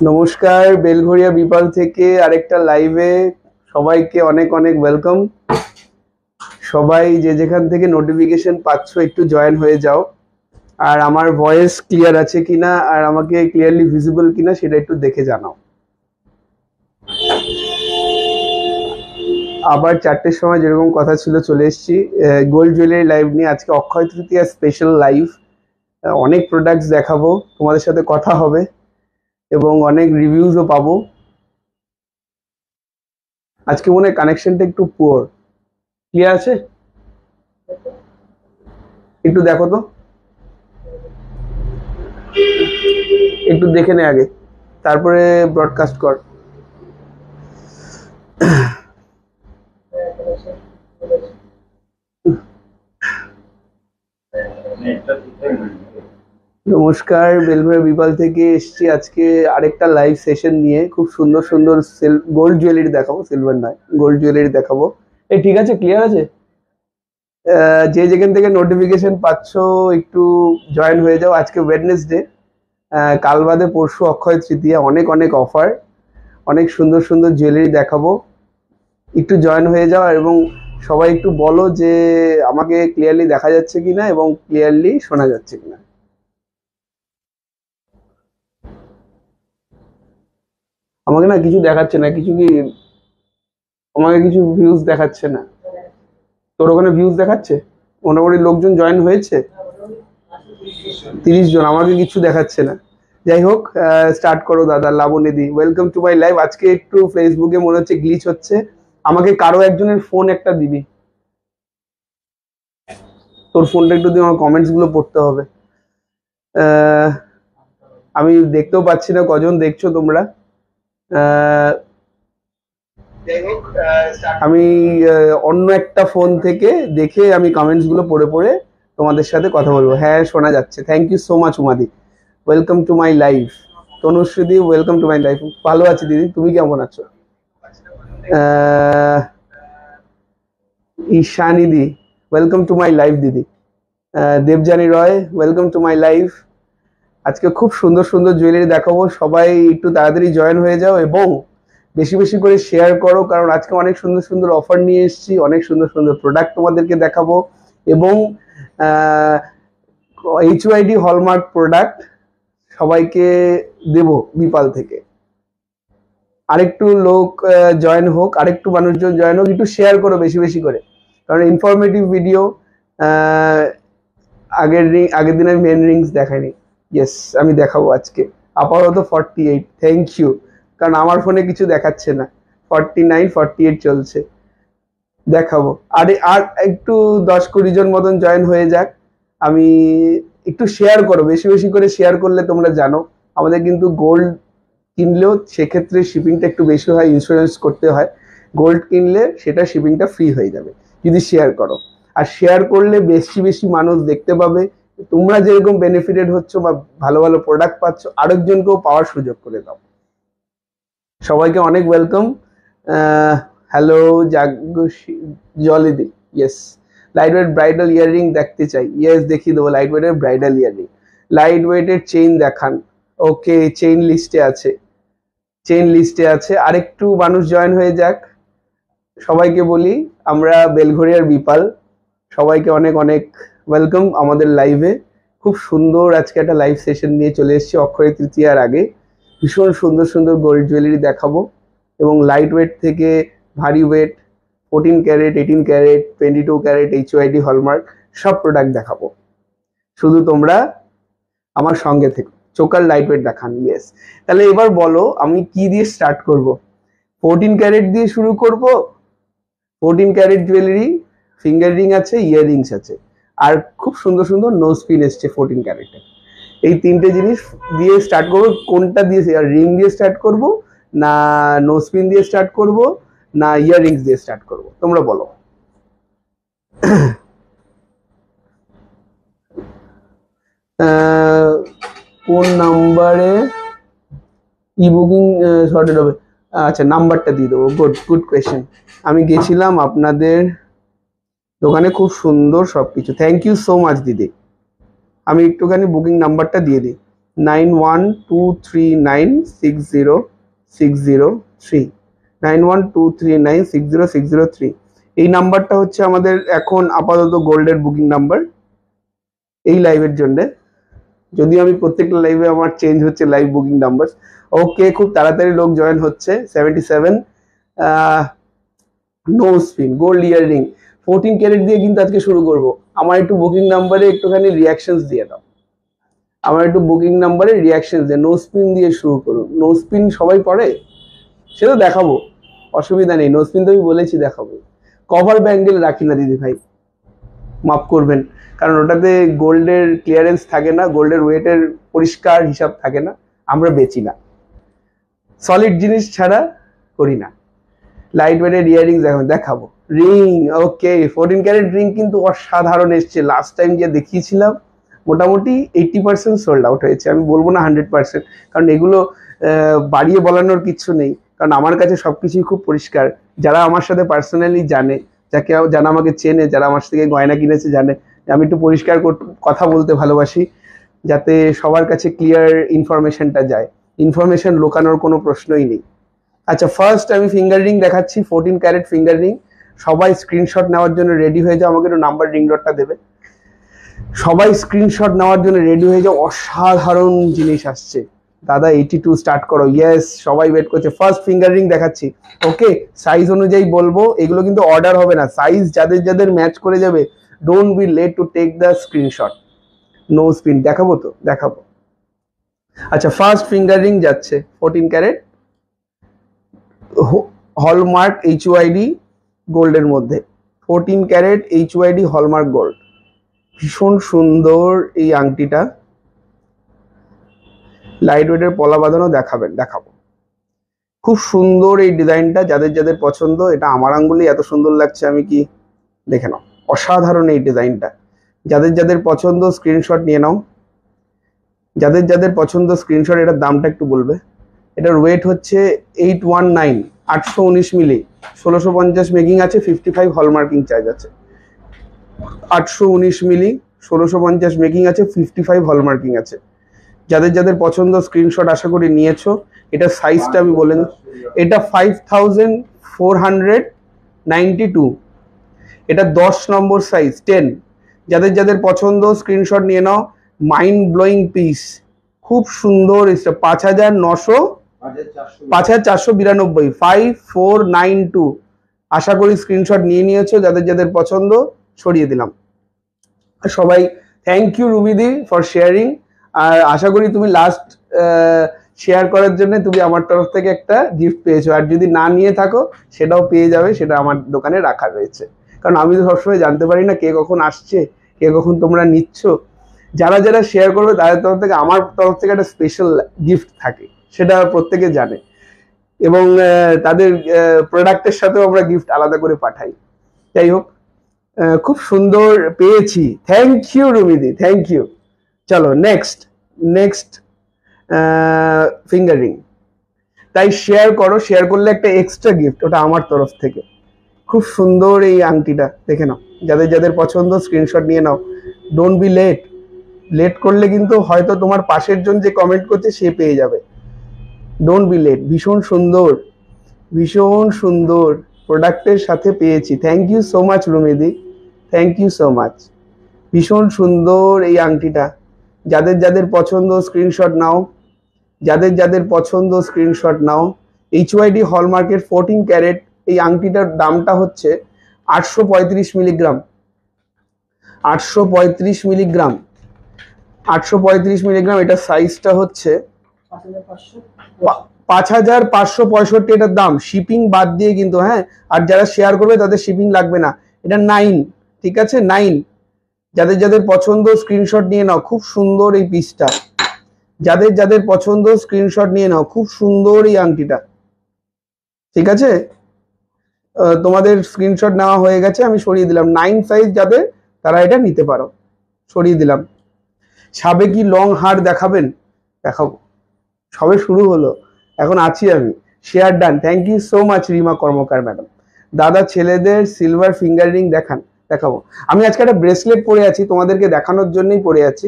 নমস্কার, বেলঘরিয়া বিপাল থেকে আরেকটা লাইভে সবাইকে অনেক অনেক ওয়েলকাম। সবাই যে যেখান থেকে নোটিফিকেশন পাচ্ছ একটু জয়েন হয়ে যাও। আর আমার ভয়েস ক্লিয়ার আছে কিনা আর আমাকে ক্লিয়ারলি ভিজিবল কিনা সেটা একটু দেখে জানাও। আবার 4টের সময় যেরকম কথা ছিল চলে এসেছি গোল্ড জুয়েলারি লাইভ নিয়ে। আজকে অক্ষয় তৃতীয়া স্পেশাল লাইভ, অনেক প্রোডাক্টস দেখাবো, তোমাদের সাথে কথা হবে এবং অনেক রিভিউজও পাবো। আজকে মনে হয় কানেকশনটা একটু পুয়ার, ক্লিয়ার আছে? একটু দেখো তো, একটু দেখে নে আগে, তারপরে ব্রডকাস্ট কর। নমস্কার, বেলঘরিয়া বিপাল থেকে এসছি আজকে আরেকটা লাইভ সেশন নিয়ে। খুব সুন্দর সুন্দর গোল্ড জুয়েলারি দেখাবো, সিলভার নয়, গোল্ড জুয়েলারি দেখাবো। এই ঠিক আছে, ক্লিয়ার আছে? যে যেখান থেকে নোটিফিকেশন পাচ্ছ একটু জয়েন হয়ে যাও। আজকে ওয়েডনেসডে, কাল বাদে পরশু অক্ষয় তৃতীয়া, অনেক অনেক অফার, অনেক সুন্দর সুন্দর জুয়েলারি দেখাবো। একটু জয়েন হয়ে যাও এবং সবাই একটু বলো যে আমাকে ক্লিয়ারলি দেখা যাচ্ছে কিনা এবং ক্লিয়ারলি শোনা যাচ্ছে কিনা। আমাকে না কিছু দেখাচ্ছে না, কিছু কি আমাকে কিছু ভিউজ দেখাচ্ছে না। তোর ওখানে ভিউজ দেখাচ্ছে? মোটামুটি লোকজন জয়েন হয়েছে 30 জন, আমাকে কিছু দেখাচ্ছে না। যাই হোক, স্টার্ট করো দাদা। লাবণীদি, ওয়েলকাম টু মাই লাইভ। আজকে একটু ফেসবুকে মনে হচ্ছে গ্লিচ হচ্ছে, আমাকে কারো একজনের ফোন একটা দিবি। তোর ফোনটা একটু দিয়ে আমার কমেন্টস গুলো পড়তে হবে। আমি দেখতেও পাচ্ছি না কজন দেখছো তোমরা। যাই হোক, আমি অন্য একটা ফোন থেকে দেখে আমি কমেন্টস গুলো পড়ে পড়ে তোমাদের সাথে কথা বলবো। হ্যাঁ, শোনা যাচ্ছে। থ্যাংক ইউ সো মাচ উমাদি, welcome to my live. Tanushree, welcome to my live. ভালো আছি দিদি, তুমি কেমন আছো? ঈশানী দি, ওয়েলকাম টু মাই লাইভ দিদি। Debjani Roy, welcome to my live. আজকে খুব সুন্দর সুন্দর জুয়েলারি দেখাবো, সবাই একটু তাড়াতাড়ি জয়েন হয়ে যাও এবং বেশি বেশি করে শেয়ার করো, কারণ আজকে অনেক সুন্দর সুন্দর অফার নিয়ে এসেছি, অনেক সুন্দর সুন্দর প্রোডাক্ট তোমাদেরকে দেখাবো এবং HYD হলমার্ক প্রোডাক্ট সবাইকে দেব বিপাল থেকে। আরেকটু লোক জয়েন হোক, আরেকটু মানুষজন জয়েন হোক, একটু শেয়ার করো বেশি বেশি করে, কারণ ইনফরমেটিভ ভিডিও। আগের দিন আমি মেন রিংস দেখাইনি। ইয়েস, আমি দেখাবো আজকে আপাতত 48। থ্যাংক ইউ, কারণ আমার ফোনে কিছু দেখাচ্ছে না। 49 48 চলছে, দেখাবো। আর একটু 10-20 জন মতন জয়েন হয়ে যাক। আমি একটু শেয়ার করো, বেশি বেশি করে শেয়ার করলে তোমরা জানো আমাদের কিন্তু গোল্ড কিনলেও সেক্ষেত্রে শিপিংটা একটু বেশি হয়, ইন্স্যুরেন্স করতে হয়। গোল্ড কিনলে সেটা শিপিংটা ফ্রি হয়ে যাবে যদি শেয়ার করো। আর শেয়ার করলে বেশি বেশি মানুষ দেখতে পাবে, তোমরা যেরকম বেনিফিটেড হচ্ছ বা ভালো ভালো প্রোডাক্ট পাচ্ছ, আরেকজনকেও পাওয়ার সুযোগ করে দাও। সবাইকে অনেক ওয়েলকাম। হ্যালো জলিদি, yes. Light weight bridal earring দেখতে চাই, ইয়েস দেখিয়ে দেবো। লাইট ওয়েটের ব্রাইডাল ইয়াররিং, লাইট ওয়েটের চেইন দেখান। ওকে, চেইন লিস্টে আছে, চেইন লিস্টে আছে। আরেকটু মানুষ জয়েন হয়ে যাক। সবাইকে বলি আমরা বেলঘরিয়ার বিপাল, সবাইকে অনেক অনেক ওয়েলকাম আমাদের লাইভে। খুব সুন্দর আজকে একটা লাইভ সেশন নিয়ে চলে এসেছি অক্ষয় তৃতীয়ার আগে। ভীষণ সুন্দর সুন্দর গোল্ড জুয়েলারি দেখাবো এবং লাইট ওয়েট থেকে ভারী weight, 14 carat, 18 carat, 22 carat, HYD hallmark সব প্রোডাক্ট দেখাবো। শুধু তোমরা আমার সঙ্গে থেকো। চোকার লাইট ওয়েট দেখান, ইয়েস। তাহলে এবার বলো আমি কি দিয়ে স্টার্ট করব? 14 ক্যারেট দিয়ে শুরু করব। 14 ক্যারেট জুয়েলারি, ফিঙ্গার রিং আছে, ইয়াররিংস আছে, আর খুব সুন্দর সুন্দর নোজ পিন এসছে 14 ক্যারেটের। এই তিনটে জিনিস দিয়ে স্টার্ট করবো। কোনটা দিয়ে, রিং দিয়ে স্টার্ট করব না নোজ পিন দিয়ে স্টার্ট করব না ইয়াররিংস দিয়ে স্টার্ট করব, তোমরা বলো। কোন নাম্বারে ই বুকিং শর্টেড হবে? আচ্ছা, নাম্বারটা দিয়ে দেবো। Good good question. আমি গেছিলাম আপনাদের দোকানে, খুব সুন্দর সবকিছু। থ্যাংক ইউ সো মাচ দিদি। আমি একটুখানি বুকিং নাম্বারটা দিয়ে দিই, 9123960603, 9123960603। এই নাম্বারটা হচ্ছে আমাদের এখন আপাতত গোল্ডের বুকিং নাম্বার এই লাইভের জন্য। যদিও আমি প্রত্যেকটা লাইভে আমার চেঞ্জ হচ্ছে লাইভ বুকিং নাম্বার। ওকে, খুব তাড়াতাড়ি লোক জয়েন হচ্ছে। 77 nose pin gold earring 14 carat দিয়ে কিন্তু আজকে শুরু করব। আমার একটু বুকিং নাম্বারে একটুখানি রিয়াকশনস দিয়ে দাও, আমার একটু বুকিং নাম্বারে রিয়াকশনস দিয়ে। নো স্পিন দিয়ে শুরু করুন। নো স্পিন সবাই পড়ে, সে তো দেখাবো, অসুবিধা নেই। নো স্পিন তো আমি বলেছি দেখাবো। কভার ব্যাঙ্গেল রাখি না দিদি ভাই, মাফ করবেন, কারণ ওটাতে গোল্ডের ক্লিয়ারেন্স থাকে না, গোল্ডের ওয়েটের পরিষ্কার হিসাব থাকে না, আমরা বেচি না, সলিড জিনিস ছাড়া করি না। লাইট ওয়েটের ইয়াররিংস এখন দেখাবো। রিং, ওকে 14 ক্যারেট রিং কিন্তু অসাধারণ এসছে। লাস্ট টাইম যে দেখিয়েছিলাম মোটামুটি 80% সোল্ড আউট হয়েছে। আমি বলবো না 100%, কারণ এগুলো বাড়িয়ে বলানোর কিছু নেই, কারণ আমার কাছে সবকিছুই খুব পরিষ্কার। যারা আমার সাথে পার্সোনালি জানে, যারা আমাকে চেনে, যারা আমার থেকে গয়না কিনেছে জানে আমি একটু পরিষ্কার কথা বলতে ভালোবাসি, যাতে সবার কাছে ক্লিয়ার ইনফরমেশনটা যায়। ইনফরমেশন লোকানোর কোনো প্রশ্নই নেই। আচ্ছা, ফার্স্ট আমি ফিঙ্গার রিং দেখাচ্ছি, 14 ক্যারেট ফিঙ্গার রিং। সবাই স্ক্রিনশট নেওয়ার জন্য রেডি হয়ে যাও। আমাকে একটু নাম্বার রিং ডটটা দেবে। সবাই স্ক্রিনশট নেওয়ার জন্য রেডি হয়ে যাও, অসাধারণ জিনিস আসছে। দাদা 82 স্টার্ট করো। ইয়েস, সবাই ওয়েট করছে। ফার্স্ট ফিঙ্গার রিং দেখাচ্ছি। ওকে, সাইজ অনুযায়ী বলবো, এগুলো কিন্তু অর্ডার হবে না, সাইজ যাদের যাদের ম্যাচ করে যাবে। Don't be late to take the screenshot. Nose pin দেখাবো তো, দেখাবো। আচ্ছা, ফার্স্ট ফিঙ্গার রিং যাচ্ছে 14 ক্যারেট হলমার্ক HYD গোল্ডের মধ্যে। 14 ক্যারেট HYD হলমার্ক গোল্ড, ভীষণ সুন্দর এই আংটিটা। লাইট ওয়েটের পলা বাঁধানো দেখাবো। খুব সুন্দর এই ডিজাইনটা, যাদের যাদের পছন্দ। এটা আমার আঙ্গুলি এত সুন্দর লাগছে, আমি কি দেখে নাও, অসাধারণ এই ডিজাইনটা। যাদের যাদের পছন্দ স্ক্রিনশট নিয়ে নাও, যাদের যাদের পছন্দ স্ক্রিনশট। এটার দামটা একটু বলবে। এটার ওয়েট হচ্ছে 819, 819 মিলি, 1650 মেকিং আছে, 55 হলমার্কিং চার্জ আছে। 819 মিলি, 1650 মেকিং আছে, 55 হলমার্কিং আছে। যাদের যাদের পছন্দ স্ক্রিনশট আশা করি নিয়েছো। এটা সাইজটা আমি বলে দিই, এটা 5492, এটা 10 নম্বর সাইজ 10। যাদের যাদের পছন্দ স্ক্রিনশট নিয়ে নাও। মাইন্ড ব্লোয়িং পিস, খুব সুন্দর এসছে। 5492, 5492। আশা করি স্ক্রিনশট নিয়ে নিয়েছো। যাদের যাদের পছন্দ ছড়িয়ে দিলাম। সবাই থ্যাংক ইউ রুবিদি ফর শেয়ারিং। আর আশা করি তুমি লাস্ট শেয়ার করার জন্য তুমি আমার তরফ থেকে একটা গিফট পেয়েছো। আর যদি না নিয়ে থাকো সেটাও পেয়ে যাবে, সেটা আমার দোকানে রাখা রয়েছে। কারণ আমি তো সবসময় জানতে পারি না কে কখন আসছে, কে কখন তোমরা নিচ্ছ। যারা যারা শেয়ার করবে তাদের তরফ থেকে, আমার তরফ থেকে একটা স্পেশাল গিফট থাকে, সেটা প্রত্যেকে জানে। এবং তাদের প্রোডাক্টের সাথেও আমরা গিফট আলাদা করে পাঠাই। যাই হোক, খুব সুন্দর পেয়েছি। থ্যাংক ইউ রুমিদি, থ্যাংক ইউ। চলো নেক্সট ফিঙ্গার রিং। তাই শেয়ার করো, শেয়ার করলে একটা এক্সট্রা গিফট, ওটা আমার তরফ থেকে। খুব সুন্দর এই আংটিটা, দেখে নাও। যাদের যাদের পছন্দ স্ক্রিনশট নিয়ে নাও। ডোন্ট বি লেট করলে কিন্তু হয়তো তোমার পাশের জন যে কমেন্ট করছে সে পেয়ে যাবে। Don't be late. ভীষণ সুন্দর, ভীষণ সুন্দর প্রোডাক্টের সাথে পেয়েছি। থ্যাংক ইউ সো মাচ রুমিদি, থ্যাংক ইউ সো মাচ। ভীষণ সুন্দর এই আংটিটা। যাদের যাদের পছন্দ স্ক্রিনশট নাও, যাদের যাদের পছন্দ স্ক্রিনশট নাও। HYD হলমার্কের 14 ক্যারেট এই আংটিটার দামটা হচ্ছে 835 মিলিগ্রাম, 835 মিলিগ্রাম, 835 মিলিগ্রাম। এটা সাইজটা হচ্ছে 5565, এটার দাম শিপিং বাদ দিয়ে কিন্তু। হ্যাঁ, আর যারা শেয়ার করবে তাদের শিপিং লাগবে না। এটা 9, ঠিক আছে 9। যাদের যাদের পছন্দ স্ক্রিনশট নিয়ে নাও। খুব সুন্দর এই পিসটা। যাদের যাদের পছন্দ স্ক্রিনশট নিয়ে নাও। খুব সুন্দর এই আংটিটা, ঠিক আছে। তোমাদের স্ক্রিনশট নেওয়া হয়ে গেছে, আমি সরিয়ে দিলাম। 9 সাইজ যাদের, তারা এটা নিতে পারো। সরিয়ে দিলাম। সাবেকি লং হার দেখাবেন? দেখাবো, সবে শুরু হলো, এখন আছি আমি। Share done. Thank you so much Rima Karmakar madam. দাদা ছেলেদের সিলভার ফিঙ্গার রিং দেখাবো। আমি আজকে একটা ব্রেসলেট পরে আছি, তোমাদেরকে দেখানোর জন্যই পরে আছি।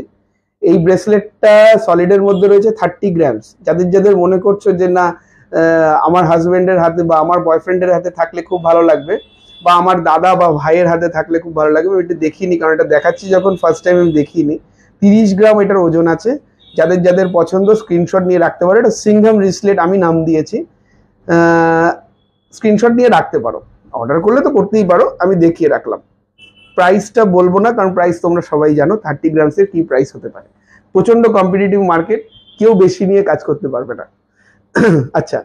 এই ব্রেসলেটটা সলিডের মধ্যে রয়েছে 30 গ্রামস। যাদের যাদের মনে করছো যে না আমার হাজবেন্ডের হাতে বা আমার বয়ফ্রেন্ডের হাতে থাকলে খুব ভালো লাগবে, বা আমার দাদা বা ভাইয়ের হাতে থাকলে খুব ভালো লাগবে, আমি এটা দেখিনি, কারণ এটা দেখাচ্ছি যখন ফার্স্ট টাইম আমি দেখিনি। 30 গ্রাম এটার ওজন আছে। যাদের যাদের পছন্দ স্ক্রিনশট নিয়ে রাখতে পারো। এটা সিংহাম রিসলেট আমি নাম দিয়েছি, স্ক্রিনশট নিয়ে রাখতে পারো। অর্ডার করলে তো করতেই পারো, আমি দেখিয়ে রাখলাম। প্রাইসটা বলবো না, কারণ প্রাইস তোমরা সবাই জানো 30 গ্রামসের কি প্রাইস হতে পারে। প্রচন্ড কম্পিটিটিভ মার্কেট, কেউ বেশি নিয়ে কাজ করতে পারবে না। আচ্ছা,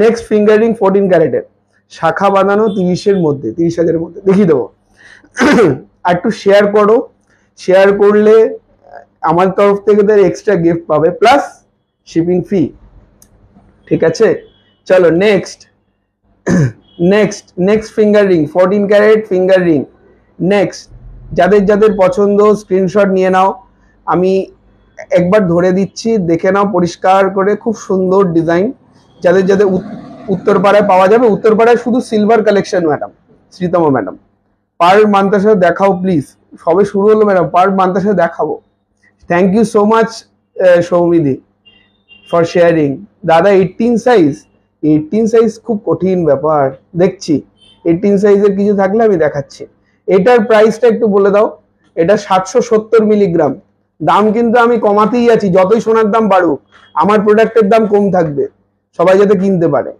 নেক্সট ফিঙ্গার রিং 14 ক্যারেটের, শাখা বাঁধানো 30-এর মধ্যে, 30,000-এর মধ্যে দেখিয়ে দেবো। আর একটু শেয়ার করো, শেয়ার করলে আমার তরফ থেকে তার এক্সট্রা গিফট পাবে, প্লাস শিপিং ফি। ঠিক আছে, চলো next finger ring 14 carat finger ring. Next, যাদের যাদের পছন্দ স্ক্রিনশট নিয়ে নাও, আমি একবার ধরে দিচ্ছি, দেখে নাও পরিষ্কার করে, খুব সুন্দর ডিজাইন। যাদের যাদের উত্তরপাড়ায় পাওয়া যাবে, উত্তরপাড়ায় শুধু silver collection madam, Shreetama madam. Per মান্থের সাথে দেখাও প্লিজ, সবে শুরু হলো ম্যাডাম, পার মান্থের সাথে দেখাবো। থ্যাংক ইউ সো মাচ সৌমিদি ফর শেয়ারিং। দাদা 18 সাইজ, 18 সাইজ খুব কঠিন ব্যাপার, দেখছি 18 সাইজের কিছু থাকলে আমি দেখাচ্ছি। এটার প্রাইসটা একটু বলে দাও। এটা 770 মিলিগ্রাম। দাম কিন্তু আমি কমাতেই আছি, যতই সোনার দাম বাড়ুক আমার প্রোডাক্টের দাম কম থাকবে, সবাই যাতে কিনতে পারে।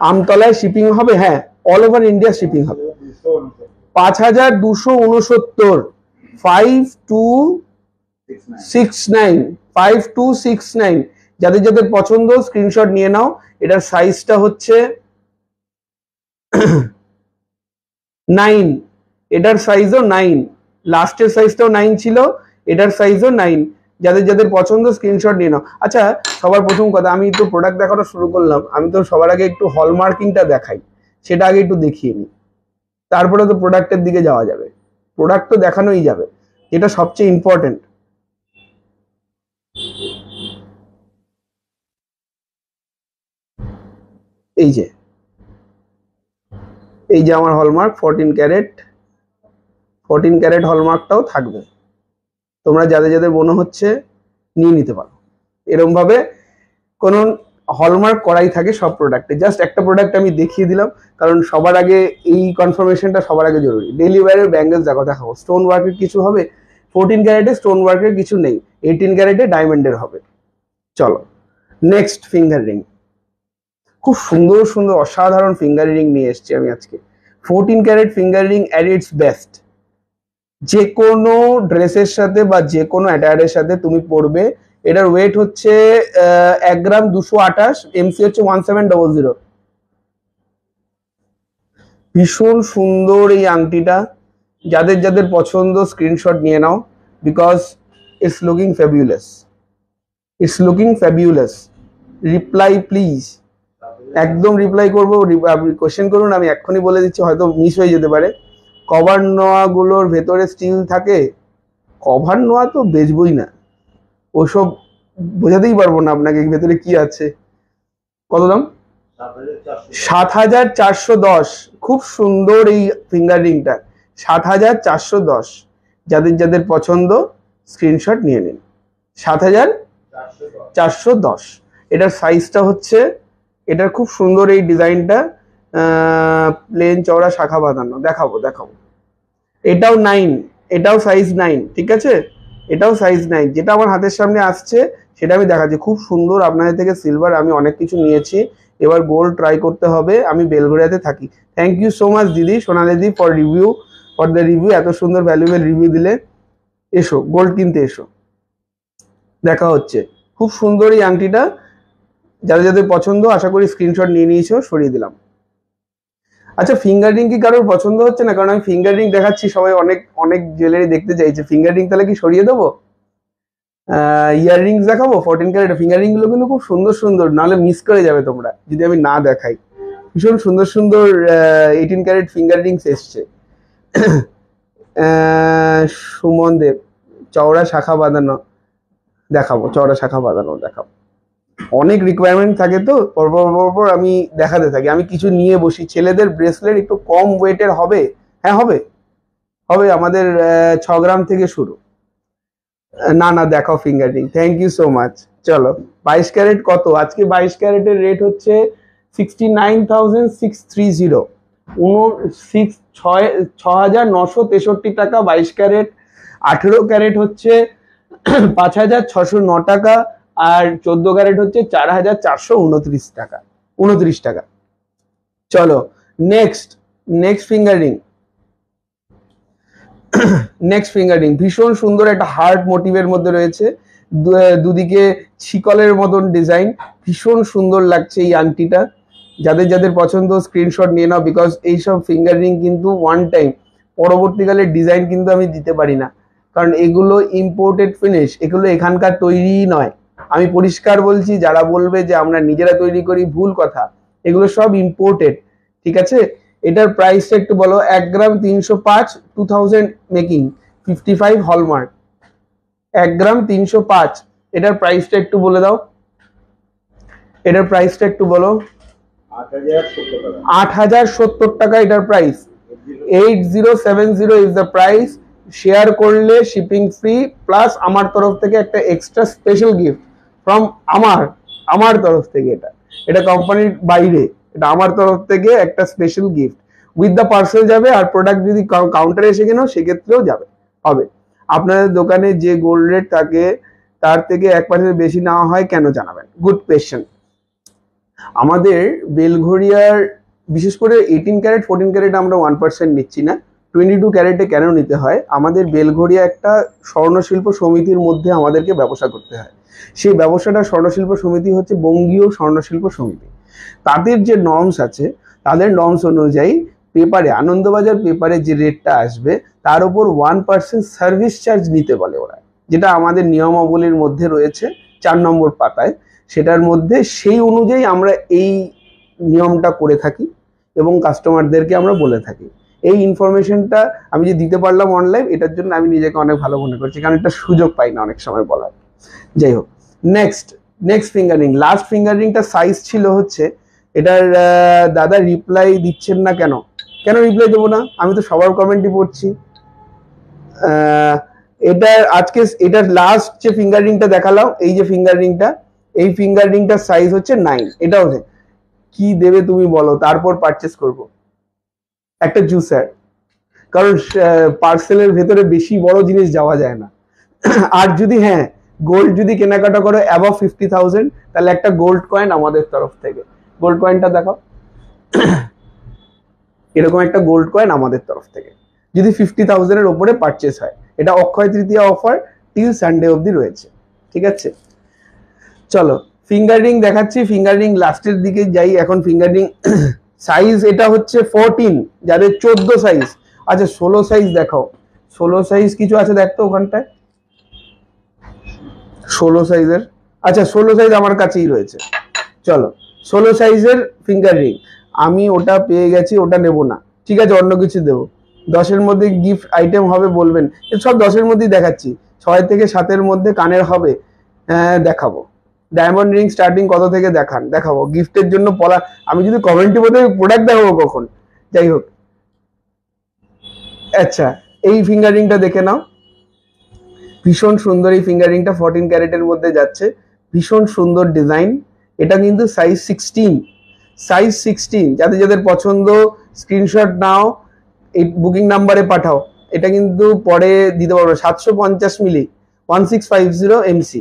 আমতলায় শিপিং হবে, হ্যাঁ অল ওভার ইন্ডিয়া শিপিং হবে। 5269, 5269। যাদের যাদের পছন্দ স্ক্রিনশট নিয়ে নাও। এটার সাইজটা হচ্ছে 9, এটার সাইজও 9, লাস্টের সাইজটাও 9 ছিল, এটার সাইজও 9। যাদের যাদের পছন্দ স্ক্রিনশট নিয়ে নাও। আচ্ছা, সবার প্রথম কথা, আমি তো প্রোডাক্ট দেখানো শুরু করলাম, আমি তো সবার আগে একটু হলমার্কিংটা দেখাই, সেটা আগে একটু দেখিয়ে নিই, তারপরে তো প্রোডাক্টের দিকে যাওয়া যাবে। প্রোডাক্ট তো দেখানোই যাবে, এটা সবচেয়ে ইম্পর্টেন্ট। এই যে আমার হলমার্ক 14 ক্যারেট হলমার্কটাও থাকবে। তোমরা যাদের যাদের মনে হচ্ছে নিয়ে নিতে পারো। এরকম ভাবে কোন হলমার্ক করাই থাকে সব প্রোডাক্টে। জাস্ট একটা প্রোডাক্ট আমি দেখিয়ে দিলাম, কারণ সবার আগে এই কনফার্মেশনটা সবার আগে জরুরি। ডেইলি ওয়্যারের ব্যাঙ্গেলস দেখাবো, স্টোন ওয়ার্কের কিছু হবে। 14 ক্যারেটে স্টোন ওয়ার্কের কিছু নেই, 18 ক্যারেটে ডায়মন্ডের হবে। চলো নেক্সট ফিঙ্গার রিং, খুব সুন্দর সুন্দর অসাধারণ ফিঙ্গার রিং নিয়ে এসেছি আমি আজকে। 14 carat finger ring at its best. যে কোনো ড্রেসের সাথে বা যে কোনো অ্যাটায়ারের সাথে তুমি পরবে। এটার ওয়েট হচ্ছে 1 গ্রাম 228, এমসি হচ্ছে 1700। ভীষণ সুন্দর এই আংটিটা, যাদের যাদের পছন্দ স্ক্রিনশট নিয়ে নাও, because it's looking fabulous. Reply please, একদম রিপ্লাই করবো, কোয়েশ্চেন করুন, আমি এক্ষুনি বলে দিচ্ছি, হয়তো মিস হয়ে যেতে পারে। কভার নোয়াগুলোর ভেতরে স্টিল থাকে, কভার নোয়া তো বেচবই না, ওসব বোঝাতেই পারবো না আপনাকে ভেতরে কি আছে। কত দাম? 7410। খুব সুন্দর এই ফিঙ্গার রিংটা, 7410। যাদের যাদের পছন্দ স্ক্রিনশট নিয়ে নিন। 7410। এটার সাইজটা হচ্ছে, এটার খুব সুন্দর এই ডিজাইনটা, প্লেন চওড়া শাখা বাঁধানো। দেখাবো। এটাও 9, এটাও সাইজ 9, ঠিক আছে, এটাও সাইজ 9। যেটা আমার হাতের সামনে আসছে সেটা আমি দেখাচ্ছি। খুব সুন্দর, আপনাদের থেকে সিলভার আমি অনেক কিছু নিয়েছি, এবার গোল্ড ট্রাই করতে হবে। আমি বেলঘরিয়াতে থাকি। থ্যাংক ইউ সো মাচ দিদি, সোনালি দিদি, ফর দ্য রিভিউ। এত সুন্দর ভ্যালুয়েবল রিভিউ দিলে। এসো গোল্ড কিনতে এসো, দেখা হচ্ছে। খুব সুন্দর এই আংটিটা, যাদের যাদের পছন্দ আশা করি স্ক্রিনশট নিয়ে নিয়েছো, সরিয়ে দিলাম। আচ্ছা, ফিঙ্গার রিং কি কারোর পছন্দ হচ্ছে না? কারণ আমি ফিঙ্গার রিং দেখাচ্ছি, সবাই অনেক জুয়েলারি দেখতে চাইছে। ফিঙ্গার রিং তাহলে কি সরিয়ে দেবো? ইয়ার রিংস দেখাবো 14 ক্যারেট। ফিঙ্গার রিং গুলো কিন্তু খুব সুন্দর সুন্দর, নাহলে মিস করে যাবে তোমরা যদি আমি না দেখাই। ভীষণ সুন্দর সুন্দর 18 ক্যারেট ফিঙ্গার রিংস এসছে। সুমন দেব, চওড়া শাখা বাঁধানো দেখাবো, দেখাবো। অনেক রিকোয়ারমেন্ট থাকে তো, পরপর আমি দেখাতে থাকি। আমি কিছু নিয়ে বসি। ছেলেদের ব্রেসলেট একটু কম ওয়েটের হবে, হ্যাঁ হবে, আমাদের 6 গ্রাম থেকে শুরু। না না, দেখাও finger ring. Thank you so much. চলো 22 ক্যারেট কত আজকে? 22 ক্যারেটের রেট হচ্ছে 69,630, 6,963 টাকা 22 ক্যারেট। 18 ক্যারেট হচ্ছে 5,609 টাকা, আর 14 ক্যারেট হচ্ছে 4,429 টাকা, 29 টাকা। চলো নেক্সট ফিঙ্গারিং। নেক্সট ফিঙ্গারিং ভীষণ সুন্দর একটা হার্ট মোটিভের মধ্যে রয়েছে, দুদিকে শিকলের মতন ডিজাইন, ভীষণ সুন্দর লাগছে এই আংটিটা। যাদের যাদের পছন্দ স্ক্রিনশট নিয়ে নাও, বিকজ এইসব ফিঙ্গারিং কিন্তু ওয়ান টাইম, পরবর্তীকালে ডিজাইন কিন্তু আমি দিতে পারি না, কারণ এগুলো ইম্পোর্টেড ফিনিশ, এগুলো এখানকার তৈরি নয়। আমি পরিষ্কার বলছি, যারা বলবে যে আমরা নিজেরা তৈরি করি, ভুল কথা, এগুলো সব ইম্পোর্টেড। ঠিক আছে, এটার প্রাইসটা একটু বলো। 1 গ্রাম 305, 2000 মেকিং, 55 হলমার্ক। 1 গ্রাম 305, এটার প্রাইসটা একটু বলে দাও। এটার প্রাইসটা একটু বলো। 8,070 টাকা এটার price. 8070 is the price. Share করলে শিপিং ফ্রি, প্লাস আমার তরফ থেকে একটা এক্সট্রা স্পেশাল গিফট ফ্রম আমার তরফ থেকে। এটা কোম্পানির বাইরে, এটা আমার তরফ থেকে একটা special gift with the parcel যাবে। আর প্রোডাক্ট যদি কাউন্টারে এসে কেনো সেক্ষেত্রেও যাবে, হবে। আপনাদের দোকানে যে গোল্ড রেট থাকে তার থেকে 1% বেশি নেওয়া হয় কেন জানাবেন? Good question. আমাদের বেলঘড়িয়ার বিশেষ করে 18 ক্যারেট 14 ক্যারেট আমরা 1% নিচ্ছি না, 22 ক্যারেটে কেন নিতে হয়? আমাদের বেলঘড়িয়া একটা স্বর্ণশিল্প সমিতির মধ্যে আমাদেরকে ব্যবসা করতে হয়। সেই ব্যবসাটা স্বর্ণশিল্প সমিতি হচ্ছে বঙ্গীয় স্বর্ণশিল্প সমিতি। তাদের যে নর্মস আছে, তাদের নর্মস অনুযায়ী পেপারে, আনন্দবাজার পেপারে যে রেটটা আসবে তার উপর 1% সার্ভিস চার্জ নিতে বলে ওরা, যেটা আমাদের নিয়মাবলীর মধ্যে রয়েছে 4 নম্বর পাতায়। সেটার মধ্যে সেই অনুযায়ী আমরা এই নিয়মটা করে থাকি এবং কাস্টমারদেরকে আমরা বলে থাকি। এই ইনফরমেশনটা আমি যে দিতে পারলাম অনলাইন, এটার জন্য আমি নিজেকে অনেক ভালো মনে করছি, কারণ এটা সুযোগ পাই না অনেক সময় বলার। যাই হোক, নেক্সট ফিঙ্গারিং, লাস্ট ফিঙ্গারিংটা সাইজ ছিল হচ্ছে এটার। দাদা রিপ্লাই দিচ্ছেন না কেন? কেন রিপ্লাই দেবো না? আমি তো সবার কমেন্টই পড়ছি। এটার লাস্ট যে ফিঙ্গারিংটা দেখালাম, এই যে ফিঙ্গারিংটা, এই ফিঙ্গারিংটার সাইজ হচ্ছে 9। এটাও কি দেবে তুমি বলো, তারপর পারচেস করব। একটা জুসার, কারণ পার্সেলের ভেতরে বেশি বড় জিনিস যাওয়া যায় না। আর যদি গোল্ড যদি কেনাকাটা করো অ্যাবভ 50,000, তাহলে একটা গোল্ড কয়েন আমাদের তরফ থেকে। গোল্ড কয়েনটা দেখাও। এরকম একটা গোল্ড কয়েন আমাদের তরফ থেকে যদি 50,000-এর ওপরে পারচেস হয়। এটা Akshaya Tritiya offer till Sunday অবধি রয়েছে। ঠিক আছে, চলো ফিঙ্গারিং দেখাচ্ছি। ফিঙ্গারিং লাস্টের দিকে যাই এখন। ফিঙ্গারিং সাইজ এটা হচ্ছে 14, যাদের 14 সাইজ। আচ্ছা 16 সাইজ দেখাও। 16 সাইজ কিছু আছে দেখতো ওখানটায়, 16 সাইজের। আচ্ছা 16 সাইজ আমার কাছেই রয়েছে। চলো 16 সাইজের ফিঙ্গার রিং আমি ওটা পেয়ে গেছি, ওটা নেব না। ঠিক আছে, অন্য কিছু দেবো। 10-এর মধ্যে গিফট আইটেম হবে বলবেন, সব 10-এর মধ্যেই দেখাচ্ছি। 6 থেকে 7-এর মধ্যে কানের হবে, দেখাবো। ডায়মন্ড রিং স্টার্টিং কত থেকে দেখাবো। গিফটের জন্য পলা, আমি যদি কমেন্টের মধ্যে প্রোডাক্ট দেখাবো কখন? যাই হোক, আচ্ছা এই ফিঙ্গার রিংটা দেখে নাও, ভীষণ সুন্দর এই ফিঙ্গার রিংটা। 14 ক্যারেটের মধ্যে যাচ্ছে, ভীষণ সুন্দর ডিজাইন। এটা কিন্তু সাইজ 16। যাদের যাদের পছন্দ স্ক্রিনশট নাও, এই বুকিং নাম্বারে পাঠাও। এটা কিন্তু পরে দিতে পারবো। 750 মিলি, 1650 MC,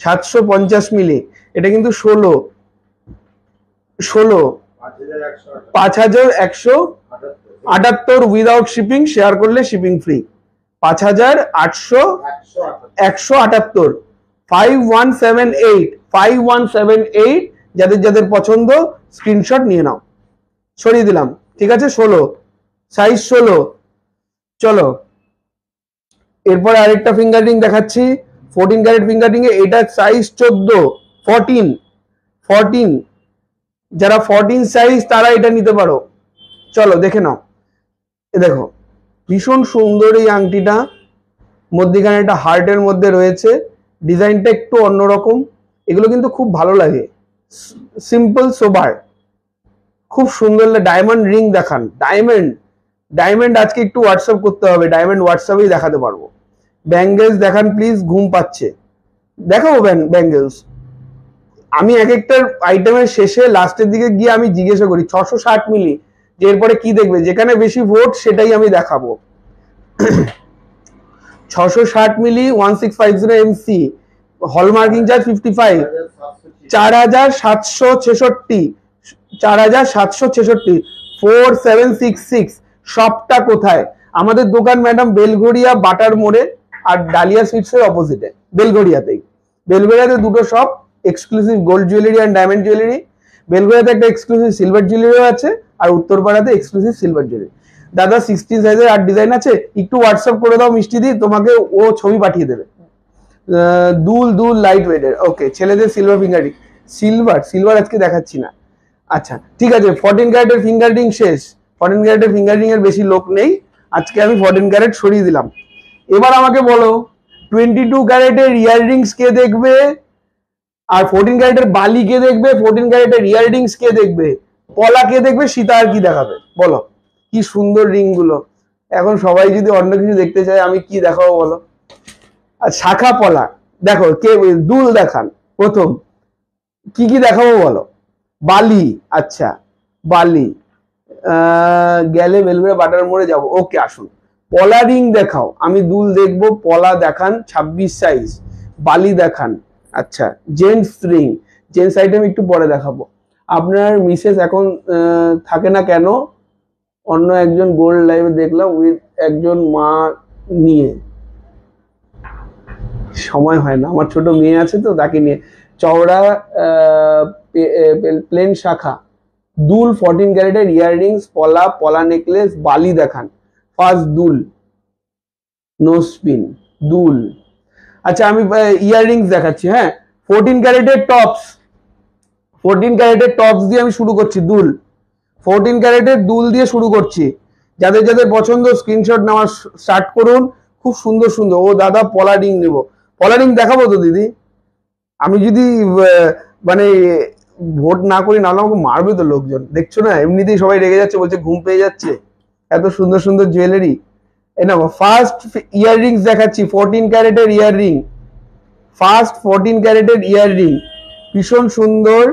750 মিলি। এটা কিন্তু 5,178 উইদাউট শিপিং, শেয়ার করলে শিপিং ফ্রি। 5,178, 5178। যাদের যাদের পছন্দ স্ক্রিনশট নিয়ে নাও। সরিয়ে দিলাম, ঠিক আছে। 16 সাইজ 16। চলো এরপর আরেকটা ফিঙ্গার রিং দেখাচ্ছি 14 ক্যারেট ফিঙ্গার রিং এ। এটা সাইজ 14, 14। যারা 14 সাইজ তারা এটা নিতে পারো। চলো দেখে নাও। দেখো ভীষণ সুন্দর এই আংটিটা, মধ্যখানে একটা হার্টের মধ্যে রয়েছে, ডিজাইনটা একটু অন্যরকম। এগুলো কিন্তু খুব ভালো লাগে, সিম্পল সোবার, খুব সুন্দর। ডায়মন্ড রিং দেখান। ডায়মন্ড আজকে একটু হোয়াটসঅ্যাপ করতে হবে, ডায়মন্ড হোয়াটসঅ্যাপেই দেখাতে পারবো। ব্যাঙ্গেলস দেখান প্লিজ, ঘুম পাচ্ছে। দেখাবো ব্যাঙ্গেলস। আমি এক একটা আইটেমের শেষে লাস্টের দিকে গিয়ে আমি জিজ্ঞাসা করি 660 মিলি যে এরপরে কি দেখবে, যেখানে বেশি ভোট সেটাই আমি দেখাবো। 660 মিলি 1650 এমসি, হলমার্কিং চার্জ 55, 4766, 4766, 4766। সবটা কোথায়? আমাদের দোকান ম্যাডাম বেলঘড়িয়া বাটার মোড়ে আর ডালিয়া সুইটসের অপোজিটে, বেলঘড়িয়াতেই। বেলঘড়িয়াতে দুটো shop, exclusive gold jewellery and diamond jewellery. বেলঘড়িয়াতে একটা এক্সক্লুসিভ সিলভার জুয়েলারিও আছে, আর উত্তরপাড়াতে এক্সক্লুসিভ সিলভার জুয়েলারি। দাদা 60 সাইজের আর ডিজাইন আছে, একটু হোয়াটসঅ্যাপ করে দাও মিষ্টি দি, তোমাকে ও ছবি পাঠিয়ে দেবে। দুল দুল লাইট ওয়েটের, ওকে। ছেলেদের সিলভার ফিঙ্গারিং, সিলভার আজকে দেখাচ্ছি না। আচ্ছা ঠিক আছে, 14 ক্যারেটের ফিঙ্গার রিং শেষ। 14 ক্যারেটের ফিঙ্গার রিং এর বেশি লোক নেই, আজকে আমি 14 ক্যারেট সরিয়ে দিলাম। এবার আমাকে বলো 22 ক্যারেটের ইয়াররিংস কে দেখবে, আর 14 ক্যারেটের বালি কে দেখবে, 14 ক্যারেটের ইয়াররিংস কে দেখবে, পলা কে দেখবে, সীতা আর কি দেখাবে বলো? কি সুন্দর রিং গুলো। এখন সবাই যদি অন্য কিছু দেখতে চায় আমি কি দেখাবো বলো? আর শাখা পলা দেখো, কে দুল দেখান প্রথম, কি কি দেখাবো বলো? বালি, আচ্ছা বালি, গেলে বেলবেড়া বাটার মোড়ে যাবো, ওকে আসুন। পলা রিং দেখাও, আমি দুল দেখবো, পলা দেখান 26 সাইজ, বালি দেখান। আচ্ছা জেন্টস রিং, জেন্টস আইটেম একটু পরে দেখাবো। আপনার মিসেস এখন থাকে না কেন? অন্য একজন গোল্ড লাইভে দেখলাম উইথ একজন মা নিয়ে, সময় হয় না, আমার ছোট মেয়ে আছে তো তাকে নিয়ে। চওড়া প্লেন শাখা, দুল 14 ক্যারেটের ইয়াররিংস, পলা নেকলেস, বালি দেখান। ফার্স্ট দুল, নো স্পিন, দুল। আচ্ছা আমি ইয়াররিংস দেখাচ্ছি, হ্যাঁ। 14 ক্যারেটের টপস, 14 ক্যারেটের টপস দিয়ে আমি শুরু করছি, দুল। 14 ক্যারেটের দুল দিয়ে শুরু করছি। যাদের যাদের পছন্দ স্ক্রিনশট নেওয়া স্টার্ট করুন। খুব সুন্দর সুন্দর। ও দাদা পলা রিং নেবো, পলা রিং দেখাবো তো দিদি। আমি যদি মানে ভোট না করি, নাহলে আমাকে মারবে তো লোকজন, দেখছো না এমনিতেই সবাই রেগে যাচ্ছে, বলছে ঘুম পেয়ে যাচ্ছে, এত সুন্দর সুন্দর জুয়েলারি। এই না, ফার্স্ট ইয়াররিংস দেখাচ্ছি, 14 ক্যারেটের ইয়াররিং, ফার্স্ট 14 ক্যারেটের ইয়াররিং, ভীষণ সুন্দর।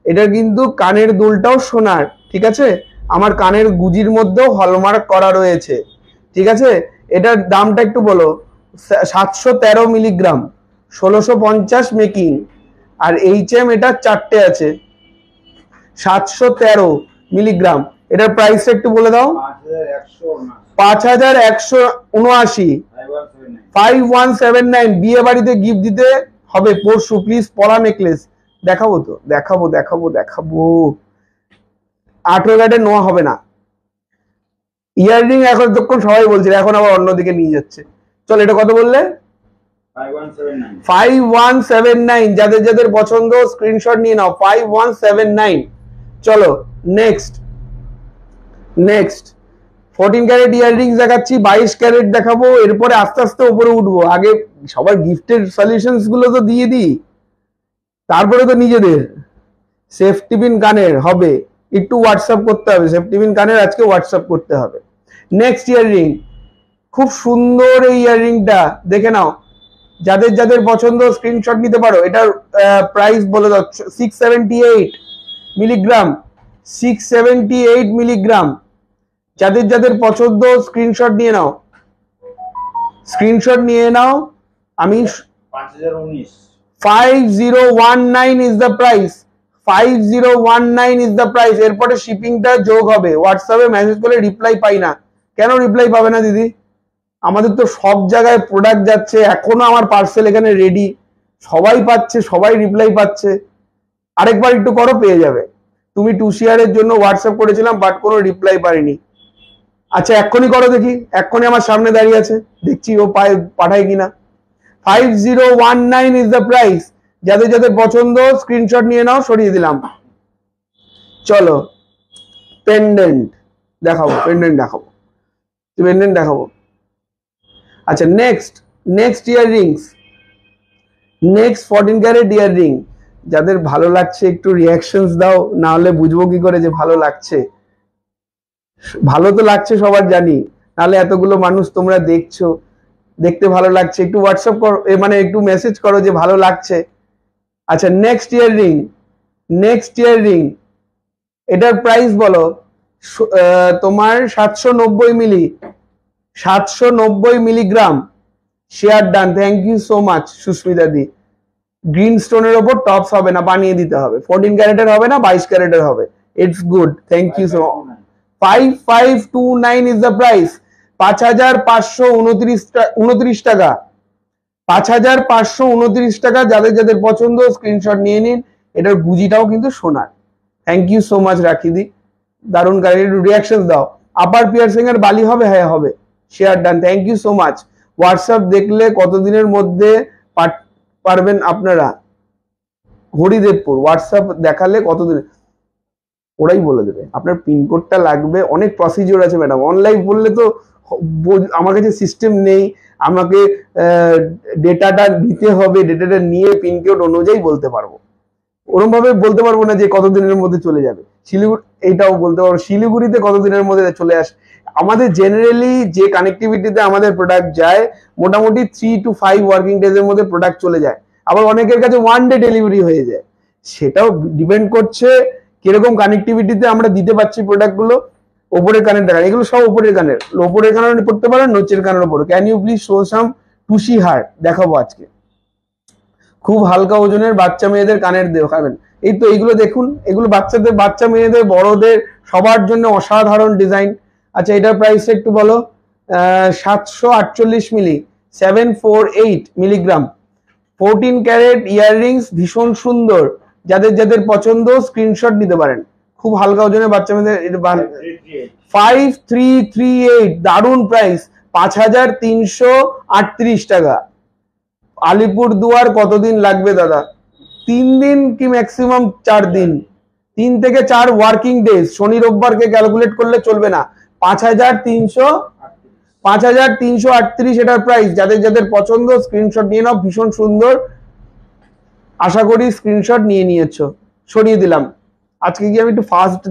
এটা কিন্তু কানের দুলটাও সোনার, ঠিক আছে। আমার কানের গুজির মধ্যেও হলমার্ক করা রয়েছে, ঠিক আছে। এটার দামটা একটু বলো। 713 মিলিগ্রাম, 1650 মেকিং, আর এইচএম এটা 4টে আছে। 713 মিলিগ্রাম, এটার প্রাইসটা একটু বলে দাও। 5179, 5179। বিয়ে বাড়িতে গিফট দিতে হবে পরশু, প্লিজ। পলা নেকলেস দেখাবো তো, দেখাবো দেখাবো দেখাবো। 18 ক্যারেটের নোয়া হবে না। ইয়াররিং এখন তখন সবাই বলছিল, এখন আবার অন্যদিকে নিয়ে যাচ্ছে। চল, এটা কত বললে? 5179। যাদের যাদের পছন্দ স্ক্রিনশট নিয়ে নাও, 5179। চলো নেক্সট, নেক্সট 14 ক্যারেট ইয়াররিংস দেখাচ্ছি, 22 ক্যারেট দেখাবো, এরপরে আস্তে আস্তে উপরে উঠবো। আগে সবার গিফটের সলিউশনস গুলো তো দিয়ে দিই, তারপরে তো নিজেদের। সেফটি পিন কানের হবে, একটু হোয়াটসঅ্যাপ করতে হবে। সেফটি পিন কানের আজকে হোয়াটসঅ্যাপ করতে হবে। নেক্সট ইয়াররিং, খুব সুন্দর এই ইয়াররিংটা, দেখে নাও। যাদের যাদের পছন্দ স্ক্রিনশট নিতে পারো। এটার প্রাইস বলে দাও। 678 মিলিগ্রাম, 678 মিলিগ্রাম। যাদের যাদের পছন্দ স্ক্রিনশট নিয়ে নাও, স্ক্রিনশট নিয়ে নাও। আমি 5019 is the price, 5019 is the price. এরপরে শিপিংটা যোগ হবে। হোয়াটসঅ্যাপে মেসেজ করে রিপ্লাই পাই না, কেন রিপ্লাই পাবে না দিদি? আমাদের তো সব জায়গায় প্রোডাক্ট যাচ্ছে, এখনো আমার পার্সেল এখানে রেডি, সবাই পাচ্ছে, সবাই রিপ্লাই পাচ্ছে। আরেকবার একটু করো, পেয়ে যাবে। তুমি টুশিয়ারের জন্য হোয়াটসঅ্যাপ করেছিলাম, বাট কোনো রিপ্লাই পাইনি। আচ্ছা এক্ষুনি করো দেখি, এক্ষুনি আমার সামনে দাঁড়িয়ে আছে, দেখছি ও পাঠায় কিনা। 5019 ইজ দ্য প্রাইস। যাদের যাদের পছন্দ স্ক্রিনশট নিয়ে নাও, সরিয়ে দিলাম। চলো পেন্ডেন্ট দেখাবো, পেন্ডেন্ট দেখাবো, পেন্ডেন্ট দেখাবো। আচ্ছা next earrings, next 14 carat earring. যাদের ভালো লাগছে একটু রিয়াকশনস দাও, না হলে বুঝবো কি করে যে ভালো লাগছে। ভালো তো লাগছে সবার জানি, নাহলে এতগুলো মানুষ তোমরা দেখছো, দেখতে ভালো লাগছে, একটু হোয়াটসঅ্যাপ করো, মানে একটু মেসেজ করো যে ভালো লাগছে। আচ্ছা নেক্সট ইয়ার রিং এটার প্রাইস বলো। তোমার 790 মিলিগ্রাম। Share done, thank you so much Susmita দি। গ্রিন স্টোনের ওপর টপস হবে না, বানিয়ে দিতে হবে। 14 ক্যারেটের হবে না, 22 ক্যারেটের হবে। It's good, thank you so. 5529 is the price. 5529 টাকা। 5529 টাকা। যাদের যাদের পছন্দ স্ক্রিনশট নিয়ে নিন। এটার গুজিটাও কিন্তু সোনার। থ্যাংক ইউ সো মাচ রাখিদি, দারুণ রিয়াকশন দাও। আপার পিয়ার্সিং এর বালি হবে? হ্যাঁ হবে। Share done, thank you so much. WhatsApp দেখলে কতদিনের মধ্যে পারবেন আপনারা? হরিদেবপুর। হোয়াটসঅ্যাপ দেখালে কতদিন? ওরাই বলে দেবে। আপনার পিনকোডটা লাগবে, অনেক প্রসিজিওর আছে ম্যাডাম। অনলাইন বললে তো আমার কাছে সিস্টেম নেই, আমাকে ডেটাটা নিতে হবে, ডেটাটা নিয়ে পিনকোড অনুযায়ী বলতে পারবো। ওরকম ভাবে বলতে পারবো না যে কতদিনের মধ্যে চলে যাবে। শিলিগুড়ি এইটাও বলতে পারবো, শিলিগুড়িতে কতদিনের মধ্যে চলে আসে। আমাদের জেনারেলি যে কানেক্টিভিটিতে আমাদের প্রোডাক্ট যায়, মোটামুটি 3 to 5 ওয়ার্কিং ডেজ এর মধ্যে প্রোডাক্ট চলে যায়। আবার অনেকের কাছে 1 ডে ডেলিভারি হয়ে যায়। সেটাও ডিপেন্ড করছে কিরকম কানেক্টিভিটিতে আমরা দিতে পারছি প্রোডাক্টগুলো। ওপরের কানের দেখা, এগুলো সব ওপরের কানের। ওপরের কানের পড়তে পারেন, নোচের কানের উপর। Can you please show some টুসি হার? দেখাবো আজকে। খুব হালকা ওজনের বাচ্চা মেয়েদের কানের দেখাবেন। এই তো এইগুলো দেখুন, এগুলো বাচ্চাদের, বাচ্চা মেয়েদের, বড়দের সবার জন্য অসাধারণ ডিজাইন। আচ্ছা এটার প্রাইস একটু বলো। 748 মিলি, 748 মিলিগ্রাম। 14 ক্যারেট ইয়াররিংস, ভীষণ সুন্দর। যাদের যাদের পছন্দ স্ক্রিনশট নিতে পারেন। খুব হালকা ওজনের বাচ্চা মেয়েদের। 5338, দারুণ প্রাইস। 5338 টাকা। আলিপুরদুয়ার কতদিন লাগবে দাদা? 3 দিন কি ম্যাক্সিমাম 4 দিন। 3 থেকে 4 ওয়ার্কিং ডেজ। শনি রোববারকে ক্যালকুলেট করলে চলবে না। 5338 এটার প্রাইস। যাদের যাদের পছন্দ স্ক্রিনশট নিয়ে নাও, ভীষণ সুন্দর। আশা করি স্ক্রিনশট নিয়ে নিয়েছো। সরিয়ে দিলাম। আজকে কি আমি একটু ফাস্ট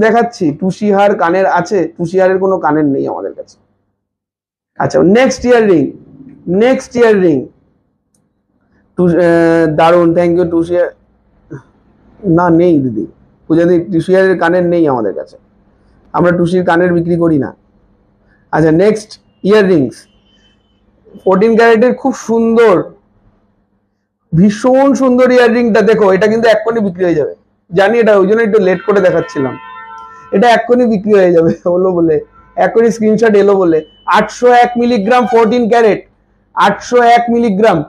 দেখাচ্ছি? টুসিহার কানের আছে? টুসিহারের কোনো কানের নেই আমাদের কাছে। আচ্ছা নেক্সট ইয়ার রিং। দারুন, থ্যাংক ইউ। টুসিয়ার না নেই দিদি, পূজাদি টুসিয়ারের কানের নেই আমাদের কাছে। আমরা টুসির কানের বিক্রি করি না। আচ্ছা নেক্সট ইয়াররিংস। 14 ক্যারেটের খুব সুন্দর, ভীষণ সুন্দর ইয়াররিংটা। দেখো এটা কিন্তু এক্ষুনি বিক্রি হয়ে যাবে, জানি এটা, ওই জন্য একটু লেট করে দেখাচ্ছিলাম। এটা এক্ষুনি বিক্রি হয়ে যাবে হলো বলে, এক্ষুনি স্ক্রিনশট এলো বলে। 801 মিলিগ্রাম 14 ক্যারেট, 801 মিলিগ্রাম।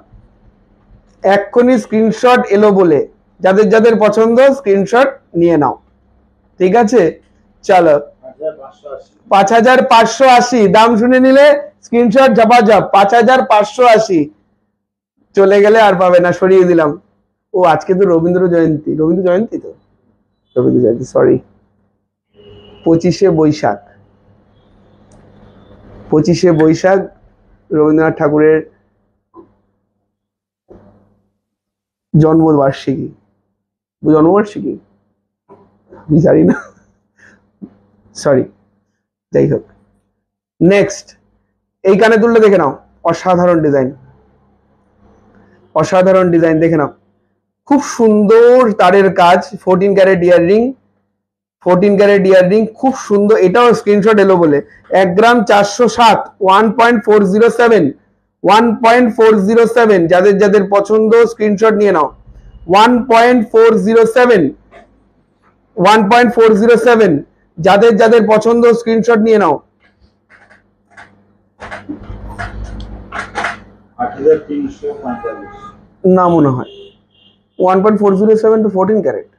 এক্ষুনি স্ক্রিনশট এলো বলে। যাদের যাদের পছন্দ স্ক্রিনশট নিয়ে নাও, ঠিক আছে? চলো 5580 দাম শুনে নিলে স্ক্রিনশট ঝাপাঝাপ। 5580 চলে গেলে আর পাবে না, সরিয়ে দিলাম। ও আজকে তো রবীন্দ্র জয়ন্তী তো, রবীন্দ্র জয়ন্তী, সরি। 25শে বৈশাখ রবীন্দ্রনাথ ঠাকুরের জন্মবার্ষিকী, আমি জানি না, সরি। যাই হোক, নেক্সট এই কানে দুলটা দেখে নাও। অসাধারণ ডিজাইন দেখে নাও। খুব সুন্দর তারের কাজ। 14 ক্যারেট ইয়াররিং, খুব সুন্দর। এটাও স্ক্রিনশট এলো বলে। 1 গ্রাম 407, 1.407। যাদের যাদের পছন্দ স্ক্রিনশট নিয়ে নাও। 1.407, যাদের যাদের পছন্দ স্ক্রিনশট নিয়ে নাও। 8345 না মনে হয়। 1.407 to 14 ক্যারেট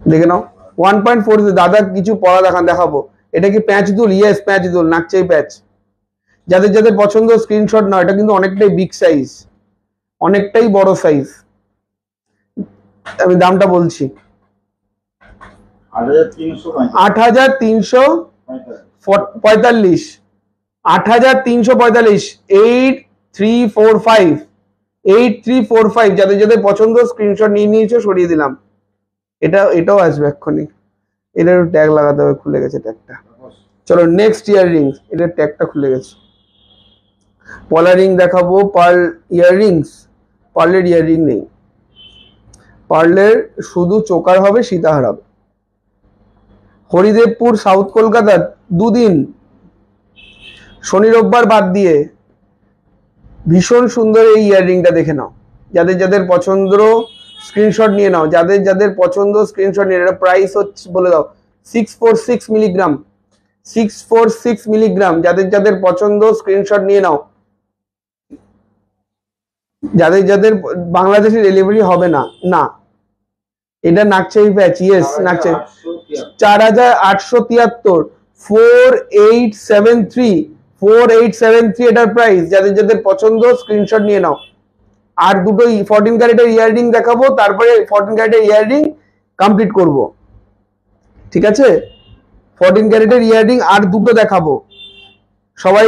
দেখে নাও। 1.4। দাদা কিছু পড়া দেখাবো। এটা কি প্যাচ দুল? ইয়েস প্যাচ দুল, নাকচাই প্যাচ। যাদের যাদের পছন্দ স্ক্রিনশট নাও। এটা কিন্তু অনেকটাই বিগ সাইজ, অনেকটাই বড় সাইজ। আমি দামটা বলছি, 8345। 8345, 8345। যাদের যাদের পছন্দ স্ক্রিনশট নিয়ে নিয়েছো, সরিয়ে দিলাম। এটাও আসবে এক্ষুনি। এটার ট্যাগ লাগাতে হবে, খুলে গেছে ট্যাগটা। চলো নেক্সট ইয়াররিংস, এটার ট্যাগটা খুলে গেছে। পলা রিং দেখাবো, পার্ল ইয়াররিংস। পার্লের ইয়াররিং নেই, পার্লের শুধু চোকার হবে, সীতাহার হবে। হরিদেবপুর সাউথ কলকাতা, দুদিন শনি রোববার বাদ দিয়ে ভীষণ সুন্দর এই ইয়াররিংটা দেখে নাও। যাদের যাদের পছন্দ স্ক্রিনশট নিয়ে নাও, যাদের যাদের পছন্দ স্ক্রিনশট নিয়ে। এটা প্রাইস হচ্ছে বলে দাও 646 মিলিগ্রাম, 646 মিলিগ্রাম। যাদের যাদের পছন্দ স্ক্রিনশট নিয়ে নাও। যাদের যাদের বাংলাদেশে ডেলিভারি হবে না, না এটা নাকচাই প্যাচ, ইয়েস নাকচাই। 4873, 4873, 4873 এটার প্রাইস। যাদের যাদের পছন্দ স্ক্রিনশট নিয়ে নাও। আর দুটো 14 ক্যারেটের ইয়াররিং দেখাবো, তারপরে 14 ক্যারেটের ইয়াররিং কমপ্লিট করব, ঠিক আছে? 14 ক্যারেটের ইয়াররিং আর দুটো দেখাবো। সবাই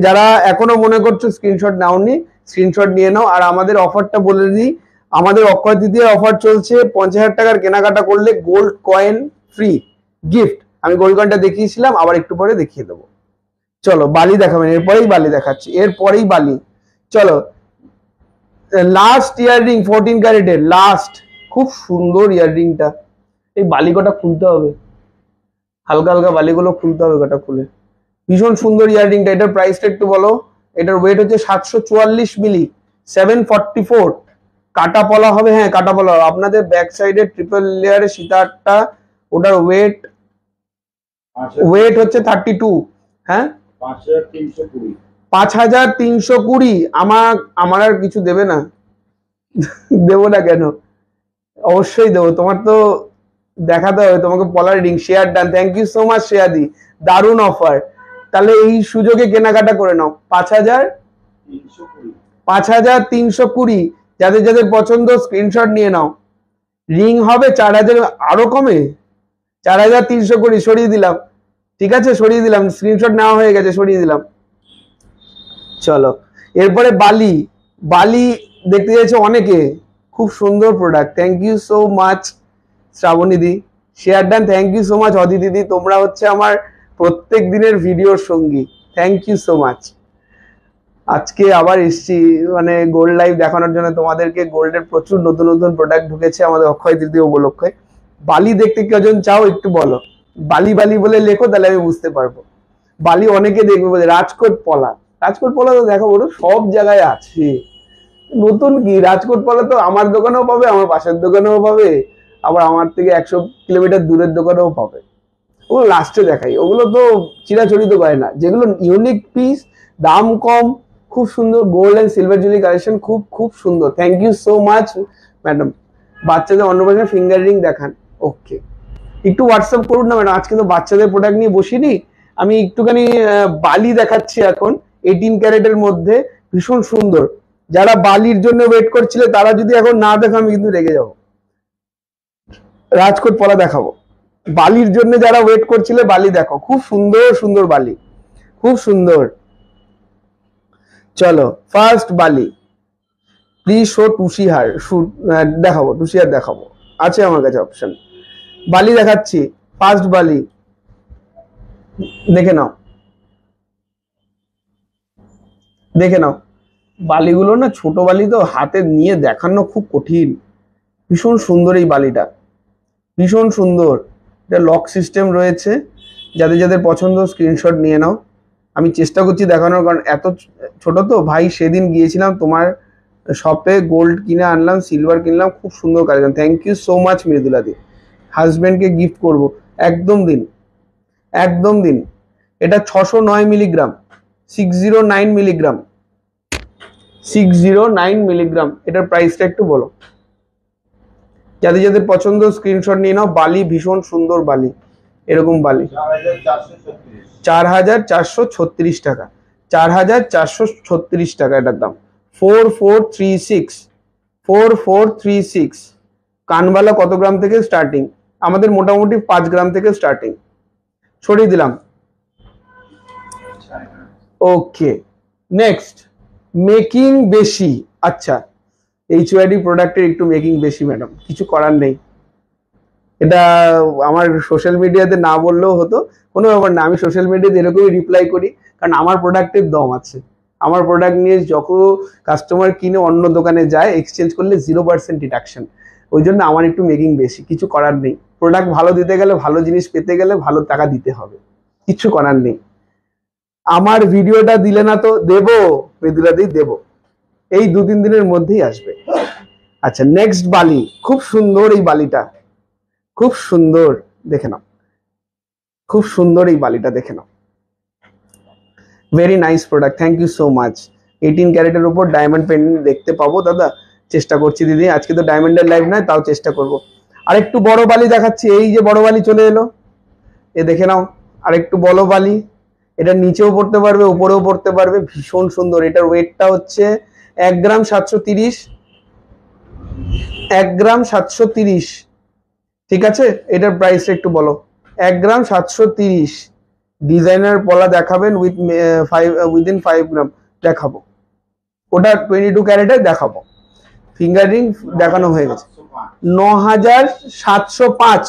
যারা এখনো মনে করছো স্ক্রিনশট নাওনি, স্ক্রিনশট নিয়ে নাও। আর আমাদের অফারটা বলে দিই, আমাদের অক্ষয় তৃতীয়া অফার চলছে। 50,000 টাকার কেনাকাটা করলে গোল্ড কয়েন ফ্রি গিফট। আমি গোল্ড কয়েনটা দেখিয়েছিলাম, আবার একটু পরে দেখিয়ে দেবো। চলো বালি দেখাবেন, এরপরেই বালি দেখাচ্ছি, এরপরেই বালি। চলো লাস্ট ইয়াররিং 14 ক্যারেটের লাস্ট, খুব সুন্দর ইয়াররিংটা। এই বালি কটা খুলতে হবে, হালকা হালকা বালিগুলো খুলতে হবে কটা খুলে। ভীষণ সুন্দর ইয়াররিংটা। এটার প্রাইসটা একটু বলো। এটার ওয়েট হচ্ছে 744 মিলি, 744। কাটা পলা হবে, হ্যাঁ কাটা পলা হবে। আপনাদের ব্যাক সাইডে ট্রিপল লেয়ারের সীতাহারটা, ওটার ওয়েট হচ্ছে 32। হ্যাঁ 5320। আমার আর কিছু দেবে না? দেবো না কেন, অবশ্যই দেবো। তোমার তো দেখাতে হবে, তোমাকে পলার ring. Share done, thank you so much শ্রেয়াদি, দারুণ অফার। তাহলে এই সুযোগে কেনাকাটা করে নাও। 5320। যাদের যাদের পছন্দ স্ক্রিনশট নিয়ে নাও। রিং হবে 4000, আরো কমে 4320 সরিয়ে দিলাম, ঠিক আছে সরিয়ে দিলাম। স্ক্রিনশট নেওয়া হয়ে গেছে, সরিয়ে দিলাম। চলো এরপরে বালি। বালি দেখতে যাচ্ছে অনেকে, খুব সুন্দর product. Thank you so much Srabani দি, share done, thank you so much Aditi দিদি। তোমরা হচ্ছে আমার প্রত্যেক দিনের ভিডিওর সঙ্গী, থ্যাংক ইউ সো মাচ। আজকে আবার এসছি মানে গোল্ড লাইভ দেখানোর জন্য তোমাদেরকে। গোল্ডের প্রচুর নতুন নতুন প্রোডাক্ট ঢুকেছে আমাদের অক্ষয় তৃতীয়া উপলক্ষে। বালি দেখতে কজন চাও একটু বলো, বালি বালি বলে লেখো, তাহলে আমি বুঝতে পারবো। বালি অনেকে দেখবে বলে। রাজকোট পলা, রাজকোট পলা তো দেখো বলো সব জায়গায় আছে। নতুন কি, রাজকোট পলা তো আমার দোকানেও পাবে, আমার পাশের দোকানেও পাবে, আবার আমার থেকে 100 কিলোমিটার দূরের দোকানেও পাবে। ওগুলো লাস্টে দেখাই, ওগুলো তো চিরাচরিত গয়না, যেগুলো ইউনিক পিস, দাম কম, খুব সুন্দর। Gold and silver jewellery collection খুব খুব সুন্দর। Thank you so much madam. বাচ্চাদের অন্নপ্রাশন ফিঙ্গার রিং দেখান, ওকে একটু হোয়াটসঅ্যাপ করুন না ম্যাডাম। আজকে তো বাচ্চাদের প্রোডাক্ট নিয়ে বসিনি, আমি একটুখানি বালি দেখাচ্ছি এখন 18 ক্যারেটের মধ্যে, ভীষণ সুন্দর। যারা বালির জন্য ওয়েট করছিলে তারা যদি এখন না দেখো আমি কিন্তু রেগে যাবো। রাজকোট পলা দেখাবো। বালির জন্য যারা ওয়েট করছিলে বালি দেখো, খুব সুন্দর সুন্দর বালি, খুব সুন্দর। চলো ফার্স্ট বালি, প্লিজ শো টুসিহার। দেখাবো টুসিহার দেখাবো, আছে আমার কাছে অপশন। বালি দেখাচ্ছি, ফার্স্ট বালি দেখে নাও, দেখে নাও। বালিগুলো না ছোট বালি তো, হাতে নিয়ে দেখানো খুব কঠিন। ভীষণ সুন্দর এই বালিটা, ভীষণ সুন্দর। এটা লক সিস্টেম রয়েছে। যাদের যাদের পছন্দ স্ক্রিনশট নিয়ে নাও। আমি চেষ্টা করছি দেখানোর, কারণ এত ছোট তো ভাই। সেদিন গিয়েছিলাম তোমার শপে, গোল্ড কিনে আনলাম, সিলভার কিনলাম, খুব সুন্দর collection. Thank you so much মৃদুলাদি। হাজব্যান্ডকে গিফট করব, একদম দিন, একদম দিন। এটা 609 মিলিগ্রাম, 609 মিলিগ্রাম, 609 মিলিগ্রাম। এটার প্রাইসটা একটু বলো। যাদের যাদের পছন্দ স্ক্রিনশট নিয়ে নাও। বালি ভীষণ সুন্দর বালি, এরকম বালি 4436 টাকা, 4436 টাকা এটার দাম। 4436, 4436। কানবালা কত গ্রাম থেকে স্টার্টিং? আমাদের মোটামুটি 5 গ্রাম থেকে স্টার্টিং। সরিয়ে দিলাম, ওকে। নেক্সট মেকিং বেশি, আচ্ছা এইচওআইডি প্রোডাক্টের একটু মেকিং বেশি ম্যাডাম, কিছু করার নেই। এটা আমার সোশ্যাল মিডিয়াতে না বললেও হতো, কোনো ব্যাপার না, আমি সোশ্যাল মিডিয়াতে এরকমই রিপ্লাই করি, কারণ আমার প্রোডাক্টের দম আছে। আমার প্রোডাক্ট নিয়ে যখন কাস্টমার কিনে অন্য দোকানে যায়, এক্সচেঞ্জ করলে 0% ডিডাকশন। ওই জন্য আমার একটু মেকিং বেশি, কিছু করার নেই। প্রোডাক্ট ভালো দিতে গেলে, ভালো জিনিস পেতে গেলে ভালো টাকা দিতে হবে, কিছু করার নেই। আমার ভিডিওটা দিলে না তো দেবো, মৃদুলাতেই দেবো, এই 2-3 দিনের মধ্যেই আসবে। আচ্ছা, নেক্সট বালি, খুব সুন্দর এই বালিটা, খুব সুন্দর, দেখে নাও, খুব সুন্দর এই বালিটা দেখে নাও। Very nice product, thank you so much. 18 ক্যারেটের উপর ডায়মন্ড পেন্ডেন্ট দেখতে পাবো দাদা? চেষ্টা করছি দিদি, আজকে তো ডায়মন্ডের লাইভ নয়, তাও চেষ্টা করব। আর একটু বড় বালি দেখাচ্ছি, এই যে বড় বালি চলে এলো, এ দেখে নাও, আর একটু বড় বালি। এটা নিচেও পড়তে পারবে, উপরেও পড়তে পারবে, ভীষণ সুন্দর। এটার ওয়েটটা হচ্ছে 1 গ্রাম 730, 1 গ্রাম 730, ঠিক আছে? এটার প্রাইসটা একটু বলো। 1 গ্রাম 730। ডিজাইনার পলা দেখাবেন উইদিন 5 গ্রাম দেখাবো, ওটা 22 ক্যারেটের দেখাবো। ফিঙ্গার রিং দেখানো হয়ে গেছে। 9705,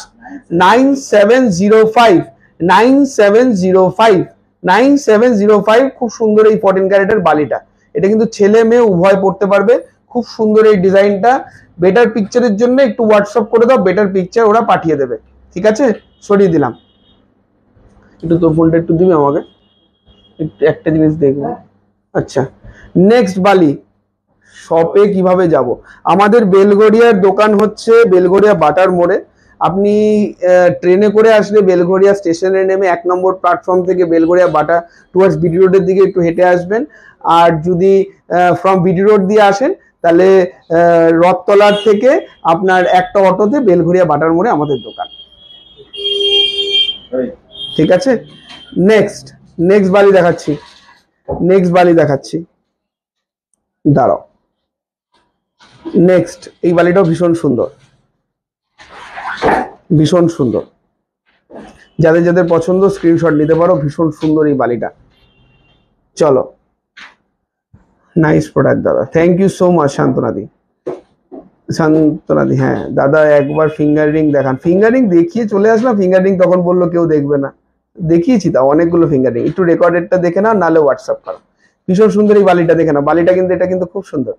9705, 9705, 9705। খুব সুন্দর এই 14 ক্যারেটের বালিটা, এটা কিন্তু ছেলে মেয়ে উভয় পড়তে পারবে। খুব সুন্দর এই ডিজাইনটা। বেটার পিকচারের জন্য একটু হোয়াটসঅ্যাপ করে দাও, বেটার পিকচার ওরা পাঠিয়ে দেবে, ঠিক আছে? সরিয়ে দিলাম। একটু তোর ফোনটা একটু দিবি আমাকে, একটু একটা জিনিস দেখবো। আচ্ছা, নেক্সট বালি শপে কিভাবে যাব? আমাদের বেলগড়িয়ার দোকান হচ্ছে বেলগড়িয়া বাটার মোড়ে। আপনি ট্রেনে করে আসলে বেলগড়িয়া স্টেশনে নেমে 1 নম্বর প্ল্যাটফর্ম থেকে বেলগড়িয়া বাটা টুয়ার্ডস বিডি রোডের দিকে একটু হেঁটে আসবেন। আর যদি ফ্রম বিডি রোড দিয়ে আসেন, তাহলে রথতলার থেকে আপনার একটা অটোতে বেলঘড়িয়া বাটার মোড়ে আমাদের দোকান, ঠিক আছে? নেক্সট বালি দেখাচ্ছি, নেক্সট বালি দেখাচ্ছি, দাঁড়াও। নেক্সট এই বালিটাও ভীষণ সুন্দর, ভীষণ সুন্দর। যাদের যাদের পছন্দ স্ক্রিনশট নিতে পারো, ভীষণ সুন্দর এই বালিটা। চলো, নাইস প্রোডাক্ট দাদা, থ্যাংক ইউ সো মাচ। শান্তনাদি, শান্তনাদি, হ্যাঁ দাদা একবার ফিঙ্গার রিং দেখান। ফিঙ্গার রিং দেখিয়ে চলে আসলাম, ফিঙ্গার রিং তখন বললো কেউ দেখবে না। দেখিয়েছি তা অনেকগুলো ফিঙ্গার রিং, একটু রেকর্ডেডটা দেখে নাও, নাহলে হোয়াটসঅ্যাপ করো। ভীষণ সুন্দর এই বালিটা দেখে নাও, বালিটা কিন্তু, এটা কিন্তু খুব সুন্দর,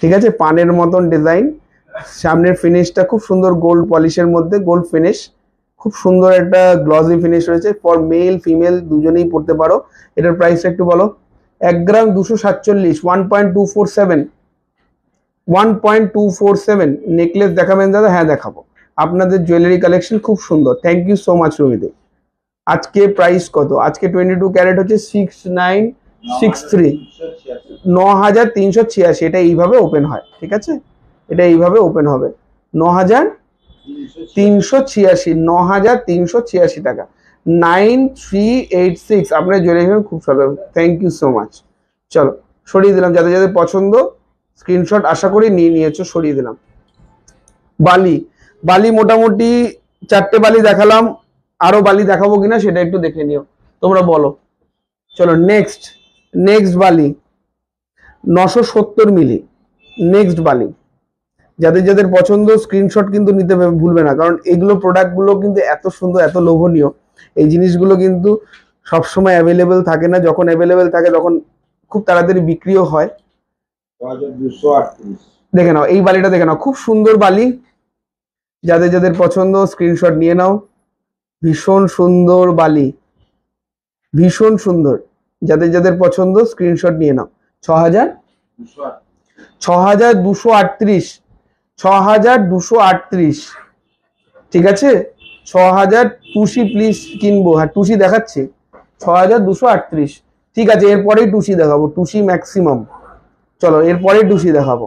ঠিক আছে? পানের মতন ডিজাইন, সামনের ফিনিশটা খুব সুন্দর, গোল্ড পলিশের মধ্যে গোল্ড ফিনিশ, খুব সুন্দর একটা গ্লসি ফিনিশ রয়েছে। ফর মেল ফিমেল দুজনেই পড়তে পারো। এটার প্রাইসটা একটু বলো। 1 গ্রাম 247, 1.247, 1.247। নেকলেস দেখাবেন দাদা? হ্যাঁ দেখাবো। আপনাদের জুয়েলারি কালেকশন খুব সুন্দর, থ্যাংক ইউ সো মাচ রুমিদে। আজকে প্রাইস কত? আজকে 22 ক্যারেট হচ্ছে 6963, 9386। এটা এইভাবে ওপেন হয়, ঠিক আছে? এটা এইভাবে ওপেন হবে, 9386, 9386 টাকা, 9386। আপনার জুয়েলারি খুব সুন্দর, থ্যাংক ইউ সো মাচ। চলো সরিয়ে দিলাম, যাদের যাদের পছন্দ স্ক্রিনশট আশা করি নিয়ে নিয়েছো, সরিয়ে দিলাম। বালি, বালি মোটামুটি 4টে বালি দেখালাম, আরো বালি দেখাবো কিনা সেটা একটু দেখে নিও, তোমরা বলো। চলো নেক্সট বালি 970 মিলি। নেক্সট বালি, যাদের যাদের পছন্দ স্ক্রিনশট কিন্তু নিতে ভুলবে না, কারণ এগুলো প্রোডাক্টগুলো কিন্তু এত সুন্দর, এত লোভনীয়। এই জিনিসগুলো কিন্তু সবসময় অ্যাভেলেবেল থাকে না, যখন অ্যাভেলেবেল থাকে তখন খুব তাড়াতাড়ি বিক্রিও হয়। দেখে নাও এই বালিটা, দেখে নাও, খুব সুন্দর বালি। যাদের যাদের পছন্দ স্ক্রিনশট নিয়ে নাও, ভীষণ সুন্দর বালি, ভীষণ সুন্দর। যাদের যাদের পছন্দ স্ক্রিনশট নিয়ে নাও। 6238, 6238, ঠিক আছে? 6000 টুসি প্লিজ কিনবো, হ্যাঁ টুসি দেখাচ্ছি, 6238, ঠিক আছে? এরপরেই টুসি দেখাবো, টুসি ম্যাক্সিমাম। চলো এরপরেই টুসি দেখাবো,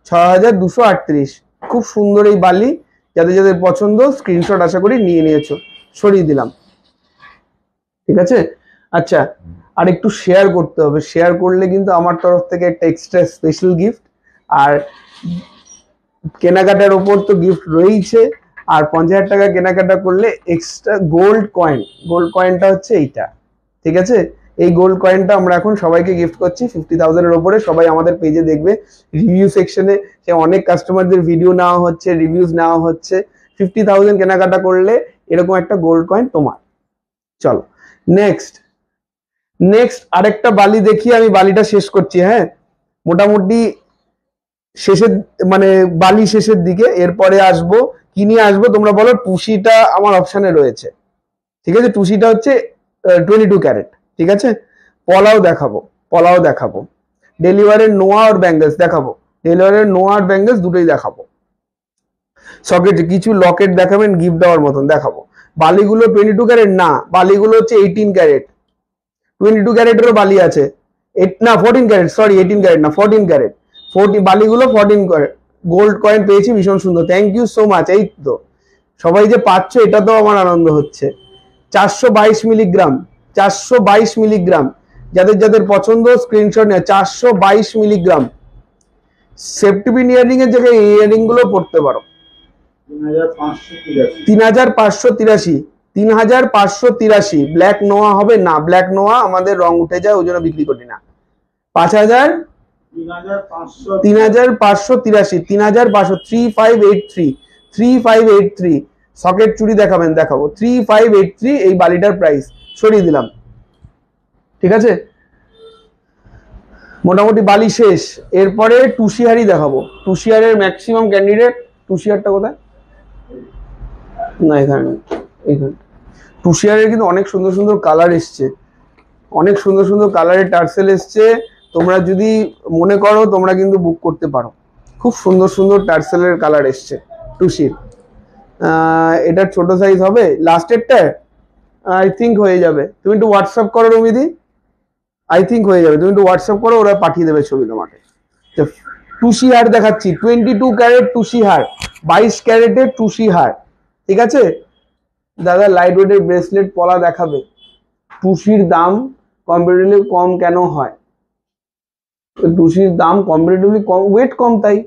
6238। খুব সুন্দর এই বালি, যাদের যাদের পছন্দ স্ক্রিনশট আশা করি নিয়ে নিয়েছো, সরিয়ে দিলাম, ঠিক আছে? আচ্ছা, আর একটু শেয়ার করতে হবে, শেয়ার করলে কিন্তু আমার তরফ থেকে একটা এক্সট্রা স্পেশাল গিফট। আর কেনাকাটার ওপর তো গিফট রয়েছে, আর 50,000 টাকা কেনাকাটা করলে এক্সট্রা গোল্ড কয়েনটা হচ্ছে এইটা, ঠিক আছে? এই গোল্ড কয়েনটা আমরা এখন সবাইকে গিফট করছি 50,000 এর ওপরে। সবাই আমাদের পেজে দেখবে, রিভিউ সেকশনে সে অনেক কাস্টমারদের ভিডিও নেওয়া হচ্ছে, রিভিউজ নেওয়া হচ্ছে, 50,000 কেনাকাটা করলে এরকম একটা গোল্ড কয়েন তোমার। চলো নেক্সট আরেকটা বালি দেখি, আমি বালিটা শেষ করছি। হ্যাঁ, মোটামুটি শেষের মানে বালি শেষের দিকে। এরপরে আসবো কি নিয়ে আসবো তোমরা বলো। টুসিটা আমার অপশানে রয়েছে, ঠিক আছে। টুসিটা হচ্ছে 22 ক্যারেট, ঠিক আছে। পলাও দেখাবো, ডেলিভারের নোয়া আর ব্যাঙ্গেলস দেখাবো, ডেলিভারের নোয়া আর ব্যাঙ্গেলস দুটোই দেখাবো। সকেট কিছু লকেট দেখাবেন গিফট দেওয়ার মতন দেখাবো। বালিগুলো 22 ক্যারেট না, বালিগুলো হচ্ছে 18 ক্যারেট। 22 ক্যারেটেরও বালি আছে, 14 ক্যারেট, সরি 18 ক্যারেট না, 14 ক্যারেট। 40 বালিগুলো 14 ক্যারেট। গোল্ড কয়েন পেয়েছি, ভীষণ সুন্দর, থ্যাংক ইউ সো মাচ। এই তো সবাই যে পাচ্ছ, এটা তো আমার আনন্দ হচ্ছে। 422 মিলিগ্রাম, 422 মিলিগ্রাম, যাদের যাদের পছন্দ স্ক্রিনশট নেয়। 422 মিলিগ্রাম সেফটি পিন ইয়ারিং এর জায়গায় ইয়ারিং গুলো পড়তে পারো। 3583 ব্ল্যাক নোয়া হবে না, ব্ল্যাক নোয়া আমাদের রং উঠে যায়, ওই জন্য বিক্রি করি না। 3583 3583 সকেট চুড়ি দেখাবেন, দেখাবো। 3583 এই বালিটার প্রাইস সরিয়ে দিলাম, ঠিক আছে। মোটামুটি বালি শেষ। এরপরে টুসিহারি দেখাবো। টুসিহারের ম্যাক্সিমাম ক্যান্ডিডেট, টুসিহারটা কোথায় না, এখানে। টুসিহারের কিন্তু অনেক সুন্দর সুন্দর কালার এসছে, অনেক সুন্দর সুন্দর কালারের টার্সেল এসছে। তোমরা যদি মনে করো তোমরা কিন্তু বুক করতে পারো, খুব সুন্দর সুন্দর টার্সেলের কালার এসছে টুসির। এটার ছোট সাইজ হবে, লাস্টেরটা আই থিঙ্ক হয়ে যাবে। তুমি একটু হোয়াটসঅ্যাপ করো রমিদি, আই থিঙ্ক হয়ে যাবে। তুমি একটু হোয়াটসঅ্যাপ করো, ওরা পাঠিয়ে দেবে ছবি তোমাকে। টুসি হার দেখাচ্ছি, 22 ক্যারেট টুসি হার, 22 ক্যারেটের টুসি হার, ঠিক আছে। দাদা লাইট ওয়েটের ব্রেসলেট পলা দেখাবে। টুসির দাম কম্পারেটিভলি কম কেন হয়? টুসির দাম কম্পারেটিভলি কম, ওয়েট কম, তাই।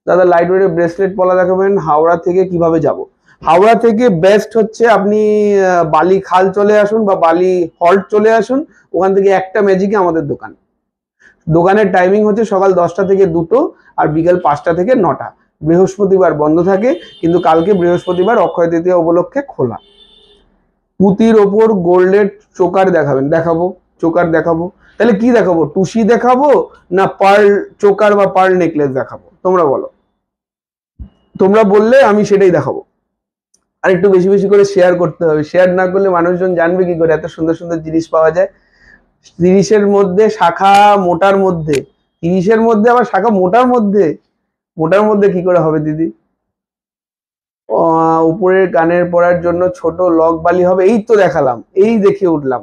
দাদা লাইট ওয়েটের ব্রেসলেট পলা দেখাবেন। হাওড়া থেকে কিভাবে যাব? হাওড়া থেকে বেস্ট হচ্ছে আপনি বালি খাল চলে আসুন বা বালি হল্ট চলে আসুন, ওখান থেকে একটা ম্যাজিকে আমাদের দোকান। দোকানের টাইমিং হচ্ছে সকাল 10টা থেকে 2টো আর বিকেল 5টা থেকে 9টা। বৃহস্পতিবার বন্ধ থাকে, কিন্তু কালকে বৃহস্পতিবার অক্ষয় তৃতীয়া উপলক্ষে খোলা। পুঁতির ওপর গোল্ডের চোকার দেখাবেন, দেখাবো। চোকার দেখাবো, তাহলে কি দেখাবো? টুসি দেখাবো না পার্ল চোকার বা পার্ল নেকলেস দেখাবো? তোমরা বলো, তোমরা বললে আমি সেটাই দেখাবো। আর একটু বেশি বেশি করে শেয়ার করতে হবে, শেয়ার না করলে মানুষজন জানবে কি করে এত সুন্দর সুন্দর জিনিস পাওয়া যায়। 30-এর মধ্যে শাখা মোটার মধ্যে, 30-এর মধ্যে আবার শাখা মোটার মধ্যে, মোটার মধ্যে কি করে হবে দিদি? উপরের কানের পরার জন্য ছোট লক বালি হবে, এই তো দেখালাম, এই দেখে উঠলাম।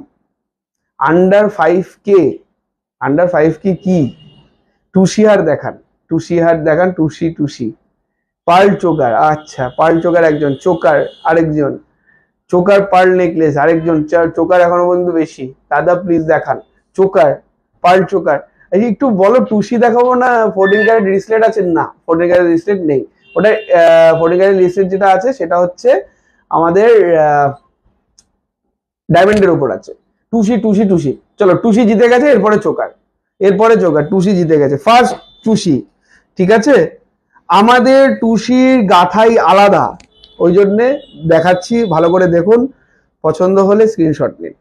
আন্ডার 5K, আন্ডার 5K কি? টুসি হার দেখান, টুসি হার দেখান, টুসি পার্ল চোকার, আচ্ছা পার্ল চোকার একজন, চোকার আরেকজন, চোকার পার্ল নেকলেস আরেকজন, চোকার এখনো পর্যন্ত বেশি। দাদা প্লিজ দেখান চোকার, পার্ল চোকার। একটু বলো টুসি দেখাবো না 14 ক্যারেট রিসলেট আছে? না 14 ক্যারেট রিসলেট নেই, ওটা 14 ক্যারেট রিসলেট যেটা আছে সেটা হচ্ছে আমাদের ডায়মন্ডের উপর আছে। টুসি চলো, টুসি জিতে গেছে, এরপরে চোকার, টুসি জিতে গেছে, ফার্স্ট টুসি, ঠিক আছে। আমাদের টুসির গাথাই আলাদা, ওই জন্যে দেখাচ্ছি, ভালো করে দেখুন, পছন্দ হলে স্ক্রিনশট নিন।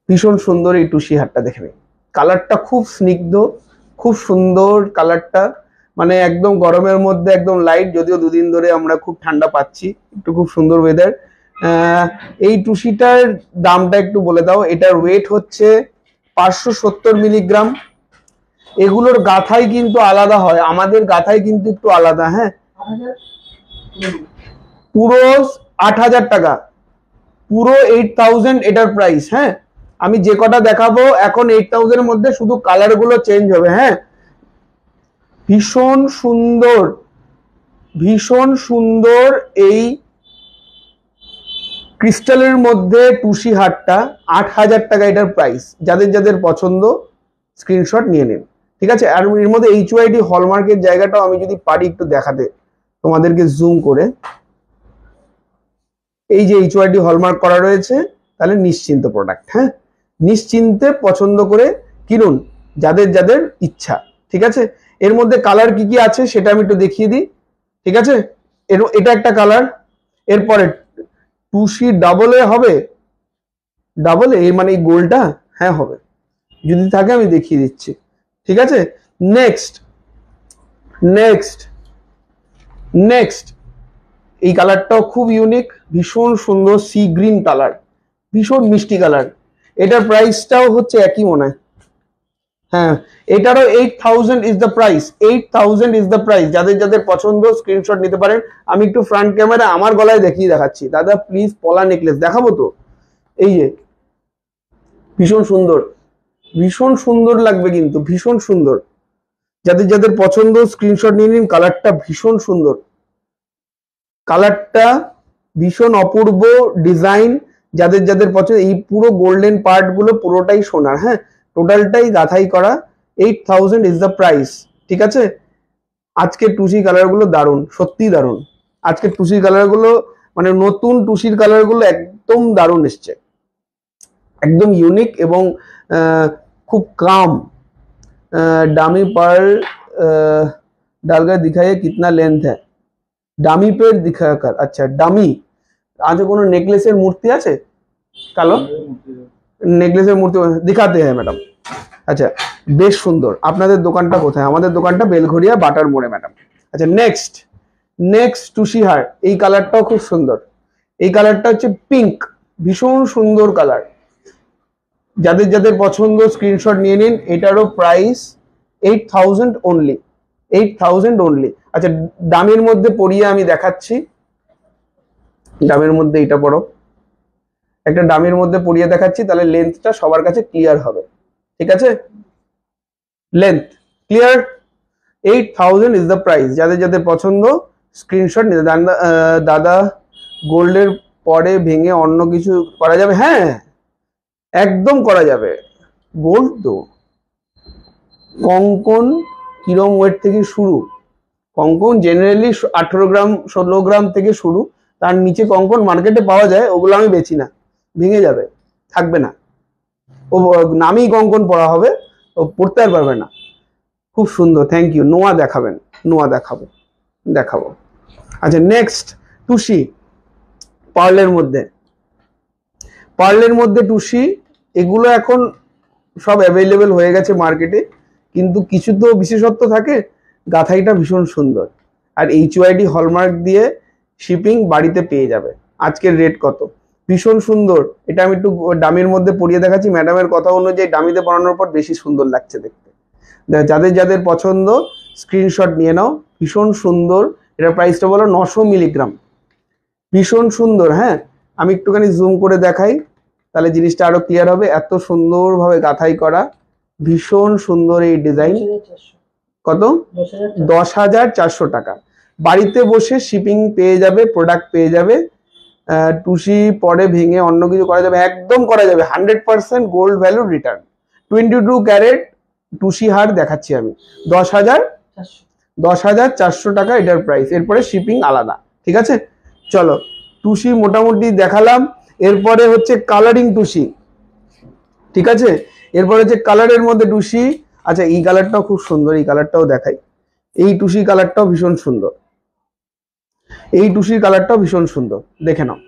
ভীষণ সুন্দর এই টুসি হারটা, দেখে নিন। কালারটা খুব স্নিগ্ধ, খুব সুন্দর কালারটা, মানে একদম গরমের মধ্যে একদম লাইট, যদিও দুদিন ধরে আমরা খুব ঠান্ডা পাচ্ছি, একটু খুব সুন্দর ওয়েদার। এই টুসিটার দামটা একটু বলে দাও। এটার ওয়েট হচ্ছে 570 মিলিগ্রাম। এগুলোর গাথাই কিন্তু আলাদা হয়, আমাদের গাথাই কিন্তু একটু আলাদা। হ্যাঁ, পুরো 8,000 টাকা, পুরো 8,000 এটার প্রাইস। হ্যাঁ, আমি যে কটা দেখাবো এখন 8,000 এর মধ্যে, শুধু কালার গুলো চেঞ্জ হবে। হ্যাঁ, ভীষণ সুন্দর, ভীষণ সুন্দর এই ক্রিস্টালের মধ্যে টুসি হারটা, 8,000 টাকা এটার প্রাইস। যাদের যাদের পছন্দ স্ক্রিনশট নিয়ে নিন, ঠিক আছে। আর এর মধ্যে HYD হলমার্কের জায়গাটাও আমি যদি পারি একটু দেখাতে তোমাদেরকে জুম করে, এই যে HYD হলমার্ক করা রয়েছে, তাহলে নিশ্চিন্ত প্রোডাক্ট। হ্যাঁ, নিশ্চিন্তে পছন্দ করে কিনুন যাদের যাদের ইচ্ছা, ঠিক আছে। এর মধ্যে কালার কি কি আছে সেটা আমি একটু দেখিয়ে দিই, ঠিক আছে। এটা একটা কালার। এরপরে টুসি ডাবল এ হবে, ডাবল এ মানে এই গোলটা, হ্যাঁ হবে, যদি থাকে আমি দেখিয়ে দিচ্ছি। ঠিক আছে, নেক্সট নেক্সট নেক্সট এই কালারটাও খুব ইউনিক, ভীষণ সুন্দর, সি গ্রিন কালার, ভীষণ মিষ্টি কালার। এটার প্রাইসটাও হচ্ছে একই মনে হয়, হ্যাঁ এটারও 8000 is the price, 8000 is the price. যাদের যাদের পছন্দ স্ক্রিনশট নিতে পারেন। আমি একটু ফ্রন্ট ক্যামেরা আমার গলায় দেখিয়ে দেখাচ্ছি। দাদা প্লিজ পলা নেকলেস দেখাবো তো, এই যে ভীষণ সুন্দর, ভীষণ সুন্দর লাগবে কিন্তু, ভীষণ সুন্দর। যাদের যাদের পছন্দ স্ক্রিনশট নিয়ে নিন। কালারটা ভীষণ সুন্দর, কালারটা ভীষণ অপূর্ব ডিজাইন। যাদের যাদের পছন্দ, এই পুরো গোল্ডেন পার্ট গুলো পুরোটাই সোনার, হ্যাঁ টোটালটাই গাঁথাই করা। 8000 ইজ দ্য প্রাইস। ঠিক আছে, আজকে টুসি কালার গুলো দারুণ, সত্যি দারুণ। আজকে টুসি কালার গুলো মানে নতুন টুসির কালার গুলো একদম দারুণ এসছে, একদম ইউনিক এবং খুব কাম। डामी पर्ल डालकर दिखाइए कितना लेंथ है, डामी पे दिखाकर। अच्छा डामी, आज কোনো নেকলেসের মূর্তি আছে কালো, নেকলেসের মূর্তি দিখাতে हैं ম্যাডাম। আচ্ছা বেশ সুন্দর। আপনাদের দোকানটা কোথায়? আমাদের দোকানটা বেলঘরিয়া বাটার মোড়ে ম্যাডাম। আচ্ছা নেক্সট নেক্সট টুসি হার, এই কালারটাও খুব সুন্দর। এই কালারটা হচ্ছে পিঙ্ক, ভীষণ সুন্দর কালার। যাদের যাদের পছন্দ স্ক্রিনশট নিয়ে নিন। এটারও প্রাইস 8000 অনলি, 8000 অনলি। আচ্ছা দামের মধ্যে পরিয়ে আমি দেখাচ্ছি, দামের মধ্যে এটা পড়ো, একটা দামের মধ্যে পরিয়ে দেখাচ্ছি, তাহলে লেন্থটা সবার কাছে ক্লিয়ার হবে। ঠিক আছে, length clear. 8000 is the price. যাদের যাদের পছন্দ স্ক্রিনশট নিতে। দাদা গোল্ডের পরে ভেঙে অন্য কিছু করা যাবে? হ্যাঁ একদম করা যাবে। গোল্ড তো কঙ্কন কিরম ওয়েট থেকে শুরু? কঙ্কন জেনারেলি 18 গ্রাম 16 গ্রাম থেকে শুরু, তার নিচে কঙ্কন মার্কেটে পাওয়া যায়, ওগুলো আমি বেচি না, ভেঙে যাবে, থাকবে না। ও নামেই কঙ্কন পড়া হবে, ও পড়তে আর পারবে না। খুব সুন্দর, থ্যাংক ইউ। নোয়া দেখাবেন? নোয়া দেখাবো, দেখাবো। আচ্ছা নেক্সট টুসি পার্লের মধ্যে, পার্লের মধ্যে টুসি, এগুলো এখন সব অ্যাভেলেবেল হয়ে গেছে মার্কেটে, কিন্তু কিছু তো বিশেষত্ব থাকে। গাথাইটা ভীষণ সুন্দর, আর HYD হলমার্ক দিয়ে শিপিং বাড়িতে পেয়ে যাবে। আজকের রেট কত? ভীষণ সুন্দর। এটা আমি একটু দামের মধ্যে পরিয়ে দেখাচ্ছি। ম্যাডামের কথা অনুযায়ী দামিতে পরানোর পর বেশি সুন্দর লাগছে দেখতে। যাদের যাদের পছন্দ স্ক্রিনশট নিয়ে নাও। ভীষণ সুন্দর। এটার প্রাইসটা বলো 900 মিলিগ্রাম, ভীষণ সুন্দর। হ্যাঁ আমি একটুখানি জুম করে দেখাই, তাহলে জিনিসটা আরো ক্লিয়ার হবে। এত সুন্দরভাবে গাঁথাই করা, ভীষণ সুন্দর এই ডিজাইন। কত? 10,400 টাকা। বাড়িতে বসে শিপিং পেয়ে যাবে, প্রোডাক্ট পেয়ে যাবে। টুসি পরে ভেঙে অন্য কিছু করা যাবে? একদম করা যাবে। 100% গোল্ড ভ্যালু রিটার্ন। 22 ক্যারেট টুসি হার দেখাচ্ছি আমি। 10,400 টাকা এটার প্রাইস। এরপরে শিপিং আলাদা। ঠিক আছে, চলো টুসি মোটামুটি দেখালাম। এরপরে হচ্ছে কালারিং টুসি। ঠিক আছে, এরপরে হচ্ছে কালারের মধ্যে টুসি। আচ্ছা এই কালারটাও খুব সুন্দর, এই কালারটাও দেখাই। এই টুসি কালারটাও ভীষণ সুন্দর, এই টুসির কালারটাও ভীষণ সুন্দর, দেখে নাও।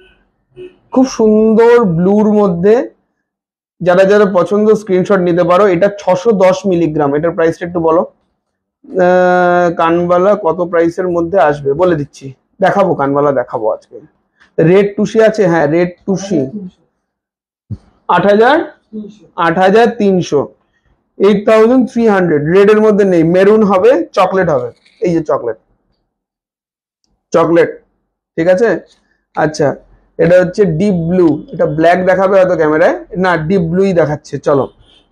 খুব সুন্দর ব্লুর মধ্যে। যারা যারা পছন্দ স্ক্রিনশট নিতে পারো। এটা 610 মিলিগ্রাম। এটার প্রাইসটা একটু বলো। কানবালা কত প্রাইসের মধ্যে আসবে বলে দিচ্ছি, দেখাবো কানবালা দেখাবো আজকে। রেড টুসি আছে, হ্যাঁ রেড টুসি 8,300, 8,300। রেডের মধ্যে নেই, মেরুন হবে, চকলেট হবে। এই যে চকলেট, চকলেট। ঠিক আছে, আচ্ছা এটা হচ্ছে ডিপ ব্লু। এটা ব্ল্যাক দেখাবে হয়তো ক্যামেরায়, না ডিপ ব্লুই দেখাচ্ছে। চলো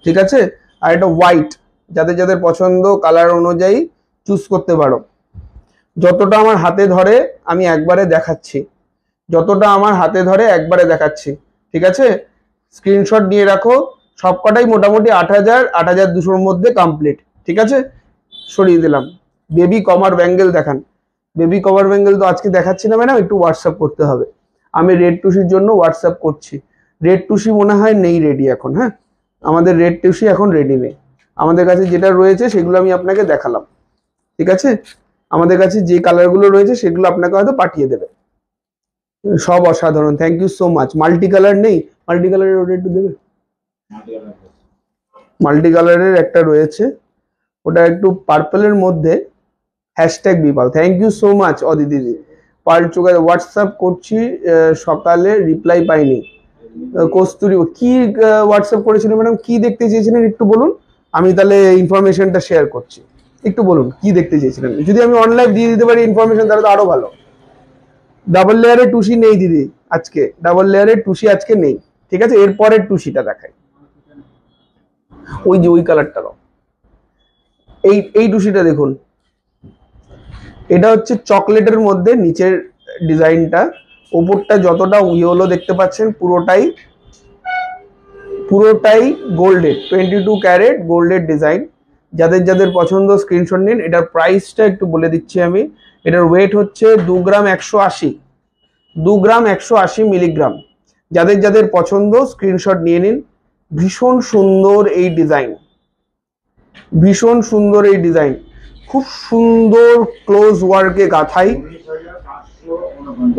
ঠিক আছে। আর এটা হোয়াইট। যাদের যাদের পছন্দ কালার অনুযায়ী চুজ করতে পারো। যতটা আমার হাতে ধরে আমি একবারে দেখাচ্ছি, যতটা আমার হাতে ধরে একবারে দেখাচ্ছি। ঠিক আছে, স্ক্রিনশট নিয়ে রাখো। সবকটাই মোটামুটি 8,000 8,200-র মধ্যে কমপ্লিট। ঠিক আছে, সরিয়ে দিলাম। বেবি কভার ব্যাঙ্গেল দেখান। বেবি কভার ব্যাঙ্গেল তো আজকে দেখাচ্ছি না ম্যাডাম, একটু হোয়াটসঅ্যাপ করতে হবে। আমি রেড টুসির জন্য হোয়াটসঅ্যাপ করছি। রেড টুসি মনে হয় নেই রেডি এখন। হ্যাঁ আমাদের রেড টুসি এখন রেডি নেই। আমাদের কাছে যেটা রয়েছে সেগুলো আমি আপনাকে দেখালাম। ঠিক আছে, আমাদের কাছে যে কালারগুলো রয়েছে সেগুলো আপনাকে হয়তো পাঠিয়ে দেবে। সব অসাধারণ, thank you so much. Multi colour নেই? মাল্টি কালারের ওটা একটু দেবে। মাল্টি কালারের একটা রয়েছে, ওটা একটু পার্পলের মধ্যে, হ্যাশট্যাগ বিপাল, thank you so much Aditi. Pearl choker WhatsApp করছি, সকালে রিপ্লাই পাইনি। কস্তুরি কি হোয়াটসঅ্যাপ করেছিল ম্যাডাম, কি দেখতে চেয়েছিলেন একটু বলুন, আমি তাহলে ইনফরমেশনটা শেয়ার করছি। একটু বলুন কি দেখতে চেয়েছিলেন, যদি আমি অনলাইন দিয়ে দিতে পারি ইনফরমেশন তাহলে তো আরো ভালো। ডাবল লেয়ারের টুসি নেই দিদি আজকে, ডাবল লেয়ারের টুসি আজকে নেই, ঠিক আছে? এরপরের টুসিটা দেখাই, ওই যে ওই কালারটা দাও, এই টুসিটা দেখুন, এটা হচ্ছে চকলেটের মধ্যে নিচের ডিজাইনটা, ওপরটা যতটা ইয়েলো দেখতে পাচ্ছেন পুরোটাই গোল্ডের, 22 ক্যারেট গোল্ডের ডিজাইন। যাদের যাদের পছন্দ স্ক্রিনশট নিন। এটার প্রাইসটা একটু বলে দিচ্ছি আমি। এটার ওয়েট হচ্ছে 2 গ্রাম 180, 2 গ্রাম 180 মিলিগ্রাম। যাদের যাদের পছন্দ স্ক্রিনশট নিয়ে নিন। ভীষণ সুন্দর এই ডিজাইন, ভীষণ সুন্দর এই ডিজাইন, খুব সুন্দর ক্লোজ ওয়ার্কে গাঁথাই।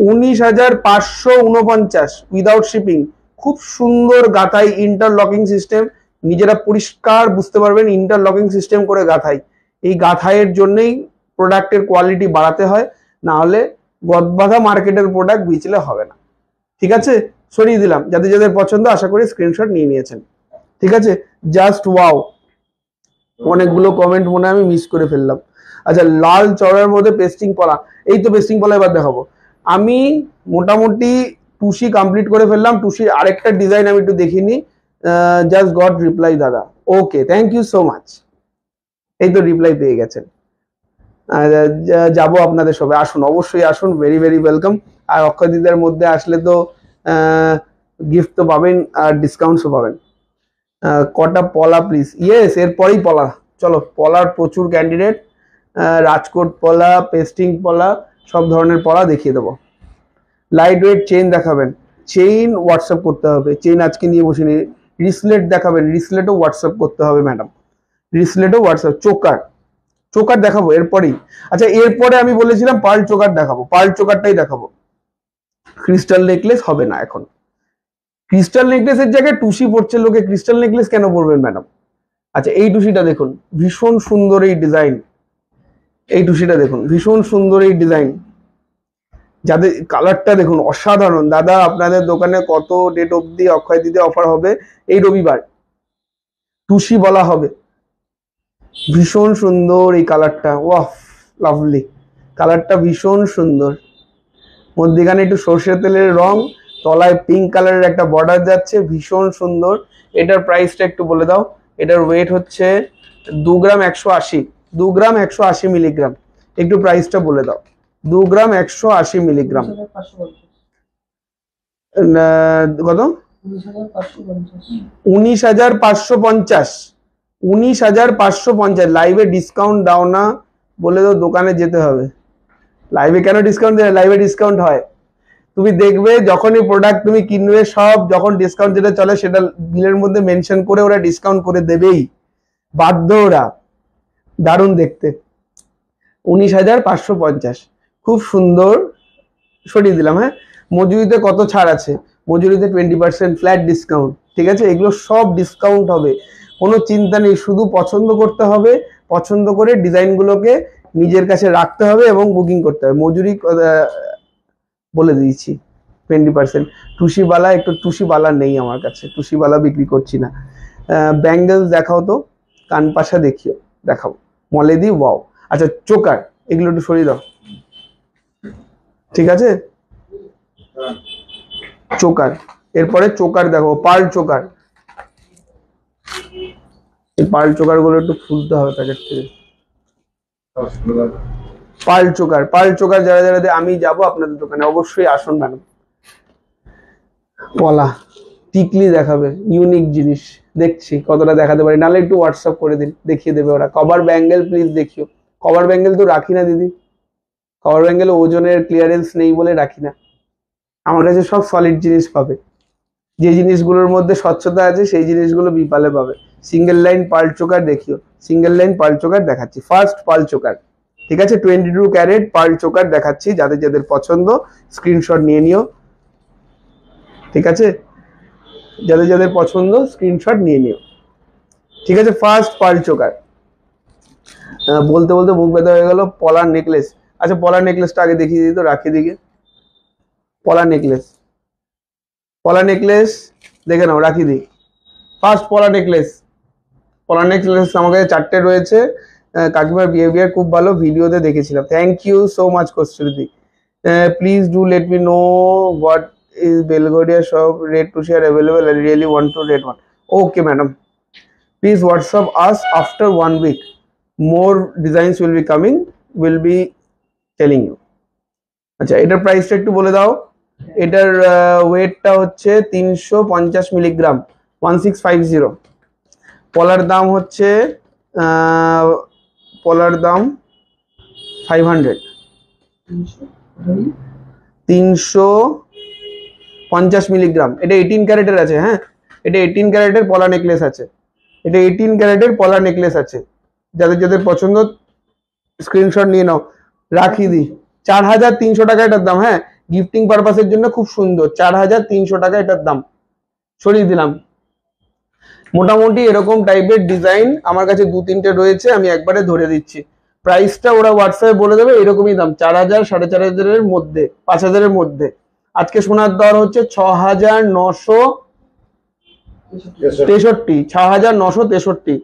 19,549 without shipping. খুব সুন্দর গাঁথাই, ইন্টারলকিং সিস্টেম, নিজেরা পরিষ্কার বুঝতে পারবেন ইন্টারলকিং সিস্টেম করে গাঁথাই। এই গাঁথাইয়ের জন্যই প্রোডাক্টের কোয়ালিটি বাড়াতে হয়, না হলে গদবাঁধা মার্কেটের প্রোডাক্ট বেচলে হবে না, ঠিক আছে? সরিয়ে দিলাম, যাদের যাদের পছন্দ আশা করি স্ক্রিনশট নিয়ে নিয়েছেন, ঠিক আছে? জাস্ট ওয়াও, অনেকগুলো কমেন্ট মনে আমি মিস করে ফেললাম। আচ্ছা, লাল চড়ার মধ্যে পেস্টিং পলা, এই তো পেস্টিং পলা এবার দেখাবো। আমি মোটামুটি টুসি কমপ্লিট করে ফেললাম। টুসির আরেকটা ডিজাইন আমি একটু দেখিনি। জাস্ট গট রিপ্লাই দাদা, okay thank you so much. এই তো রিপ্লাই পেয়ে গেছেন। যাবো আপনাদের সবাই, আসুন অবশ্যই আসুন, ভেরি ভেরি ওয়েলকাম। আর অক্ষয় দিদার মধ্যে আসলে তো গিফট তো পাবেন আর ডিসকাউন্টসও পাবেন। কটা পলা প্লিজ? ইয়েস, এরপরেই পলা, চলো পলার প্রচুর ক্যান্ডিডেট, রাজকোট পলা, পেস্টিং পলা, সব ধরনের পলা দেখিয়ে দেবো। লাইট ওয়েট চেইন দেখাবেন, চেইন হোয়াটসঅ্যাপ করতে হবে, চেইন আজকে নিয়ে বসিনি। রিসলেট দেখাবেন, রিসলেটও হোয়াটসঅ্যাপ করতে হবে ম্যাডাম, রিসলেটও হোয়াটসঅ্যাপ। চোকার, চোকার দেখাবো এরপরেই। আচ্ছা, এরপরে আমি বলেছিলাম পার্ল চোকার দেখাবো, পার্ল চোকারটাই দেখাবো। ক্রিস্টাল নেকলেস হবে না এখন, ক্রিস্টাল নেকলেসের জায়গায় টুসি পড়ছে লোকে, ক্রিস্টাল নেকলেস কেন পড়বেন ম্যাডাম? আচ্ছা, এই টুসিটা দেখুন, ভীষণ সুন্দর এই ডিজাইন, এই টুসিটা দেখুন, ভীষণ সুন্দর এই ডিজাইন। যাদের কালারটা দেখুন অসাধারণ। দাদা আপনাদের দোকানে কত ডেট অবধি অক্ষয় দিদি অফার হবে? এই রবিবার টুসি বলা হবে। ভীষণ সুন্দর এই কালারটা, ওয়াহ লাভলি, কালারটা ভীষণ সুন্দর। মধ্যিখানে একটু সর্ষের তেলের রং, তলায় পিঙ্ক কালারের একটা বর্ডার যাচ্ছে, ভীষণ সুন্দর। এটার প্রাইসটা একটু বলে দাও। এটার ওয়েট হচ্ছে 2 গ্রাম 180, 2 গ্রাম 180 মিলিগ্রাম। একটু প্রাইসটা বলে দাও। 2 গ্রাম 180 মিলিগ্রাম, কত? 19,550, 19,550। লাইভে ডিসকাউন্ট দাও না বলে তো দোকানে যেতে হবে। লাইভে কেন ডিসকাউন্ট দেবে? লাইভে ডিসকাউন্ট হয়, তুমি দেখবে যখনই প্রোডাক্ট তুমি কিনবে, সব যখন ডিসকাউন্ট যেটা চলে সেটা বিলের মধ্যে মেনশন করে ওরা ডিসকাউন্ট করে দেবেই, বাধ্য ওরা। দারুণ দেখতে। 19,550, খুব সুন্দর। সরিয়ে দিলাম। হ্যাঁ, মজুরিতে কত ছাড় আছে? মজুরিতে 20% ফ্ল্যাট ডিসকাউন্ট, ঠিক আছে? এগুলো সব ডিসকাউন্ট হবে, কোনো চিন্তা নেই। শুধু পছন্দ করতে হবে, পছন্দ করে ডিজাইনগুলোকে নিজের কাছে রাখতে হবে এবং বুকিং করতে হবে। মজুরি বলে দিয়েছি 20%। টুসিবালা, একটু টুসিবালা নেই আমার কাছে, টুসিবালা বিক্রি করছি না। ব্যাঙ্গেলস দেখাও তো, কানপাশা দেখিও, দেখাবো। মলেদি, ওয়াও। আচ্ছা, চোকার, এগুলো একটু সরিয়ে দাও, ঠিক আছে? চোকার, এরপরে চোকার দেখো, পার্ল চোকার। এই পার্ল চোকার গুলো একটু খুলতে হবে প্যাকেট থেকে। পার্ল চোকার, পার্ল চোকার যারা যারা আমি যাব আপনাদের দোকানে, অবশ্যই আসুন ম্যাডাম। পলা, টিকলি দেখাবে, ইউনিক জিনিস দেখছি কতটা দেখাতে পারি, নাহলে একটু হোয়াটসঅ্যাপ করে দিন, দেখিয়ে দেবে ওরা। কভার ব্যাঙ্গেল প্লিজ দেখিও। কভার ব্যাঙ্গেল তো রাখি না দিদি, কভার ব্যাঙ্গেল ওজনের ক্লিয়ারেন্স নেই বলে রাখি না। আমার কাছে সব সলিড জিনিস পাবে, যে জিনিসগুলোর মধ্যে স্বচ্ছতা আছে সেই জিনিসগুলো বিপালে পাবে। সিঙ্গেল লাইন পার্ল চোকার দেখিও, সিঙ্গেল লাইন পার্ল চোকার দেখাচ্ছি। ফার্স্ট পার্ল চোকার, ঠিক আছে, 22 ক্যারেট পার্ল চোকার দেখাচ্ছি, যাদের যাদের পছন্দ স্ক্রিনশট নিয়ে নিও। ঠিক আছে, যাদের যাদের পছন্দ স্ক্রিনশট নিয়ে নিও। ঠিক আছে, ফার্স্ট পার্ল চোকার। বলতে বলতে মুখ ব্যথা হয়ে গেল। পলার নেকলেস, আচ্ছা পলার নেকলেসটা আগে দেখিয়ে দিই তো, রাখি দিকে। পলার নেকলেস, পলার নেকলেস দেখে নাও, রাখি দিই। ফার্স্ট পলার নেকলেস, পলার নেকলেস আমার কাছে 4টে রয়েছে। কাকিমার বিহেভিয়ার খুব ভালো, ভিডিওতে দেখেছিলাম। Thank you so much Kasturi. Please do let me know what is Belgravia shop rate to share available. I really want to rate one. Okay madam, please WhatsApp us after 1 week. More designs will be coming, will be telling you. আচ্ছা এটার প্রাইসটা একটু বলে দাও। এটার ওয়েটটা হচ্ছে 350 milligram, 1650। পলার দাম হচ্ছে পলার দাম 500, 350 মিলিগ্রাম। এটা 18 ক্যারেটের আছে। হ্যাঁ, এটা 18 ক্যারেটের পলা নেকলেস আছে, এটা 18 ক্যারেটের পলা নেকলেস আছে। যাদের যাদের পছন্দ স্ক্রিনশট নিয়ে নাও, রাখি দি। 4300 টাকা এটার দাম। হ্যাঁ, গিফটিং পারপাসের জন্য খুব সুন্দর। 4300 টাকা এটার দাম, সরিয়ে দিলাম। মোটামুটি এরকম টাইপের ডিজাইন আমার কাছে 2-3টে রয়েছে, আমি একবারে ধরে দিচ্ছি। প্রাইসটা ওরা হোয়াটসঅ্যাপে বলে দেবে, এরকমই দাম, 4000 4500 এর মধ্যে, 5000 এর মধ্যে। আজকে সোনার দর হচ্ছে 6963, 6963।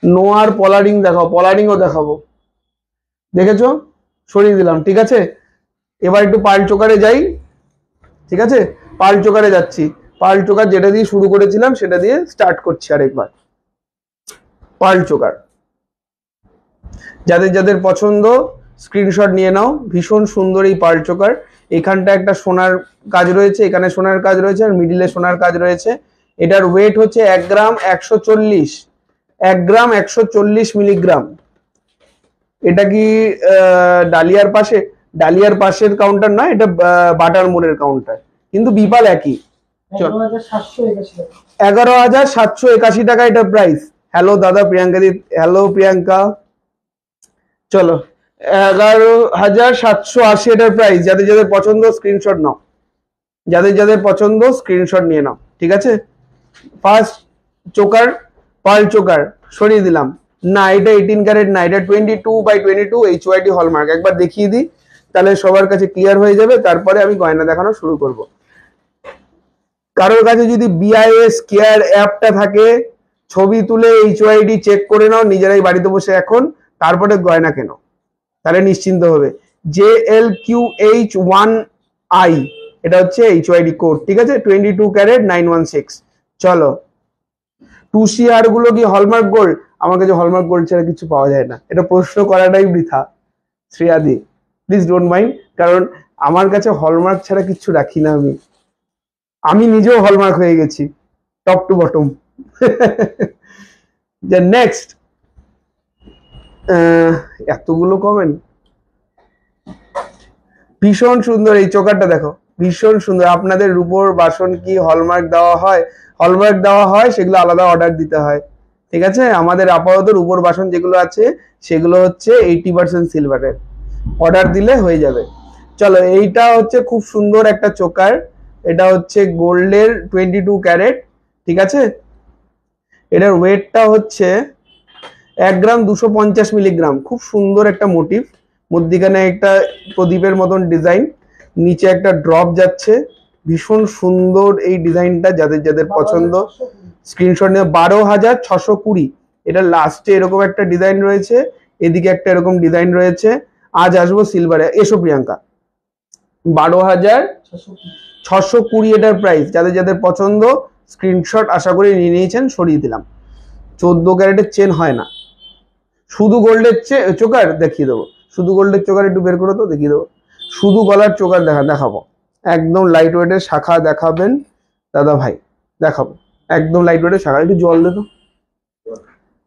নোয়ার পলারিং দেখাও, পলারিংও দেখাবো, দেখেছো, সরিয়ে দিলাম। ঠিক আছে, এবার একটু পার্ল চোকারে যাই। ঠিক আছে, পার্ল চোকারে যাচ্ছি। পার্ল চোকার যেটা দিয়ে শুরু করেছিলাম সেটা দিয়ে স্টার্ট করছি আরেকবার। পার্ল চোকার যাদের যাদের পছন্দ স্ক্রিনশট নিয়ে নাও। ভীষণ সুন্দর এই পার্ল চোকার। এখানটা একটা সোনার কাজ রয়েছে, এখানে সোনার কাজ রয়েছে, আর মিডিলে সোনার কাজ রয়েছে। এটার ওয়েট হচ্ছে 1 গ্রাম 140, 1 গ্রাম 140 মিলিগ্রাম। এটা কি ডালিয়ার পাশে, ডালিয়ার পাশের কাউন্টার না, এটা বাটার মোড়ের কাউন্টার, কিন্তু বিপাল একই। 11,781 টাকা এটা প্রাইস। হ্যালো দাদা, প্রিয়াঙ্কা দি, হ্যালো প্রিয়াঙ্কা। চলো 11,780 এটার প্রাইস। যাদের যাদের পছন্দ স্ক্রিনশট নাও, যাদের যাদের পছন্দ স্ক্রিনশট নিয়ে নাও। ঠিক আছে, ফার্স্ট চোকার পার্ল চোকার সরিয়ে দিলাম। না এটা 18 ক্যারেট না, এটা 22/22 HYD হলমার্ক। একবার দেখিয়ে দিই, তাহলে সবার কাছে ক্লিয়ার হয়ে যাবে, তারপরে আমি গয়না দেখানো শুরু করব। কারোর কাছে যদি BIS কেয়ার অ্যাপটা থাকে, ছবি তুলে HYD চেক করে নাও নিজেরাই বাড়িতে বসে এখন, তারপরে গয়না কেন, তাহলে নিশ্চিন্ত হবে। JLQH1I এটা হচ্ছে HYD কোড। ঠিক আছে, 22 ক্যারেট 916। চলো 2CR গুলো কি হলমার্ক গোল্ড? আমার কাছে হলমার্ক গোল্ড ছাড়া কিছু পাওয়া যায় না, এটা প্রশ্ন করাটাই বৃথা। শ্রেয়াদি প্লিজ ডোন্ট মাইন্ড, কারণ আমার কাছে হলমার্ক ছাড়া কিছু রাখি না। আমি নিজেও হলমার্ক হয়ে গেছি টপ টু বটম। নেক্সট, এতগুলো কমেন্ট, ভীষণ সুন্দর এই চোকারটা দেখো, ভীষণ সুন্দর। আপনাদের রূপোর বাসন কি হলমার্ক দেওয়া হয়? হলমার্ক দেওয়া হয়, সেগুলো আলাদা অর্ডার দিতে হয়। ঠিক আছে, আমাদের আপাতত রূপোর বাসন যেগুলো আছে সেগুলো হচ্ছে 80% সিলভারের, অর্ডার দিলে হয়ে যাবে। চলো এইটা হচ্ছে খুব সুন্দর একটা চোকার, এটা হচ্ছে গোল্ডের 22 ক্যারেট। ঠিক আছে, এটার ওয়েটটা হচ্ছে 1 গ্রাম 250 মিলিগ্রাম। খুব সুন্দর একটা মোটিভ, মধ্যিখানে একটা প্রদীপের মতন ডিজাইন, নিচে একটা ড্রপ যাচ্ছে, ভীষণ সুন্দর এই ডিজাইনটা। যাদের যাদের পছন্দ স্ক্রিনশট নিয়ে। 12,620 এটা লাস্টে এরকম একটা ডিজাইন রয়েছে, এদিকে একটা এরকম ডিজাইন রয়েছে। আজ আসবো সিলভারে, এসো প্রিয়াঙ্কা। 12,620 এটার প্রাইস। যাদের যাদের পছন্দ স্ক্রিনশট আশা করি নিয়ে নিয়েছেন, সরিয়ে দিলাম। 14 ক্যারেটের চেন হয় না, শুধু গোল্ডের চোকার দেখিয়ে দেবো। শুধু গোল্ডের চোকার একটু বের করে তো দেখিয়ে দেবো। শুধু গলার চোকার দেখাবো, একদম লাইট ওয়েটের শাখা দেখাবেন দাদা ভাই, দেখাবো একদম লাইট ওয়েটের শাখা। একটু জল দে তো।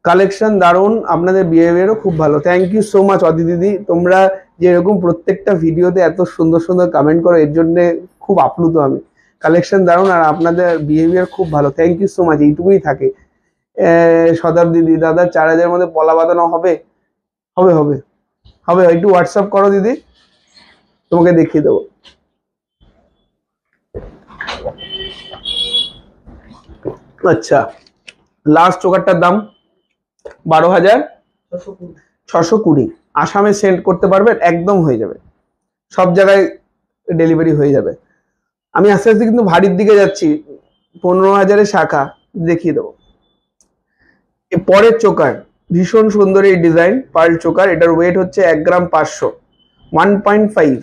কালেকশন দারুণ, আপনাদের বিহেভিয়ারও খুব ভালো। থ্যাংক ইউ সো মাচ অদি দিদি, তোমরা যেরকম প্রত্যেকটা ভিডিওতে এত সুন্দর সুন্দর কমেন্ট করো, এর জন্য খুব আপ্লুত আমি। কালেকশন দারুণ আর আপনাদের বিহেভিয়ার খুব ভালো, থ্যাংক ইউ সো মাচ। এইটুকুই থাকে। শতাব্দী দিদি, দাদা 4000 মধ্যে পলা বাঁধানো হবে? হবে হবে হবে, একটু হোয়াটসঅ্যাপ করো দিদি, তোমাকে দেখিয়ে দেবো। আচ্ছা, লাস্ট চোকারটার দাম 12,620। আসামে সেন্ড করতে পারবেন, একদম হয়ে যাবে, সব জায়গায় ডেলিভারি হয়ে যাবে। আমি আস্তে আস্তে কিন্তু ভারীর দিকে যাচ্ছি, 15,000-এর শাখা দেখিয়ে দেবো। পরের চোকার ভীষণ সুন্দর এই ডিজাইন, পার্ল চোকার, এটার ওয়েট হচ্ছে 1 গ্রাম 500, 1.5।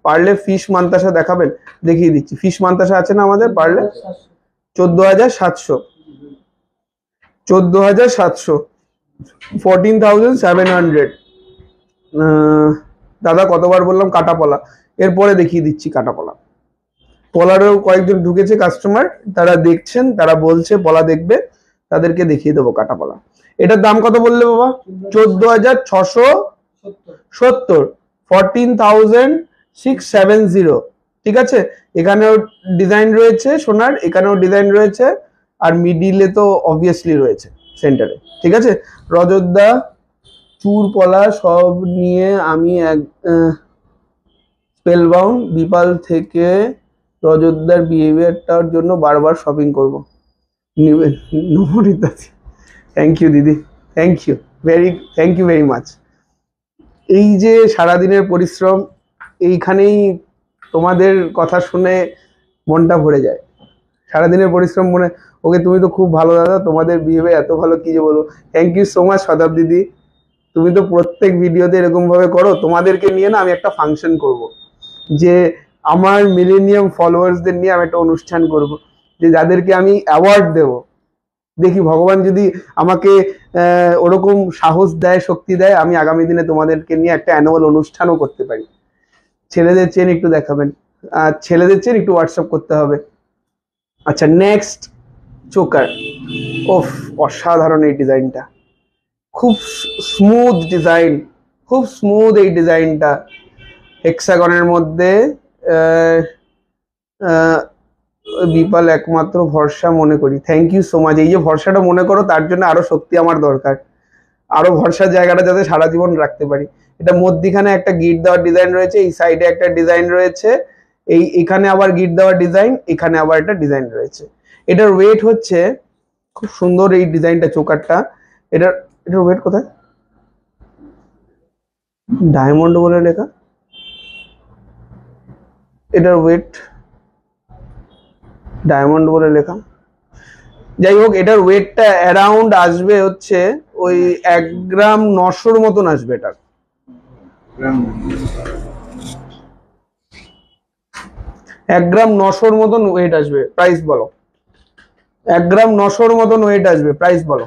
পার্লে ফিশ মান্তাসা দেখাবেন, দেখিয়ে দিচ্ছি। ফিশ মান্তাসা আছে না আমাদের পার্লে, 14,700, 14,700, 14,700। দাদা কতবার বললাম কাটাপলা, এরপরে দেখিয়ে দিচ্ছি কাটাপলা। পলারও কয়েকজন ঢুকেছে কাস্টমার, তারা দেখছেন, তারা বলছে পলা দেখবে, তাদেরকে দেখিয়ে দেবো কাটাপলা। এটার দাম কত বললে বাবা? 14,670, 14,670। ঠিক আছে, এখানেও ডিজাইন রয়েছে সোনার, এখানেও ডিজাইন রয়েছে, আর মিডিলে তো অবভিয়াসলি রয়েছে সেন্টারে। ঠিক আছে, রজতদা চুর পলা সব নিয়ে আমি এক স্পেলবাউন্ড, বিপাল থেকে রজতদার বিহেভিয়ারটার জন্য বারবার শপিং করবো। থ্যাংক ইউ দিদি, থ্যাংক ইউ ভেরি মাচ। এই যে সারাদিনের পরিশ্রম, এইখানেই তোমাদের কথা শুনে মনটা ভরে যায়। সারাদিনের পরিশ্রম মনে, ওকে তুমি তো খুব ভালো দাদা, তোমাদের বিহেভিয়ার এত ভালো, কি যে বলবো। থ্যাংক ইউ সো মাচ শতাব দিদি, তুমি তো প্রত্যেক ভিডিওতে এরকম ভাবে করো। তোমাদেরকে নিয়ে না আমি একটা ফাংশন করব, যে আমার মিলেনিয়াম ফলোয়ার্সদের নিয়ে আমি একটা অনুষ্ঠান করব, যে যাদেরকে আমি অ্যাওয়ার্ড দেব। দেখি ভগবান যদি আমাকে ওরকম সাহস দেয়, শক্তি দেয়, আমি আগামী দিনে তোমাদেরকে নিয়ে একটা অ্যানুয়াল অনুষ্ঠানও করতে পারি। ছেলেদের চেন একটু দেখাবেন, ছেলেদের চেন একটু হোয়াটসঅ্যাপ করতে হবে। আচ্ছা, নেক্সট চোকার, ওফ অসাধারণ এই ডিজাইনটা, খুব স্মুথ ডিজাইন, খুব স্মুথ এই ডিজাইনটা, হেক্সাগনের মধ্যে। বিপাল একমাত্র ভরসা মনে করি, থ্যাংক ইউ সো মাচ। এই যে ভরসাটা মনে করো, তার জন্য আরো শক্তি আমার দরকার, আরো ভরসার জায়গাটা যাতে সারা জীবন রাখতে পারি। এটা মধ্যিখানে একটা গিট দেওয়ার ডিজাইন রয়েছে, এই সাইডে একটা ডিজাইন রয়েছে, এখানে আবার গিট দেওয়ার ডিজাইন, এখানে আবার একটা ডিজাইন রয়েছে। এটার ওয়েট হচ্ছে, খুব সুন্দর এই ডিজাইনটা চোকারটা, এটার ওয়েট কোথায়? ডায়মন্ড বলে লেখা, এটার ওয়েট ডায়মন্ড বলে লেখা। যাই হোক, এটার ওয়েটটা অ্যারাউন্ড আসবে হচ্ছে ওই 1 গ্রাম 900-র মতন আসবে। এটার 1 গ্রাম 900-র মতন ওয়েট আসবে। প্রাইস বলো, 1 গ্রাম 900-র মতন ওয়েট আসবে, প্রাইস বলো।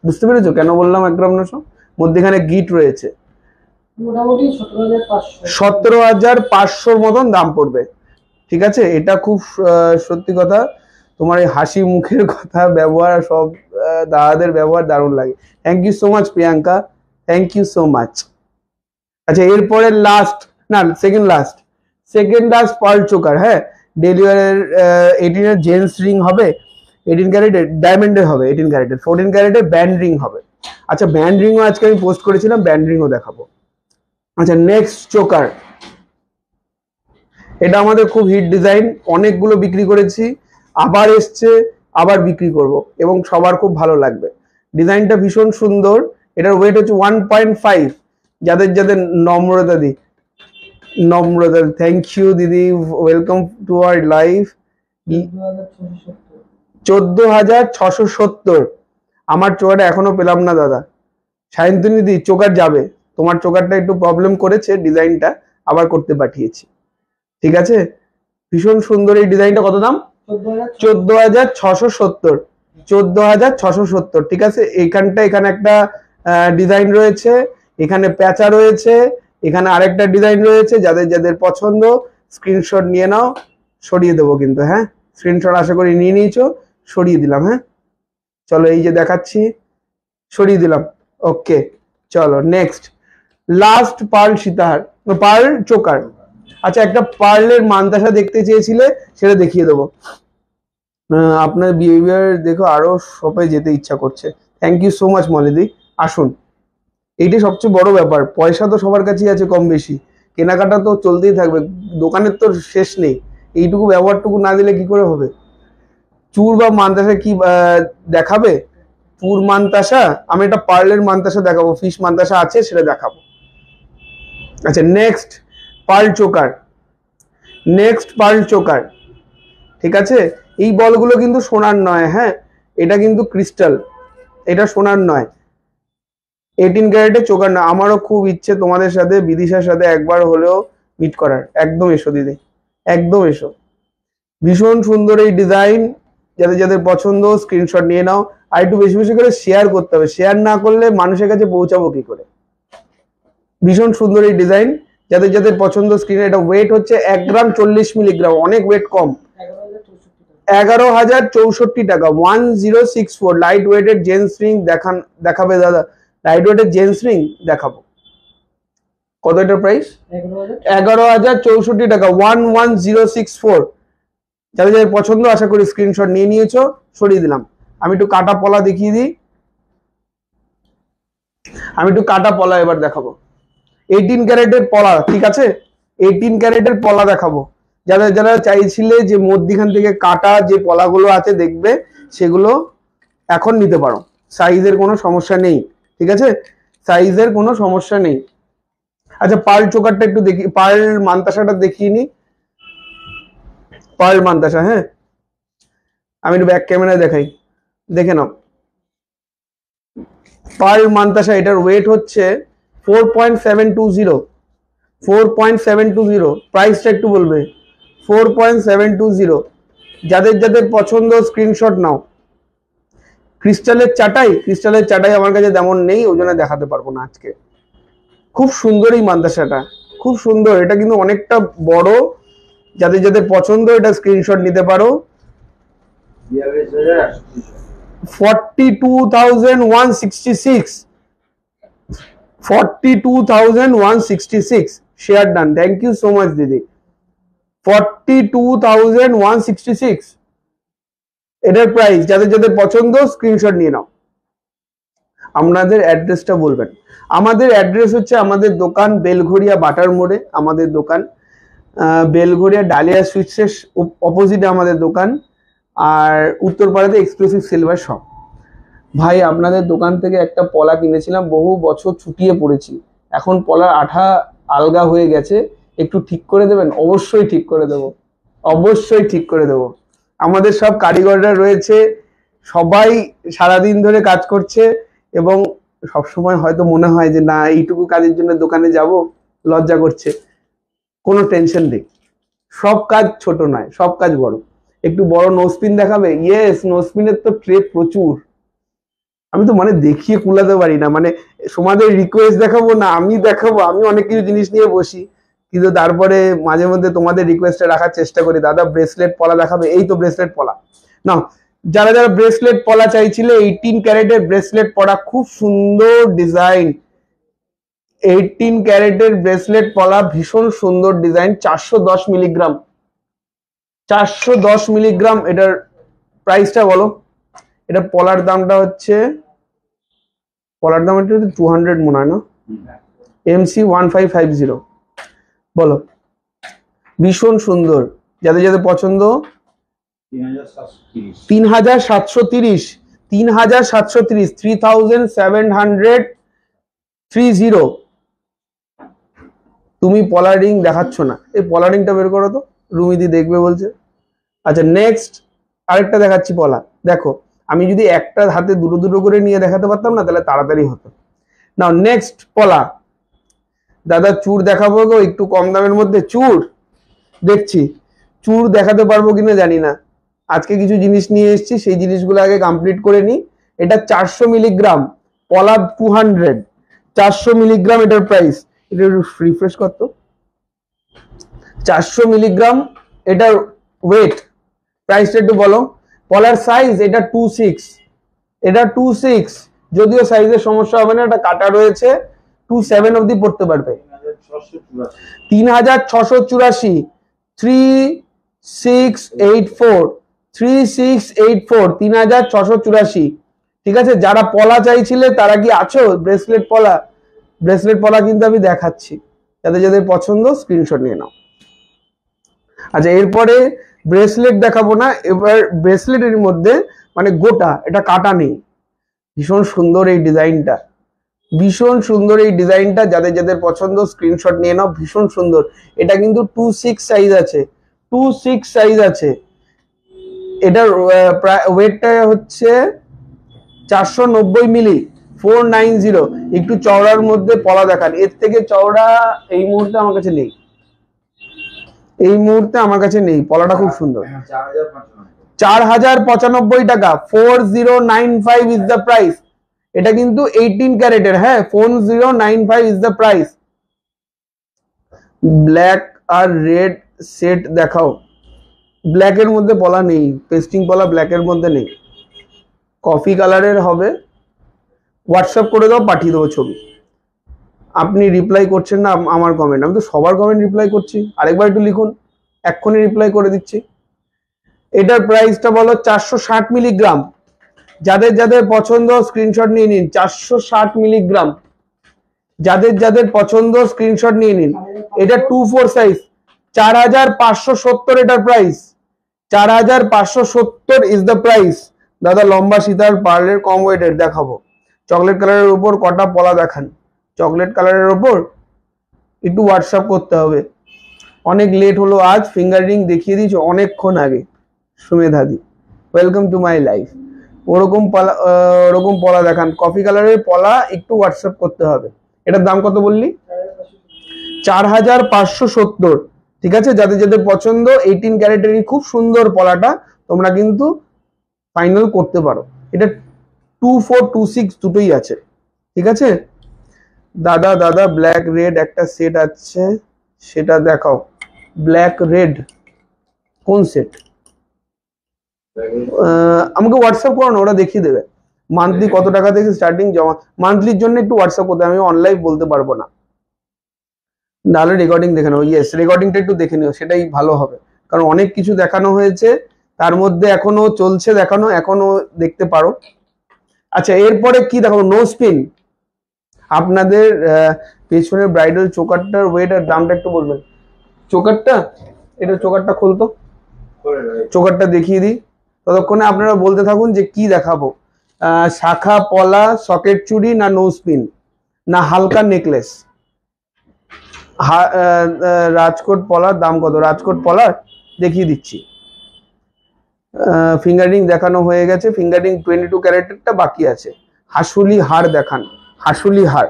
বুঝতে পেরেছো কেন বললাম 1 গ্রাম 900? মধ্যেখানে গিট রয়েছে, মোটামুটি 17,500-র মতন দাম পড়বে। ঠিক আছে, এটা খুব সত্যি কথা, তোমার এই হাসি মুখের কথা, ব্যবহার, সব দাদাদের ব্যবহার দারুণ লাগে। Thank you so much Priyanka, thank you so much. আচ্ছা, এরপরে লাস্ট, না সেকেন্ড লাস্ট পার্ল চোকার। হ্যাঁ, ডেলিভারের 18-এর জেন্টস রিং হবে, 18 ক্যারেটের ডায়মন্ডের হবে, 18 ক্যারেটের, 14 ক্যারেটের ব্যান্ড রিং হবে। আচ্ছা, ব্যান্ড রিংও আজকে আমি পোস্ট করেছিলাম, ব্যান্ড রিংও দেখাবো। আচ্ছা, নেক্সট চোকার, এটা আমাদের খুব হিট ডিজাইন, অনেকগুলো বিক্রি করেছি, আবার এসছে, আবার বিক্রি করব, এবং সবার খুব ভালো লাগবে। ডিজাইনটা ভীষণ সুন্দর, এটার ওয়েট হচ্ছে 1.5। যাদের নম্রতা থ্যাংক ইউ দিদি, ওয়েলকাম টু আওয়ার লাইভ। 14,670। আমার চোকারটা এখনো পেলাম না দাদা। সায়ন্তনী দিদি চোকার যাবে, তোমার চোকারটা একটু প্রবলেম করেছে, ডিজাইনটা আবার করতে পাঠিয়েছি। ঠিক আছে, ভীষণ সুন্দর এই ডিজাইনটা। কত দাম? 14,670, 14,670। ঠিক আছে, এখানে একটা ডিজাইন রয়েছে, এখানে প্যাঁচা রয়েছে, এখানে আরেকটা ডিজাইন রয়েছে। যাদের যাদের পছন্দ স্ক্রিনশট নিয়ে নাও, সরিয়ে দেবো কিন্তু। হ্যাঁ, স্ক্রিনশট আশা করি নিয়ে নিয়েছো, সরিয়ে দিলাম। হ্যাঁ চলো, এই যে দেখাচ্ছি, সরিয়ে দিলাম। ওকে, চলো নেক্সট, লাস্ট পার্ল সীতাহার, পার্ল চোকার। আচ্ছা, একটা পার্লের মান্তাসা দেখতে চেয়েছিলে, সেটা দেখিয়ে দেবো। আপনার বিহেভিয়ার দেখো আরো শপে যেতে ইচ্ছা করছে। থ্যাংক ইউ সো মাচ মলিদি, আসুন। এইটাই সবচেয়ে বড় ব্যাপার। পয়সা তো সবার কাছেই আছে কম বেশি, কেনাকাটা তো চলতেই থাকবে, দোকানের তো শেষ নেই। এইটুকু ব্যবহারটুকু না দিলে কি করে হবে? চুর বা মানতাসা কি দেখাবে? চুর মানতাসা, আমি একটা পার্লের মানতাসা দেখাবো, ফিশ মানতাসা আছে সেটা দেখাবো। আচ্ছা next pearl choker, next pearl choker, ঠিক আছে? এই বলগুলো কিন্তু সোনার নয়, হ্যাঁ এটা কিন্তু ক্রিস্টাল, এটা সোনার নয়। 18 ক্যারেটের চোকার না। আমারও খুব ইচ্ছে তোমাদের সাথে, বিদিশার সাথে একবার হলেও মিট করার। একদম এসো দিদি, একদম এসো। ভীষণ সুন্দর এই ডিজাইন, যাদের যাদের পছন্দ স্ক্রিনশট নিয়ে নাও। আর একটু বেশি বেশি করে শেয়ার করতে হবে, শেয়ার না করলে মানুষের কাছে পৌঁছাবো কি করে? ভীষণ সুন্দর এই ডিজাইন, যাদের যাদের পছন্দ স্ক্রিনে। এটা ওয়েট হচ্ছে 1 গ্রাম 40 মিলিগ্রাম, অনেক ওয়েট কম। 11,064 টাকা, 1064। লাইট ওয়েটেড জেন্টস রিং দেখাবে দাদা, লাইট ওয়েটেড জেন্টস রিং দেখাবো। কত এটার প্রাইস? 11,064 টাকা, 11064। যাদের যাদের পছন্দ আশা করি স্ক্রিনশট নিয়ে নিয়েছো, সরিয়ে দিলাম। আমি একটু কাটা পলা দেখিয়ে দিই, আমি একটু কাটা পলা এবার দেখাবো। 18 ক্যারেটের পলা, ঠিক আছে? 18 ক্যারেটের পলা দেখাবো। যারা যারা চাইছিলে যে মধ্যখান থেকে কাটা যে পলাগুলো আছে দেখবে, সেগুলো এখন নিতে পারো, সাইজের কোনো সমস্যা নেই, ঠিক আছে? সাইজের কোনো সমস্যা নেই। আচ্ছা পার্ল চোকারটা একটু দেখি, পার্ল মানতাসাটা দেখিয়ে নি। পার্ল মানতাসা, হ্যাঁ আমি একটু ব্যাক ক্যামেরায় দেখাই, দেখে নাও। পার্ল মানতাসা, এটার ওয়েট হচ্ছে 4.720, 4.720। প্রাইসটা একটু বলবে? 4.720। যাদের যাদের পছন্দ স্ক্রিনশট নাও। ক্রিস্টালের চাটাই, ক্রিস্টালের চাটাই আমার কাছে তেমন নেই, ওই জন্য দেখাতে পারবো না আজকে। খুব সুন্দর এই মাদ্রাসাটা, খুব সুন্দর। এটা কিন্তু অনেকটা বড়, যাদের যাদের পছন্দ এটা স্ক্রিনশট নিতে পারো। 42,166, 42,166 share done, thank you so much দিদি। 42,166 এটার প্রাইস। যাদের যাদের পছন্দ স্ক্রিনশট নিয়ে নাও। আপনাদের অ্যাড্রেসটা বলবেন। আমাদের অ্যাড্রেস হচ্ছে, আমাদের দোকান বেলঘরিয়া বাটার মোড়ে আমাদের দোকান, বেলঘরিয়া ডালিয়া সুইটসের অপোজিটে আমাদের দোকান, আর উত্তরপাড়াতে এক্সক্লুসিভ সিলভার শপ। ভাই আপনাদের দোকান থেকে একটা পলা কিনেছিলাম, বহু বছর ছুটিয়ে পড়েছি, এখন পলার আঠা আলগা হয়ে গেছে, একটু ঠিক করে দেবেন? অবশ্যই ঠিক করে দেব, অবশ্যই ঠিক করে দেব। আমাদের সব কারিগররা রয়েছে, সবাই সারাদিন ধরে কাজ করছে, এবং সবসময় হয়তো মনে হয় যে না এইটুকু কাজের জন্য দোকানে যাব, লজ্জা করছে। কোনো টেনশন নেই, সব কাজ ছোট নয়, সব কাজ বড়। একটু বড় নোজপিন দেখাবে? ইয়েস, নোজপিনের তো ট্রে প্রচুর, আমি তো মানে দেখিয়ে কুলাতে পারি না, মানে তোমাদের রিকোয়েস্ট দেখাবো না, আমি দেখাবো। আমি অনেক কিছু জিনিস নিয়ে বসি, কিন্তু তারপরে মাঝে মধ্যে তোমাদের রিকোয়েস্টে রাখার চেষ্টা করি। দাদা ব্রেসলেট পলা দেখাবে? এই তো ব্রেসলেট পলা না। যারা যারা ব্রেসলেট পলা চাইছিলে, 18 ক্যারেটের ব্রেসলেট পলা, খুব সুন্দর ডিজাইন। 18 ক্যারেটের ব্রেসলেট পলা, ভীষণ সুন্দর ডিজাইন। 410 milligram, 410 milligram. এটার প্রাইসটা বলো? এটা পলার দামটা হচ্ছে, পলার দাম হচ্ছে 200 মনে হয় না, MC 1550। বলো, ভীষণ সুন্দর। যাদের যাদের পছন্দ 3,730, 3,730, 3,730। তুমি পলার রিং দেখাচ্ছ না, এই পলার রিংটা বের করো তো, রুমিদি দেখবে বলছে। আচ্ছা নেক্সট আরেকটা দেখাচ্ছি পলা, দেখো। আমি যদি একটা হাতে দুটো দুটো করে নিয়ে দেখাতে পারতাম না, তাহলে তাড়াতাড়ি হতো। নাও নেক্সট পলা। দাদা চূড় দেখাবো গো একটু কম দামের মধ্যে, চূড় দেখছি, চূড় দেখাতে পারবো কিনা জানি না। আজকে কিছু জিনিস নিয়ে এসেছি, সেই জিনিসগুলো আগে কমপ্লিট করে নি। এটা 400 মিলিগ্রাম, পলা 200, 400 মিলিগ্রাম এটার প্রাইস। এটা রিফ্রেশ করতো। 400 মিলিগ্রাম এটার ওয়েট, প্রাইসটা একটু বলো। পলার সাইজ এটা 26, এটা 26, যদিও সাইজের সমস্যা হবে না, এটা কাটা রয়েছে, 27 অবধি পড়তে পারবে। 3,684, 3684, 3684, 3,684। ঠিক আছে, যারা পলা চাইছিলে তারা কি আছো? ব্রেসলেট পলা ব্রেসলেট পলা কিন্তু আমি দেখাচ্ছি, যাদের যাদের পছন্দ স্ক্রিনশট নিয়ে নাও। আচ্ছা, এরপরে ব্রেসলেট দেখাবো না, এবার ব্রেসলেটের মধ্যে মানে গোটা, এটা কাটা নেই। ভীষণ সুন্দর এই ডিজাইনটা, ভীষণ সুন্দর এই ডিজাইনটা, যাদের যাদের পছন্দ স্ক্রিনশট নিয়ে নাও। ভীষণ সুন্দর, এটা কিন্তু 2/6 সাইজ আছে, 2/6 সাইজ আছে। এটার ওয়েটটা হচ্ছে 490 মিলি, 490। একটু চওড়ার মধ্যে পলা দেখান, এর থেকে চওড়া এই মুহূর্তে আমার কাছে নেই, এই মুহূর্তে আমার কাছে নেই। পলাটা খুব সুন্দর, 4095 টাকা, 4095 ইজ দ্য প্রাইস। এটা কিন্তু 18 ক্যারেটের, হ্যাঁ 4095 ইজ দ্য প্রাইস। ব্ল্যাক আর রেড সেট দেখাও। ব্ল্যাকের মধ্যে পলা নেই, পেস্টিং পলা ব্ল্যাকের মধ্যে নেই, কফি কালারের হবে। হোয়াটসঅ্যাপ করে দাও, পাঠিয়ে দেবো ছবি। আপনি রিপ্লাই করছেন না আমার কমেন্ট, আমি তো সবার কমেন্ট রিপ্লাই করছি। আরেকবার একটু লিখুন, এক্ষুনি রিপ্লাই করে দিচ্ছি। এটার প্রাইসটা বলো 460 মিলিগ্রাম। যাদের যাদের পছন্দ স্ক্রিনশট নিয়ে নিন, 460 মিলিগ্রাম। যাদের যাদের পছন্দ স্ক্রিনশট নিয়ে নিন। এটা 24 সাইজ, 4570 এটার প্রাইস, 4570 ইজ দ্য প্রাইস। দাদা লম্বা সীতার পার্লের কম ওয়েটের দেখাবো। চকলেট কালারের উপর কটা পলা দেখান। চকলেট কালারের উপর একটু হোয়াটসঅ্যাপ করতে হবে। অনেক লেট হলো আজ, ফিঙ্গার রিং দেখিয়ে দিয়েছি অনেকক্ষণ আগে। সুমেধাদি, ওয়েলকাম টু মাই লাইফ। ওরকম পলা দেখান, কফি কালারের পলা একটু হোয়াটসঅ্যাপ করতে হবে। এটার দাম কত বললি? 4570। ঠিক আছে, যাদের যাদের পছন্দ 18 ক্যারেটেরই খুব সুন্দর পলাটা, তোমরা কিন্তু ফাইনাল করতে পারো। এটা 2426 দুটোই আছে। ঠিক আছে দাদা, দাদা ব্ল্যাক রেড একটা সেট আছে, সেটা দেখাও। ব্ল্যাক রেড কোন সেট? আমাকে হোয়াটসঅ্যাপ করো না, ওরা দেখিয়ে দেবে। মান্থলি কত টাকা থেকে স্টার্টিং জমা? মান্থলির জন্য একটু হোয়াটসঅ্যাপ করতে, আমি অনলাইন বলতে পারবো না। নাহলে রেকর্ডিং দেখে নাও। ইয়েস, রেকর্ডিংটা একটু দেখে নিও, সেটাই ভালো হবে। কারণ অনেক কিছু দেখানো হয়েছে, তার মধ্যে এখনো চলছে দেখানো, এখনো দেখতে পারো। আচ্ছা, এরপরে কি দেখাবো? Nose pin. আপনাদের পেছনের ব্রাইডাল চোকারটার ওয়েট আর দামটা একটু বলবেন। চোকারটা, এটা চোকারটা খুলতো, চোকারটা দেখিয়ে দিই। ততক্ষণে আপনারা বলতে থাকুন যে কি দেখাবো। শাখা পলা, সকেট চুড়ি, না নো স্পিন, না হালকা নেকলেস। রাজকোট পলার দাম কত? রাজকোট পলার দেখিয়ে দিচ্ছি। ফিঙ্গারিং দেখানো হয়ে গেছে, ফিঙ্গারিং 22 ক্যারেটেরটা বাকি আছে। হাসুলি হার দেখান, হাসুলি হার।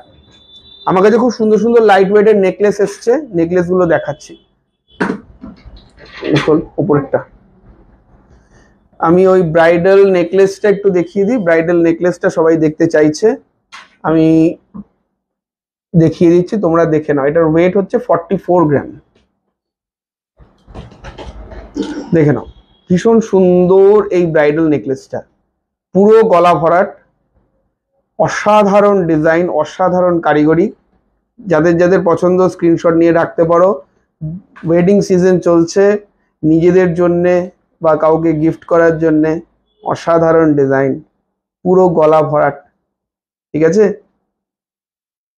আমার কাছে খুব সুন্দর সুন্দর লাইট ওয়েটের নেকলেস এসছে, নেকলেস গুলো দেখাচ্ছি। উপরেরটা আমি ওই ব্রাইডাল নেকলেসটা একটু দেখিয়ে দিই। ব্রাইডাল নেকলেসটা সবাই দেখতে চাইছে, আমি দেখিয়ে দিচ্ছি, তোমরা দেখে নাও। এটার ওয়েট হচ্ছে 44 গ্রাম। দেখে নাও, ভীষণ সুন্দর এই ব্রাইডাল নেকলেসটা, পুরো গলা ভরাট, অসাধারণ ডিজাইন, অসাধারণ কারিগরি। যাদের যাদের পছন্দ স্ক্রিনশট নিয়ে রাখতে পারো। ওয়েডিং সিজন চলছে, নিজেদের জন্যে বা কাউকে গিফট করার জন্যে অসাধারণ ডিজাইন, পুরো গলা ভরাট। ঠিক আছে,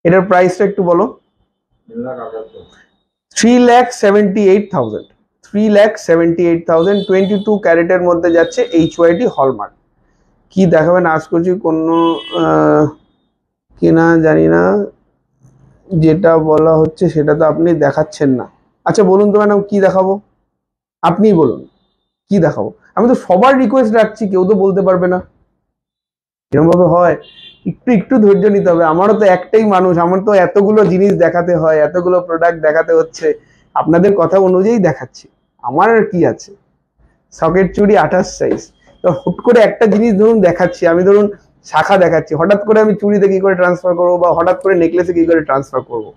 এটার প্রাইসটা একটু বলো। 3,78,000, 3,78,000, 22 ক্যারেটের মধ্যে যাচ্ছে, HYD হলমার্ক। কি দেখাবেন আজ করছি, কোনো কিনা জানি না, যেটা বলা হচ্ছে সেটা তো আপনি দেখাচ্ছেন না। আচ্ছা বলুন তো ম্যাডাম, কি দেখাবো? আপনিই বলুন কি দেখাবো। আমি তো সবার রিকোয়েস্ট রাখছি, কেউ তো বলতে পারবে না। এরকম ভাবে হয়, একটু একটু ধৈর্য নিতে হবে। আমারও তো একটাই মানুষ, আমার তো এতগুলো জিনিস দেখাতে হয়, এতগুলো প্রোডাক্ট দেখাতে হচ্ছে, আপনাদের কথা অনুযায়ী দেখাচ্ছি। আমার আর কি আছে। সকেট চুড়ি 28 সাইজ, তো হুট করে একটা জিনিস ধরুন দেখাচ্ছি, আমি ধরুন শাখা দেখাচ্ছি, হঠাৎ করে আমি চুড়িতে কি করে ট্রান্সফার করবো, বা হঠাৎ করে নেকলেসে কি করে ট্রান্সফার করবো,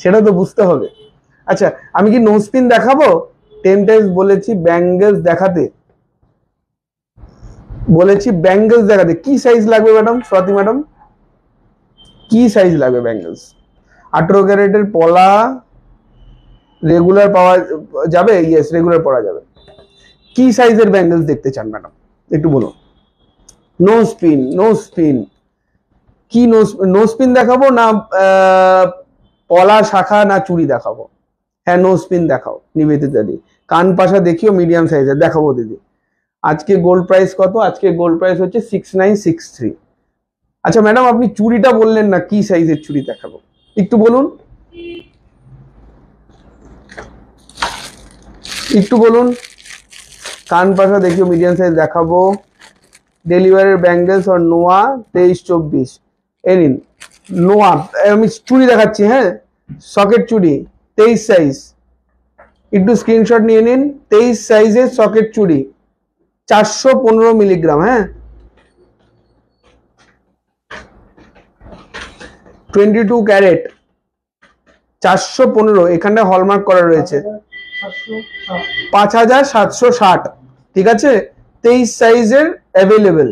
সেটা তো বুঝতে হবে। আচ্ছা, আমি কি নো স্পিন দেখাবো? 10 টাইমস বলেছি ব্যাঙ্গেলস দেখাতে, বলেছি ব্যাঙ্গেলস দেখাতে। কি সাইজ লাগবে ম্যাডাম, স্বাতি ম্যাডাম, কি সাইজ লাগবে ব্যাঙ্গেলস? 18 ক্যারেটের পলা রেগুলার পাওয়া যাবে? ইয়েস, রেগুলার পরা যাবে। কি সাইজের ব্যাঙ্গেলস দেখতে চান ম্যাডাম, একটু বলুন। Nose pin, nose pin. কি নো স্পিন দেখাবো না পলা শাখা না চুড়ি দেখাবো? হ্যাঁ নো স্পিন দেখাও নিবেদিতা দি। কান পাশা দেখিও মিডিয়াম সাইজের দেখাবো দিদি। আজকে গোল্ড প্রাইস কত? আজকে গোল্ড প্রাইস হচ্ছে 6963। আচ্ছা ম্যাডাম আপনি চুড়িটা বললেন না, কি সাইজের চুড়ি দেখাবো একটু বলুন, একটু বলুন। কান পাশা দেখিও মিডিয়াম সাইজ দেখাবো। ডেলিভারের ব্যাঙ্গেলস আর নোয়া 23-24 এ নিন। নোয়া আমি চুড়ি দেখাচ্ছি, হ্যাঁ সকেট চুড়ি 23 সাইজ, একটু স্ক্রিনশট নিয়ে নিন। 23 সাইজের সকেট চুড়ি 415 মিলিগ্রাম, হ্যাঁ 22 ক্যারেট 415, এখানে হলমার্ক করা রয়েছে 5760, ঠিক আছে। 23 সাইজের অ্যাভেলেবেল,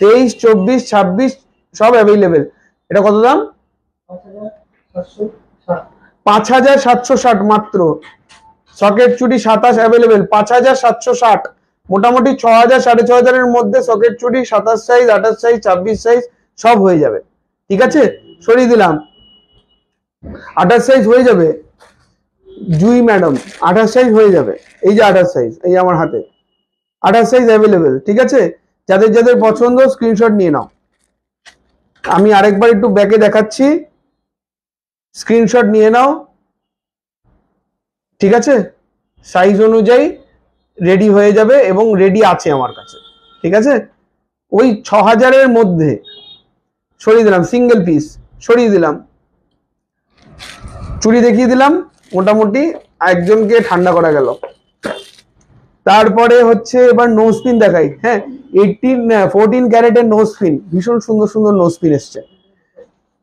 23, 24, 26 সব অ্যাভেলেবেল। এটা কত দাম? 5760 মাত্র। সকেট চুড়ি 27 অ্যাভেলেবেল, 5760, মোটামুটি 6000 6500 এর মধ্যে সকেট চুড়ি 27 সাইজ 28 সাইজ 26 সাইজ সব হয়ে যাবে, ঠিক আছে। সরিয়ে দিলাম, 28 সাইজ হয়ে যাবে জুই ম্যাডাম, 28 সাইজ হয়ে যাবে। এই যে 28 সাইজ, এই আমার হাতে 28 সাইজ অ্যাভেলেবেল, ঠিক আছে। যাদের যাদের পছন্দ স্ক্রিনশট নিয়ে নাও। আমি আরেকবার একটু ব্যাকে দেখাচ্ছি, স্ক্রিনশট নিয়ে নাও, ঠিক আছে। সাইজ অনুযায়ী রেডি হয়ে যাবে এবং রেডি আছে আমার কাছে, ঠিক আছে। ওই 6000 মধ্যে সরিয়ে দিলাম, সিঙ্গেল পিস সরিয়ে দিলাম, চুড়ি দেখিয়ে দিলাম, মোটামুটি একজনকে ঠান্ডা করা গেল। তারপরে হচ্ছে এবার নো স্পিন দেখাই, হ্যাঁ 14 ক্যারেটের নো স্পিন, ভীষণ সুন্দর সুন্দর নো স্পিন এসছে।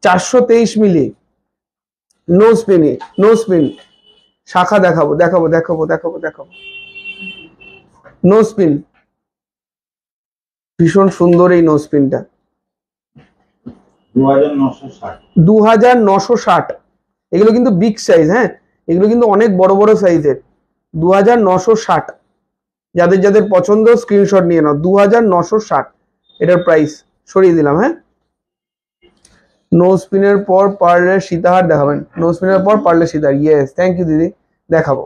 423 মিলি নো স্পিনে, নো স্পিন শাখা দেখাবো দেখাবো দেখাবো দেখাবো দেখাবো। নো স্পিন ভীষণ সুন্দর এই নো স্পিনটা 2960। এগুলো কিন্তু বিগ সাইজ, হ্যাঁ এগুলো কিন্তু অনেক বড় বড় সাইজের। 2960, যাদের যাদের পছন্দ স্ক্রিনশট নিয়ে নাও। 2960 এটার প্রাইস, সরিয়ে দিলাম, হ্যাঁ। নো স্পিনের পর পার্লের সীতাহার দেখাবেন? নো স্পিনের পর পার্লের সীতাহার, ইয়েস থ্যাংক ইউ দিদি, দেখাবো।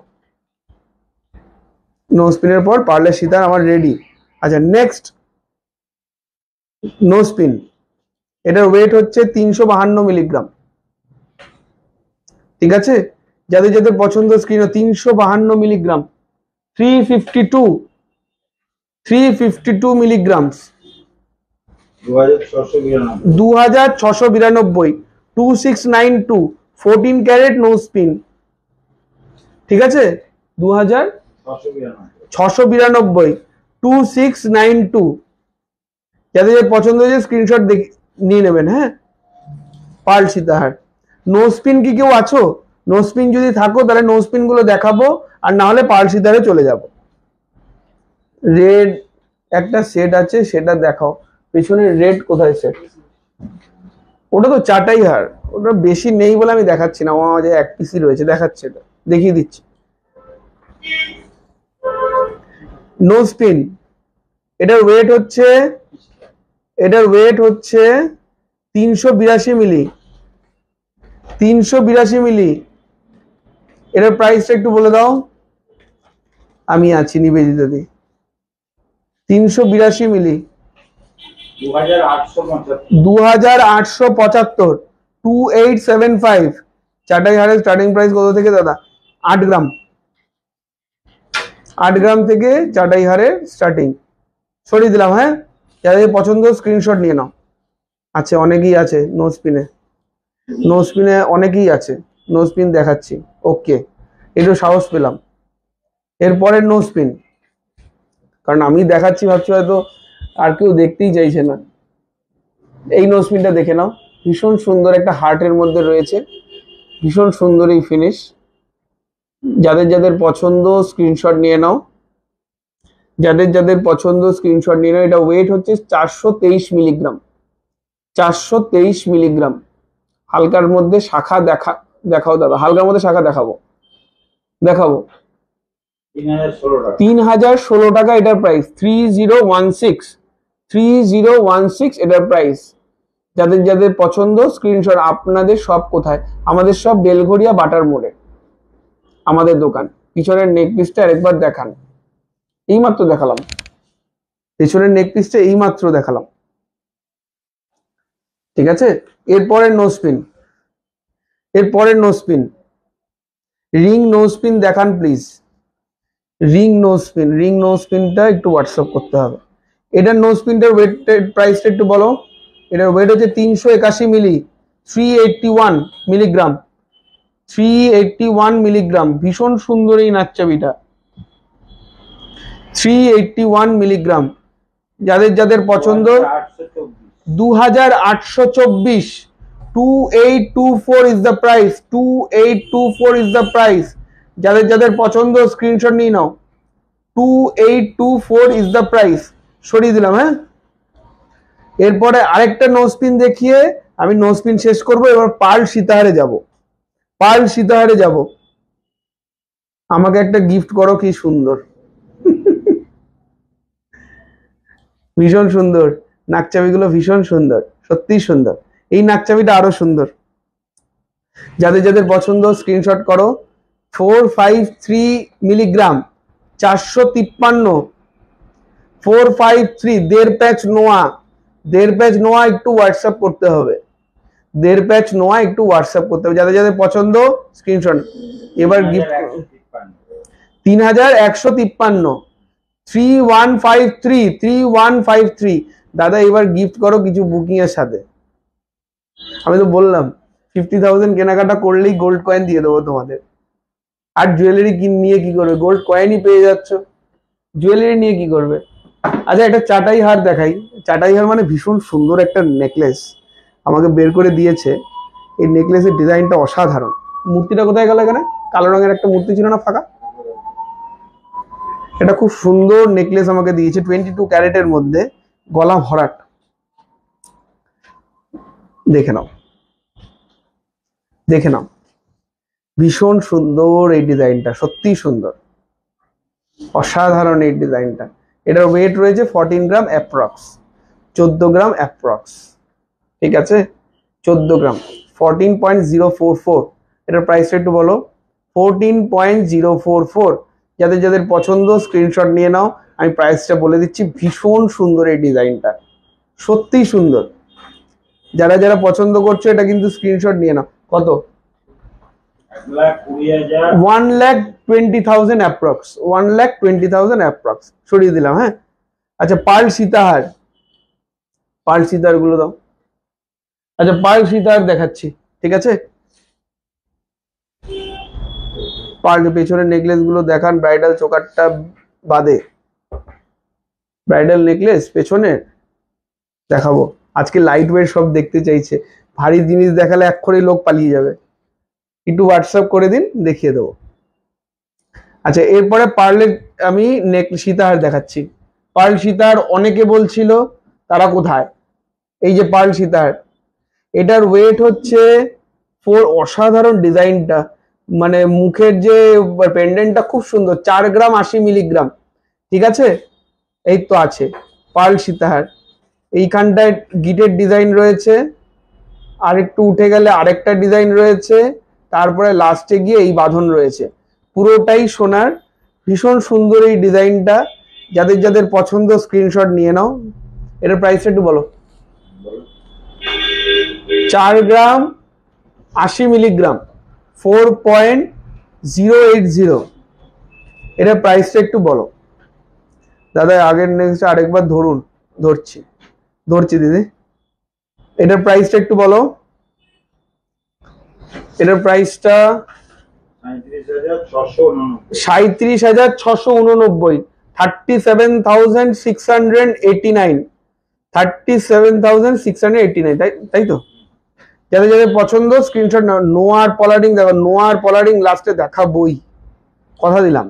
নো স্পিনের পর পার্লের সীতাহার আমার রেডি। আচ্ছা নেক্সট নো স্পিন, এটার ওয়েট হচ্ছে 352 মিলিগ্রাম, ঠিক আছে। যাদের যাদের পছন্দ screen, 352 milligram, 352 milligrams, 2692, 2692, 14 carat nose pin, ঠিক আছে। 2692, 2692, যাদের যাদের পছন্দ হয়েছে স্ক্রিনশট নিয়ে নেবেন, হ্যাঁ। পার্ল সীতাহার নো স্পিন কি কেউ আছো? নো স্পিন যদি থাকো তাহলে নো স্পিন গুলো দেখাবো, আর না হলে পার্ল সীতাহারে চলে যাব। রেড একটা সেট আছে, সেটা দেখাও। পেছনে রেড কোথায় সেট? ওটা তো চাটাই হার, ওটা বেশি নেই বলে আমি দেখাচ্ছি না, আমার যে এক পিসি রয়েছে দেখাচ্ছে, এটা দেখিয়ে দিচ্ছি। নো স্পিন, এটার ওয়েট হচ্ছে 382 মিলি, 382 মিলি। এটার প্রাইসটা একটু বলে দাও। আমি আছি নিবেদিতা দি। 382 মিলি 2875, 2875। চাটাই হারের স্টার্টিং প্রাইস কত থেকে দাদা? 8 গ্রাম, 8 গ্রাম থেকে চাটাই হারের স্টার্টিং। সরিয়ে দিলাম, হ্যাঁ। যাদের পছন্দ স্ক্রিনশট নিয়ে নাও। আচ্ছা অনেকেই আছে নো স্পিনে, নো স্পিনে অনেকেই আছে, নো স্পিন দেখাচ্ছি, ওকে একটু সাহস পেলাম। এরপরে নো স্পিন, কারণ আমি দেখাচ্ছি ভাবছি হয়তো আর কেউ দেখতেই চাইছে না। এই নো স্পিনটা দেখে নাও, ভীষণ সুন্দর একটা হার্টের মধ্যে রয়েছে, ভীষণ সুন্দর এই ফিনিশ। যাদের যাদের পছন্দ স্ক্রিনশট নিয়ে নাও, যাদের যাদের পছন্দ স্ক্রিনশট নিয়ে নাও। এটা ওয়েট হচ্ছে 423 মিলিগ্রাম, 423 মিলিগ্রাম। হালকার মধ্যে শাখা দেখাও দাদা, হালকার মধ্যে শাখা দেখাবো 3016 টাকা এটার প্রাইস। 3016 এটার প্রাইস। যাদের যাদের পছন্দ স্ক্রিনশট। আপনাদের সব কোথায়? আমাদের সব বেলঘরিয়া বাটার মোড়ে আমাদের দোকান। পিছনের নেক পিসটা আরেকবার দেখান। এইমাত্র দেখালাম, পিছনের নেক পিসটা এইমাত্র দেখালাম, ঠিক আছে। এরপরে নোজপিন, এরপরে নোজপিন, রিং নোজপিন দেখান প্লিজ। রিং নোজপিন, রিং নোজপিনটা একটু হোয়াটসঅ্যাপ করতে হবে। এটার নোজপিনটার ওয়েট প্রাইসটা একটু বলো। এটার ওয়েট হচ্ছে 381 মিলি, 381 মিলিগ্রাম, 381 মিলিগ্রাম। ভীষণ সুন্দর এই নাকচাবিটা, 381 মিলিগ্রাম। যাদের যাদের পছন্দ 2824, 2824 is the price, 2824 is the price. যাদের যাদের পছন্দ স্ক্রিনশট নিয়ে নাও, 2824 ইজ দ্য প্রাইস। সরিয়ে দিলাম, হ্যাঁ। এরপরে আরেকটা নোজপিন দেখিয়ে আমি নোজপিন শেষ করব। এবার পার্ল সীতাহারে যাব, পার্ল সীতাহারে যাব। আমাকে একটা গিফট করো, কি সুন্দর, ভীষণ সুন্দর নাকচাবিগুলো, ভীষণ সুন্দর, সত্যি সুন্দর। এই নাকচাবিটা আরো সুন্দর। যাদের যাদের পছন্দ স্ক্রিনশট করো। 453 মিলিগ্রাম, 453, 453, 1.5 প্যাচ নোয়া, 1.5 প্যাচ নোয়া একটু হোয়াটসঅ্যাপ করতে হবে, 1.5 প্যাচ নোয়া একটু হোয়াটসঅ্যাপ করতে হবে। যাদের যাদের পছন্দ স্ক্রিনশট। এবার গিফট 3153, 3153, 3153। দাদা এবার গিফট করো কিছু বুকিং এর সাথে। আমি তো বললাম 50,000 কেনাকাটা করলেই গোল্ড কয়েন দিয়ে দেবো তোমাদের। আর জুয়েলারি নিয়ে কি করবে? গোল্ড কয়েনই পেয়ে যাচ্ছ, জুয়েলারি নিয়ে কি করবে? আচ্ছা একটা চাটাই হার দেখাই। চাটাই হার মানে ভীষণ সুন্দর একটা নেকলেস আমাকে বের করে দিয়েছে। এই নেকলেসের ডিজাইনটা অসাধারণ। মূর্তিটা কোথায় গেল? এখানে কালো রঙের একটা মূর্তি ছিল না, ফাঁকা। এটা খুব সুন্দর নেকলেস আমাকে দিয়েছে, 22 ক্যারেটের মধ্যে, গলা ভরাট। দেখে নাও, দেখে নাও, ভীষণ সুন্দর এই ডিজাইনটা, সত্যি সুন্দর, অসাধারণ এই ডিজাইনটা। এটার ওয়েট রয়েছে 14 গ্রাম অ্যাপ্রক্স, 14 গ্রাম অ্যাপ্রক্স, ঠিক আছে, 14 গ্রাম, 14.044। এটার প্রাইসটা একটু বলো। 14.044। যাদের যাদের পছন্দ স্ক্রিনশট নিয়ে নাও, আমি প্রাইসটা বলে দিচ্ছি। ভীষণ সুন্দর এই ডিজাইনটা, সত্যি সুন্দর। যারা যারা পছন্দ করছো এটা কিন্তু স্ক্রিনশট নিয়ে নাও। কত? 1,20,000 অ্যাপ্রক্স, 1,20,000 অ্যাপ্রক্স। সরিয়ে দিলাম, হ্যাঁ। আচ্ছা পার্ল সীতাহার, পার্ল সীতাহার গুলো দাও। আচ্ছা পার্ল সীতাহার দেখাচ্ছি, ঠিক আছে। পার্ল পেছনের নেকলেস গুলো দেখান, ব্রাইডাল চোকারটা বাদে। ব্রাইডাল নেকলেস পেছনে দেখাবো। আজকে লাইট ওয়েট সব দেখতে চাইছে, ভারী জিনিস দেখালে এক্ষুনি লোক পালিয়ে যাবে। একটু হোয়াটসঅ্যাপ করে দিন, দেখিয়ে দেবো। আচ্ছা এরপরে পার্লের আমি সীতাহার দেখাচ্ছি। পার্ল সীতাহার অনেকে বলছিল তারা কোথায়, এই যে পার্ল সীতাহার। এটার ওয়েট হচ্ছে 4, অসাধারণ ডিজাইনটা, মানে মুখের যে পেন্ডেন্টটা খুব সুন্দর, 4 গ্রাম 80 মিলিগ্রাম, ঠিক আছে। এই তো আছে পার্ল সীতাহার। এইখানটায় গিটের ডিজাইন রয়েছে, আর একটু উঠে গেলে আরেকটা ডিজাইন রয়েছে, তারপরে লাস্টে গিয়ে এই বাঁধন রয়েছে, পুরোটাই সোনার। ভীষণ সুন্দর এই ডিজাইনটা। যাদের যাদের পছন্দ স্ক্রিনশট নিয়ে নাও। এটার প্রাইসটা একটু বলো। 4 গ্রাম 80 মিলিগ্রাম, 4.080। এটার প্রাইসটা একটু বলো দাদা। আগের নেক্সট আরেকবার ধরুন, ধরছি দিদি। এটার প্রাইসটা একটু বলো। এটার প্রাইসটা 37,689, 37,689, 37,689, তাই তো। যাদের যাদের পছন্দ স্ক্রিনশট নাও। নোয়ার পলারিং দেখো, নোয়ার পলারিং লাস্টে দেখাবই, কথা দিলাম।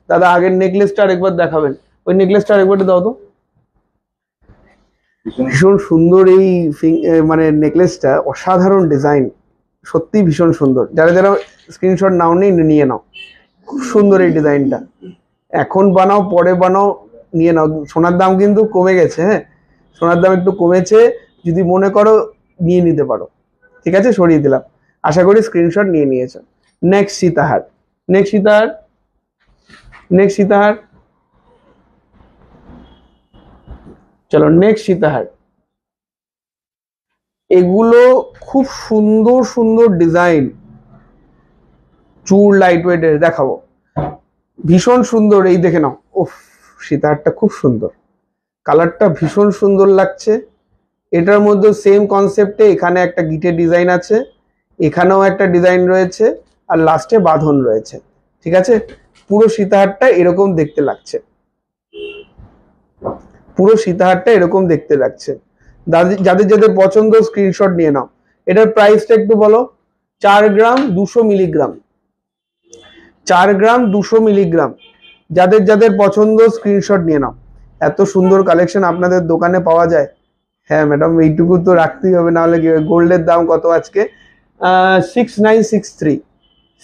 দাদা আগের নেকলেসটা আরেকবার দেখাবেন, ওই নেকলেসটা আরেকবার দাও তো। ভীষণ সুন্দর এই মানে নেকলেসটা, অসাধারণ ডিজাইন, সত্যি ভীষণ সুন্দর। যারা যারা স্ক্রিনশট নাও নিয়ে নাও, খুব সুন্দর এই ডিজাইনটা। এখন বানাও পরে বানাও, নিয়ে নাও। সোনার দাম কিন্তু কমে গেছে, হ্যাঁ সোনার দাম একটু কমেছে। যদি মনে করো নিয়ে নিতে পারো। ঠিক আছে, সরিয়ে দিলাম। আশা করি স্ক্রিনশট নিয়ে নিয়েছো। নেক্সট সীতাহার, নেক্সট সীতাহার, নেক্সট সীতাহার, চলো নেক্সট সীতাহার। এগুলো খুব সুন্দর সুন্দর ডিজাইন, চুর লাইট ওয়েটের দেখাবো, ভীষণ সুন্দর। এই দেখে নাও, উফ, সীতাহারটা খুব সুন্দর, কালারটা ভীষণ সুন্দর লাগছে। এটার মধ্যে সেম কনসেপ্টে এখানে একটা গিটের ডিজাইন আছে, এখানেও একটা ডিজাইন রয়েছে, আর লাস্টে বাঁধন রয়েছে। ঠিক আছে, পুরো সীতাহারটা এরকম দেখতে লাগছে, পুরো সীতাহারটা এরকম দেখতে লাগছে। যাদের যাদের পছন্দ স্ক্রিনশট নিয়ে নাও। এটার প্রাইসটা একটু বলো। 4 গ্রাম 200 মিলিগ্রাম, 4 গ্রাম 200 মিলিগ্রাম। যাদের যাদের পছন্দ স্ক্রিনশট নিয়ে নাও। এত সুন্দর কালেকশন আপনাদের দোকানে পাওয়া যায়। হ্যাঁ ম্যাডাম, এইটুকু তো রাখতেই হবে, নাহলে কি? গোল্ডের দাম কত আজকে? 6963,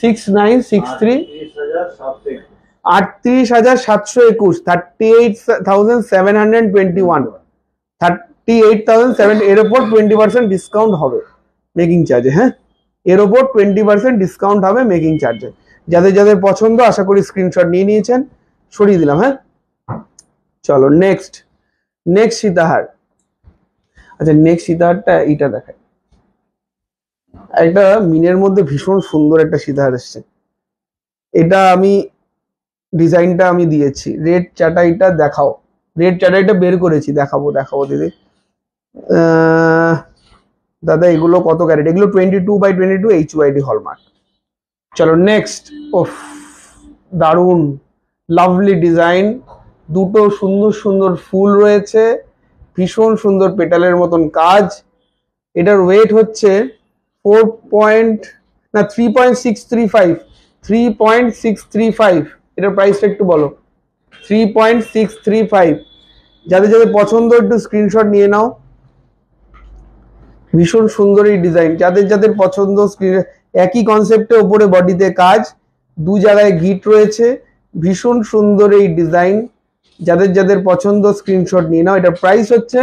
6963, 38,721, 38,721, 38,700। এর ওপর 20% ডিসকাউন্ট হবে মেকিং চার্জে। হ্যাঁ, এর ওপর 20% ডিসকাউন্ট হবে মেকিং চার্জে। যাদের যাদের পছন্দ আশা করি স্ক্রিনশট নিয়ে নিয়েছেন, সরিয়ে দিলাম। হ্যাঁ, চলো নেক্সট, নেক্সট সীতাহার। আচ্ছা, নেক্সট সীতাহারটা এইটা দেখায়, একটা মিনের মধ্যে ভীষণ সুন্দর একটা সীতাহার এসছে। এটা আমি ডিজাইনটা আমি দিয়েছি, রেড চাটাইটা দেখাও, রেড চাটাইটা বের করেছি, দেখাবো দেখাবো দিদি। দাদা এগুলো কত ক্যারেট? এগুলো 22/22 HYD হলমার্ক। চলো নেক্সট। ওফ, দারুণ লাভলি ডিজাইন, দুটো সুন্দর সুন্দর ফুল রয়েছে, ভীষণ সুন্দর পেটালের মতন কাজ। এটার ওয়েট হচ্ছে 3.635, 3.635। এটার প্রাইসটা একটু বলো। 3.635। যাদের যাদের পছন্দ একটু স্ক্রিনশট নিয়ে নাও। ভীষণ সুন্দর এই ডিজাইন, যাদের যাদের পছন্দ একই কনসেপ্টে ওপরে বডিতে কাজ, দু জায়গায় গিট রয়েছে, ভীষণ সুন্দর এই ডিজাইন। যাদের যাদের পছন্দ স্ক্রিনশট নিয়ে নাও। এটার প্রাইস হচ্ছে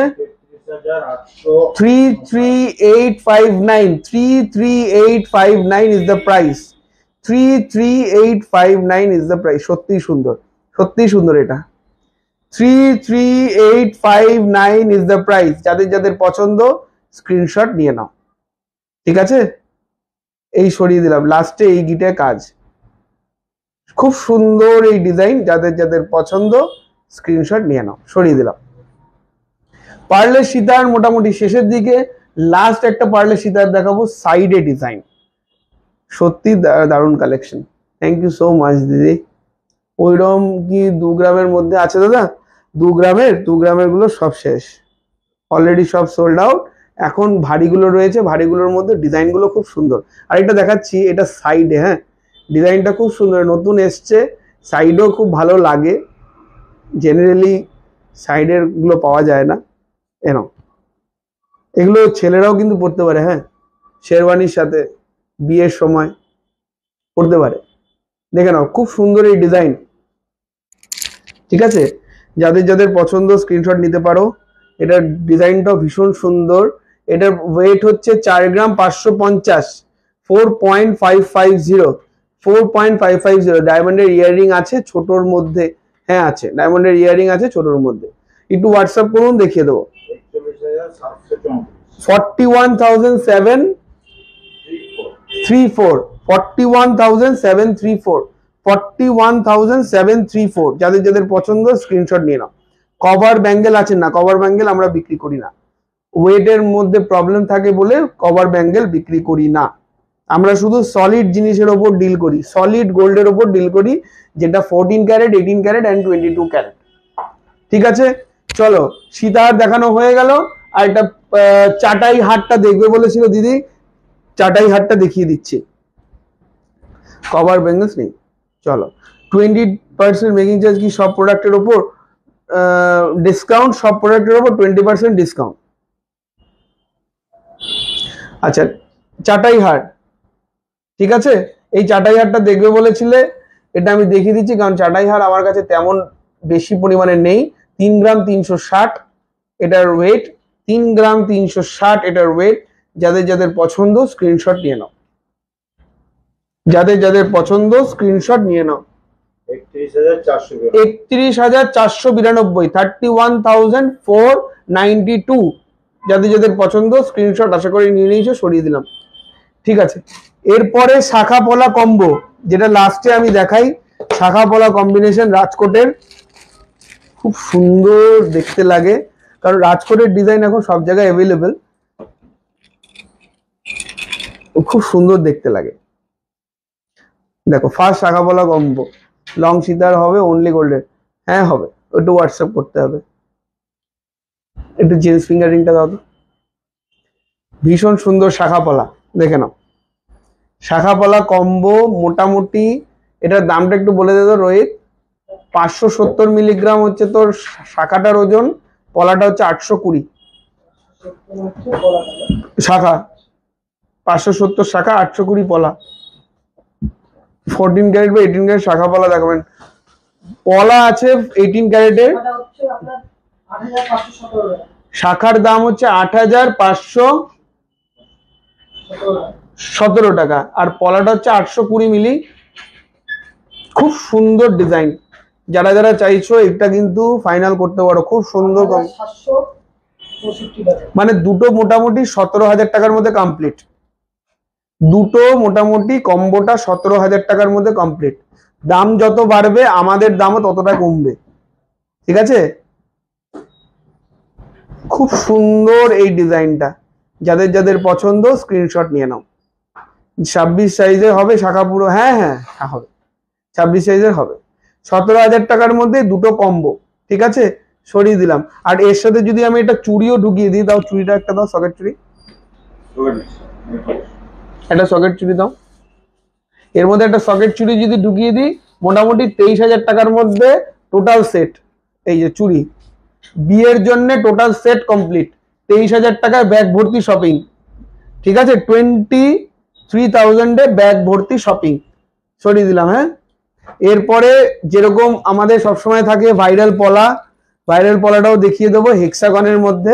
33859, 33859 is the price, 33859 is the price. সত্যিই সুন্দর, সত্যিই সুন্দর। এটা 33859 ইজ দ্য প্রাইস। যাদের যাদের পছন্দ স্ক্রিনশট নিয়ে নাও। ঠিক আছে, এই সরিয়ে দিলাম, লাস্টে এই গিটে কাজ, খুব সুন্দর এই ডিজাইন। যাদের যাদের পছন্দ স্ক্রিনশট নিয়ে নাও, সরিয়ে দিলাম। পার্লের সীতার মোটামুটি শেষের দিকে, লাস্ট একটা পার্লের সীতার দেখাবো, সাইডে ডিজাইন। সত্যি দারুণ collection. Thank you so much দিদি। ওইরকম কি 2 গ্রামের মধ্যে আছে দাদা? 2 গ্রামের গুলো সব শেষ অলরেডি, সব সোল্ড আউট। এখন ভারীগুলো রয়েছে, ভারীগুলোর মধ্যে ডিজাইনগুলো খুব সুন্দর। আর এটা দেখাচ্ছি, এটা সাইডে। হ্যাঁ, ডিজাইনটা খুব সুন্দর, নতুন এসছে, সাইডও খুব ভালো লাগে। জেনারেলি সাইডের গুলো পাওয়া যায় না। এগুলো ছেলেরাও কিন্তু পড়তে পারে। হ্যাঁ, শেরওয়ানির সাথে বিয়ের সময় পড়তে পারে। দেখে নাও, খুব সুন্দর এই ডিজাইন। ঠিক আছে, যাদের যাদের পছন্দ স্ক্রিনশট নিতে পারো। এটার ডিজাইনটাও ভীষণ সুন্দর। এটার ওয়েট হচ্ছে 4 গ্রাম 550, 4.550, 4.550। ডায়মন্ডের ইয়াররিং আছে ছোটর মধ্যে। হ্যাঁ আছে, ডায়মন্ডের ইয়াররিং আছে ছোটর মধ্যে। একটু হোয়াটসঅ্যাপ করুন, দেখিয়ে দেবো। 41,734, 41,734, 41,734। যাদের যাদের পছন্দ স্ক্রিনশট নিয়ে নাও। কভার ব্যাঙ্গেল আছে না? কভার ব্যাঙ্গেল আমরা বিক্রি করি না, ওয়েটের মধ্যে প্রবলেম থাকে বলে কভার ব্যাঙ্গেল বিক্রি করি না। আমরা শুধু সলিড জিনিসের ওপর ডিল করি, সলিড গোল্ডের ওপর ডিল করি, যেটা 14 ক্যারেট, 18 ক্যারেট অ্যান্ড 22 ক্যারেট। ঠিক আছে, চলো সীতাহার দেখানো হয়ে গেল। আর একটা চাটাই হাটটা দেখবে বলেছিল দিদি, চাটাই হাটটা দেখিয়ে দিচ্ছি। কভার ব্যাঙ্গেলস নেই। চলো, 20% মেকিং চার্জ কি সব প্রোডাক্টের ওপর ডিসকাউন্ট? সব প্রোডাক্টের ওপর 20% ডিসকাউন্ট। আচ্ছা, চাটাই হাট, ঠিক আছে, এই চাটাই হাটটা দেখবে বলেছিলে, এটা আমি দেখিয়ে দিচ্ছি। কারণ চাটাই হাট আমার কাছে তেমন বেশি পরিমাণে নেই। 3 গ্রাম 360 এটার ওয়েট, 3 গ্রাম 360 এটার ওয়েট। যাদের যাদের পছন্দ স্ক্রিনশট নিয়ে নাও, যাদের যাদের পছন্দ স্ক্রিনশট নিয়ে নাও। 31,492, 31,492, যাদের যাদের পছন্দ স্ক্রিনশট আশা করি নিয়ে নিয়েছো, সরিয়ে দিলাম। ঠিক আছে, এরপরে শাখা পলা কম্বো, যেটা লাস্টে আমি দেখাই, শাখা পলা কম্বিনেশন রাজকোটের, খুব সুন্দর দেখতে লাগে, কারণ রাজকোটের ডিজাইন এখন সব জায়গায় অ্যাভেলেবেল, খুব সুন্দর দেখতে লাগে। দেখো ফার্স্ট শাখা পলা কম্বো, লং সীতার হবে, অনলি গোল্ডেন, হ্যাঁ হবে, একটু হোয়াটসঅ্যাপ করতে হবে, একটু জেন্টস ফিঙ্গারিংটা দাও তো। ভীষণ সুন্দর শাখা পলা, দেখে নাও শাখা পলা কম্বো। মোটামুটি এটার দামটা একটু বলে দে তো রোহিত। 570 মিলিগ্রাম হচ্ছে তোর শাখাটার ওজন, পলাটা হচ্ছে 820 শাখা, 570 শাখা, 820 পলা। 14 ক্যারেট বা 18 ক্যারেট শাখা পলা দেখাবেন। পলা আছে 18 ক্যারেটের, শাখার দাম হচ্ছে 8,517 টাকা, আর পলাটা হচ্ছে 820 মিলি। খুব সুন্দর ডিজাইন, যারা যারা চাইছো এটা কিন্তু ফাইনাল করতে পারো, খুব সুন্দর। মানে দুটো মোটামুটি 17,000 টাকার মধ্যে কমপ্লিট, দুটো মোটামুটি কম্বোটা 17,000 টাকার মধ্যে কমপ্লিট। দাম যত বাড়বে আমাদের দামও ততটা কমবে, ঠিক আছে। খুব সুন্দর এই ডিজাইনটা, যাদের যাদের পছন্দ স্ক্রিনশট নিয়ে নাও। 26 সাইজের হবে শাখা পুরো, হ্যাঁ হ্যাঁ হবে, 26 সাইজের হবে, 17,000 টাকার মধ্যে দুটো কম্বো, ঠিক আছে, সরিয়ে দিলাম। আর এর সাথে যদি আমি এটা চুড়িও ঢুকিয়ে দিই, দাও চুড়িটা একটা দাও, সকেট চুড়ি, একটা সকেট চুড়ি দাও। এর মধ্যে একটা সকেট চুড়ি যদি ঢুকিয়ে দিই, মোটামুটি 23,000 টাকার মধ্যে টোটাল সেট। এই যে চুড়ি, বিয়ের জন্য টোটাল সেট কমপ্লিট, 23,000 টাকায় ব্যাগ ভর্তি শপিং, ঠিক আছে। 23,000 ব্যাগ ভর্তি শপিং, সরিয়ে দিলাম। হ্যাঁ, এরপরে যেরকম আমাদের সবসময় থাকে ভাইরাল পলা, ভাইরাল পলাটাও দেখিয়ে দেবো হেক্সাগনের মধ্যে।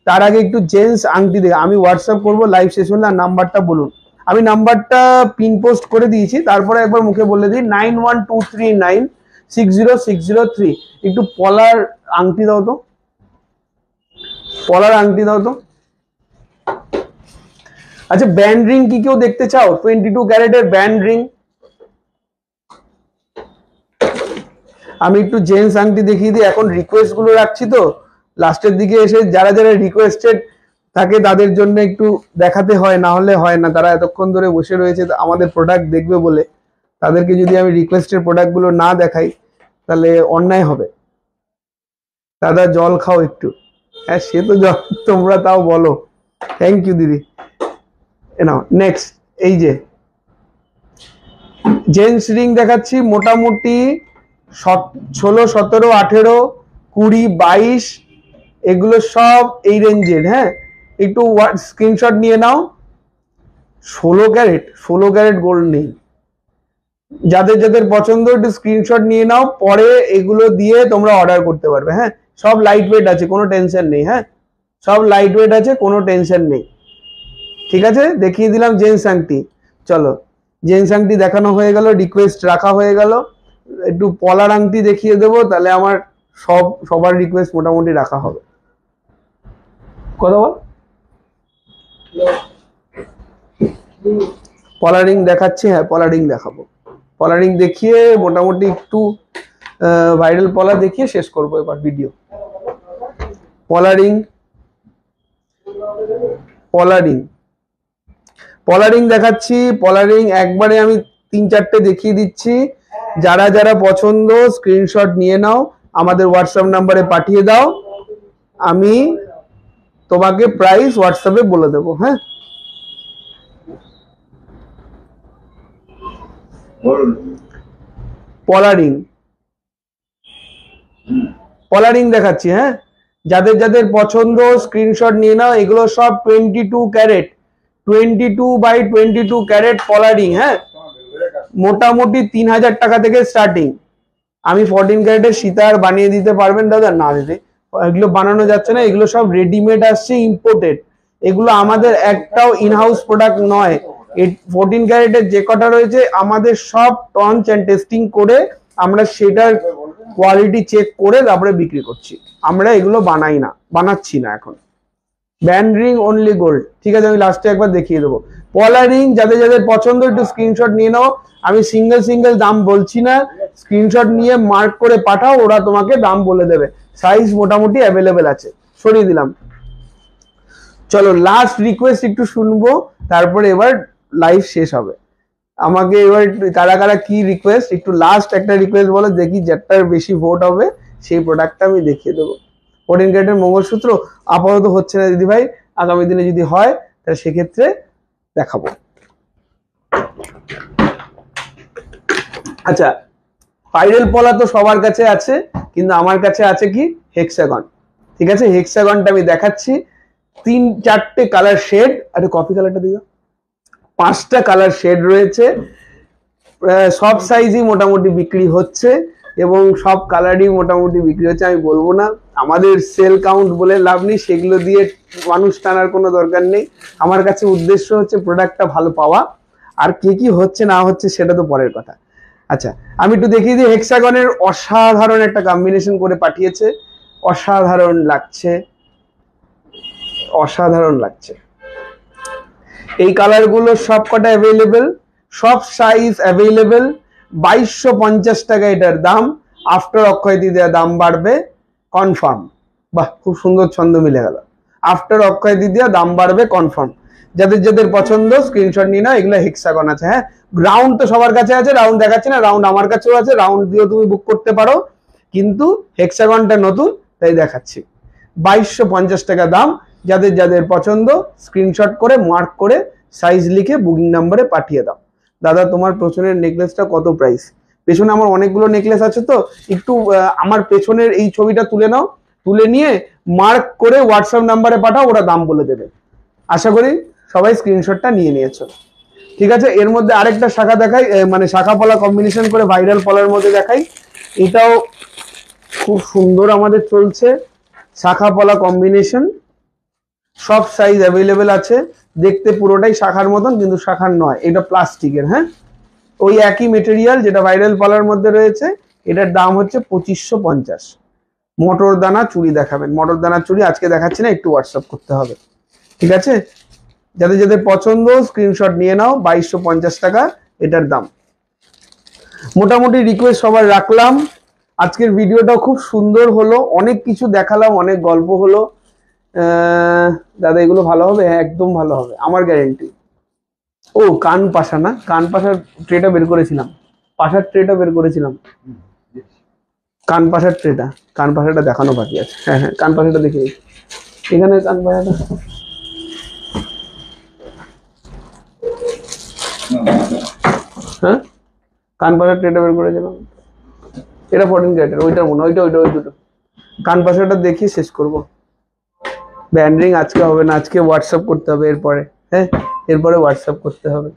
তার আগে একটু জেন্টস আংটি দেখে আমি হোয়াটসঅ্যাপ করবো লাইভ শেষ হলে, আর নাম্বারটা বলুন। আমি নাম্বারটা পিন পোস্ট করে দিয়েছি, তারপরে একবার মুখে বলে দিই, 9123960603। একটু পলার আংটি দাও তো, পলার আংটি দাও তো। আচ্ছা, ব্যান্ড রিং কি কেউ দেখতে চাও? 22 ক্যারেটের ব্যান্ড রিং। আমি একটু জেন্টস আংটি দেখিয়ে দিই, এখন রিকোয়েস্ট গুলো রাখছি তো লাস্টের দিকে এসে, যারা যারা রিকোয়েস্টেড থাকে তাদের জন্য একটু দেখাতে হয়, না হলে হয় না। তারা এতক্ষণ ধরে বসে রয়েছে আমাদের প্রোডাক্ট দেখবে বলে, তাদেরকে যদি আমি রিকোয়েস্টেড প্রোডাক্ট গুলো না দেখাই তাহলে অন্যায় হবে। দাদা জল খাও একটু, হ্যাঁ সে তো জল তোমরা তাও বলো, থ্যাংক ইউ দিদি। নাও নেক্সট, এই যে জেন্টস রিং দেখাচ্ছি, মোটামুটি 16, 17, 18, 20, 22 এগুলো সব এই রেঞ্জের। হ্যাঁ, একটু স্ক্রিনশট নিয়ে নাও। 16 ক্যারেট গোল্ড নেই, যাদের যাদের পছন্দ একটু স্ক্রিনশট নিয়ে নাও, পরে এগুলো দিয়ে তোমরা অর্ডার করতে পারবে। হ্যাঁ, সব লাইট ওয়েট আছে, কোনো টেনশন নেই। হ্যাঁ, সব লাইট ওয়েট আছে, কোনো টেনশন নেই, ঠিক আছে। দেখিয়ে দিলাম জেন্টস আংটি। চলো, জেন্টস আংটি দেখানো হয়ে গেল, রিকোয়েস্ট রাখা হয়ে গেল, একটু পলার আংটি দেখিয়ে দেবো, তাহলে আমার সবার রিকোয়েস্ট মোটামুটি রাখা হবে। কথা বল। পলারিং দেখাচ্ছি, হ্যাঁ পলারিং দেখাবো, পলারিং দেখিয়ে মোটামুটি একটু ভাইরাল পলা দেখিয়ে শেষ করবো এবার ভিডিও। পলারিং পলারিং পলারিং দেখাচ্ছি, পলারিং একবারে আমি 3-4টে দেখিয়ে দিচ্ছি। যারা যারা পছন্দ স্ক্রিনশট নিয়ে নাও, আমাদের হোয়াটসঅ্যাপ নাম্বারে পাঠিয়ে দাও, আমি তোমাকে প্রাইস হোয়াটসঅ্যাপে বলে দেবো। হ্যাঁ, পলারিং পলারিং দেখাচ্ছি। হ্যাঁ, যাদের যাদের পছন্দ স্ক্রিনশট নিয়ে নাও, এগুলো সব 22 ক্যারেট, 22x22 ক্যারেট পলারিং। হ্যাঁ, মোটামুটি 3,000 টাকা থেকে স্টার্টিং। আমি 14 ক্যারেটের সীতার বানিয়ে দিতে পারবেন দাদা? না দিদি, এগুলো বানানো যাচ্ছে না, এগুলো সব রেডিমেড আসছে, ইম্পোর্টেড। এগুলো আমাদের একটাও ইনহাউস প্রোডাক্ট নয়। 14 ক্যারেটের যে কটা রয়েছে আমাদের সব টঞ্চ অ্যান্ড টেস্টিং করে আমরা সেটার কোয়ালিটি চেক করে তারপরে বিক্রি করছি। আমরা এগুলো বানাচ্ছি না এখন। ব্যান্ড রিং অনলি গোল্ড, ঠিক আছে, আমি লাস্টে একবার দেখিয়ে দেবো। পলা রিং যাদের যাদের পছন্দ একটু স্ক্রিনশট নিয়ে নাও। আমি সিঙ্গেল দাম বলছি না, স্ক্রিনশট নিয়ে মার্ক করে পাঠাও, ওরা তোমাকে দাম বলে দেবে। সাইজ মোটামুটি অ্যাভেলেবেল আছে। সরিয়ে দিলাম। চলো লাস্ট রিকোয়েস্ট একটু শুনবো, তারপরে এবার লাইভ শেষ হবে। আমাকে এবার কারা কারা কি রিকোয়েস্ট, একটু লাস্ট একটা রিকোয়েস্ট বলো, দেখি যেটার বেশি ভোট হবে সেই প্রোডাক্টটা আমি দেখিয়ে দেবো। 14 ক্যারেটের মঙ্গলসূত্র আপাতত হচ্ছে না দিদি ভাই, আগামী দিনে যদি হয় তাহলে সেক্ষেত্রে দেখাবো। আচ্ছা, স্পাইরাল পলা তো সবার কাছে আছে, কিন্তু আমার কাছে আছে কি হেক্সাগন। ঠিক আছে, হেক্সাগনটা আমি দেখাচ্ছি। 3-4টে কালার শেড, আরে কফি কালারটা দিও। 5টা কালার শেড রয়েছে, সব সাইজই মোটামুটি বিক্রি হচ্ছে এবং সব কালারই মোটামুটি বিক্রি হচ্ছে। আমি বলবো না, আমাদের সেল কাউন্ট বলে লাভ নেই, সেগুলো দিয়ে মানুষ টানার কোনো দরকার নেই। আমার কাছে উদ্দেশ্য হচ্ছে প্রোডাক্টটা ভালো পাওয়া, আর কি হচ্ছে না হচ্ছে সেটা তো পরের কথা। আচ্ছা, আমি একটু দেখিয়ে দিই। হেক্সাগনের অসাধারণ একটা কম্বিনেশন করে পাঠিয়েছে, অসাধারণ লাগছে, অসাধারণ লাগছে। এই কালারগুলো সব কটা অ্যাভেলেবেল, সব সাইজ অ্যাভেলেবেল। 2250 টাকা এটার দাম। আফটার অক্ষয় তৃতীয়া দাম বাড়বে কনফার্ম। বাহ, খুব সুন্দর ছন্দ মিলে গেল। আফটার অক্ষয় তৃতীয়া দাম বাড়বে কনফার্ম। যাদের যাদের পছন্দ স্ক্রিনশট নিয়ে নাও। এগুলো হেক্সাগন আছে। হ্যাঁ, রাউন্ড তো সবার কাছে আছে, রাউন্ড দেখাচ্ছি না, রাউন্ড আমার কাছেও আছে, রাউন্ড দিয়েও তুমি বুক করতে পারো, কিন্তু হেক্সাগনটা নতুন তাই দেখাচ্ছি। 2250 টাকা দাম। যাদের যাদের পছন্দ স্ক্রিনশট করে মার্ক করে সাইজ লিখে বুকিং নাম্বারে পাঠিয়ে দাও। দাদা তোমার পেছনের নেকলেসটা কত প্রাইস? পেছনে আমার অনেকগুলো নেকলেস আছে, তো একটু আমার পেছনের এই ছবিটা তুলে নাও, তুলে নিয়ে মার্ক করে হোয়াটসঅ্যাপ নাম্বারে পাঠাও, ওরা দাম বলে দেবে। আশা করি সবাই স্ক্রিনশটটা নিয়ে নিয়েছো। ঠিক আছে, এর মধ্যে আরেকটা শাখা দেখাই, মানে শাখা পলা কম্বিনেশন করে ভাইরাল পলার মধ্যে দেখাই। এটাও খুব সুন্দর আমাদের চলছে, শাখা পলা কম্বিনেশন। সব সাইজ অ্যাভেলেবেল আছে। দেখতে পুরোটাই শাখার মতন, কিন্তু শাখার নয়, এটা প্লাস্টিকের। হ্যাঁ, ওই একই মেটেরিয়াল যেটা ভাইরাল পলার মধ্যে রয়েছে। এটার দাম হচ্ছে 2550। মটর দানা চুড়ি দেখাবেন। মটর দানা চুড়ি আজকে দেখাচ্ছি না, একটু হোয়াটসঅ্যাপ করতে হবে। ঠিক আছে, যাদের যাদের পছন্দ স্ক্রিনশট নিয়ে নাও। 2250 টাকা এটার দাম। মোটামুটি রিকোয়েস্ট সবার রাখলাম। আজকের ভিডিওটা খুব সুন্দর হলো, অনেক কিছু দেখালাম, অনেক গল্প হলো। দাদা এগুলো ভালো হবে? হ্যাঁ, একদম ভালো হবে, আমার গ্যারেন্টি। ও কান পাশা না, কান পাশার ট্রেটা বের করেছিলাম, পাশার ট্রেটা বের করেছিলাম, কান পাশার ট্রেটা, কান পাশাটা দেখানো বাকি আছে। হ্যাঁ হ্যাঁ, কান পাশাটা দেখে এখানে কান পাশাটা। হ্যাঁ, কান পাশার ট্রেটা বের করেছিলাম। এটা 14 ক্যারেটের, ওইটার মনে, ওই দুটো। কান পাশাটা দেখিয়ে শেষ করবো। ব্যান্ড রিং আজকে হবে না, আজকে হোয়াটসঅ্যাপ করতে হবে এরপরে। হ্যাঁ, এরপরে হোয়াটসঅ্যাপ করতে হবে।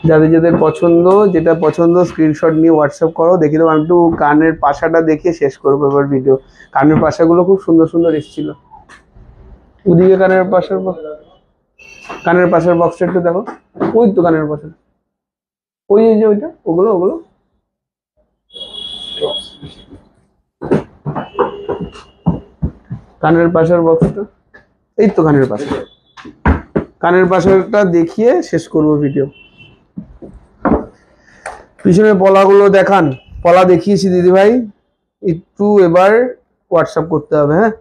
যাদের যাদের পছন্দ, যেটা পছন্দ স্ক্রিনশট নিয়ে হোয়াটসঅ্যাপ করো। দেখি দেবো, আমি একটু কানের পাশাটা দেখিয়ে শেষ করবো এবার ভিডিও। কানের পাশাগুলো খুব সুন্দর সুন্দর এসেছিল। ওদিকে কানের পাশের বক্সটা একটু দেখো। ওই তো কানের পাশে, ওই যে ওইটা, ওগুলো কানের পাশের বক্সটা, এই তো কানের পাশেরটা দেখিয়ে শেষ করবো ভিডিও। পিছনের পলাগুলো দেখান। পলা দেখিয়েছি দিদি ভাই, একটু এবার হোয়াটসঅ্যাপ করতে হবে। হ্যাঁ,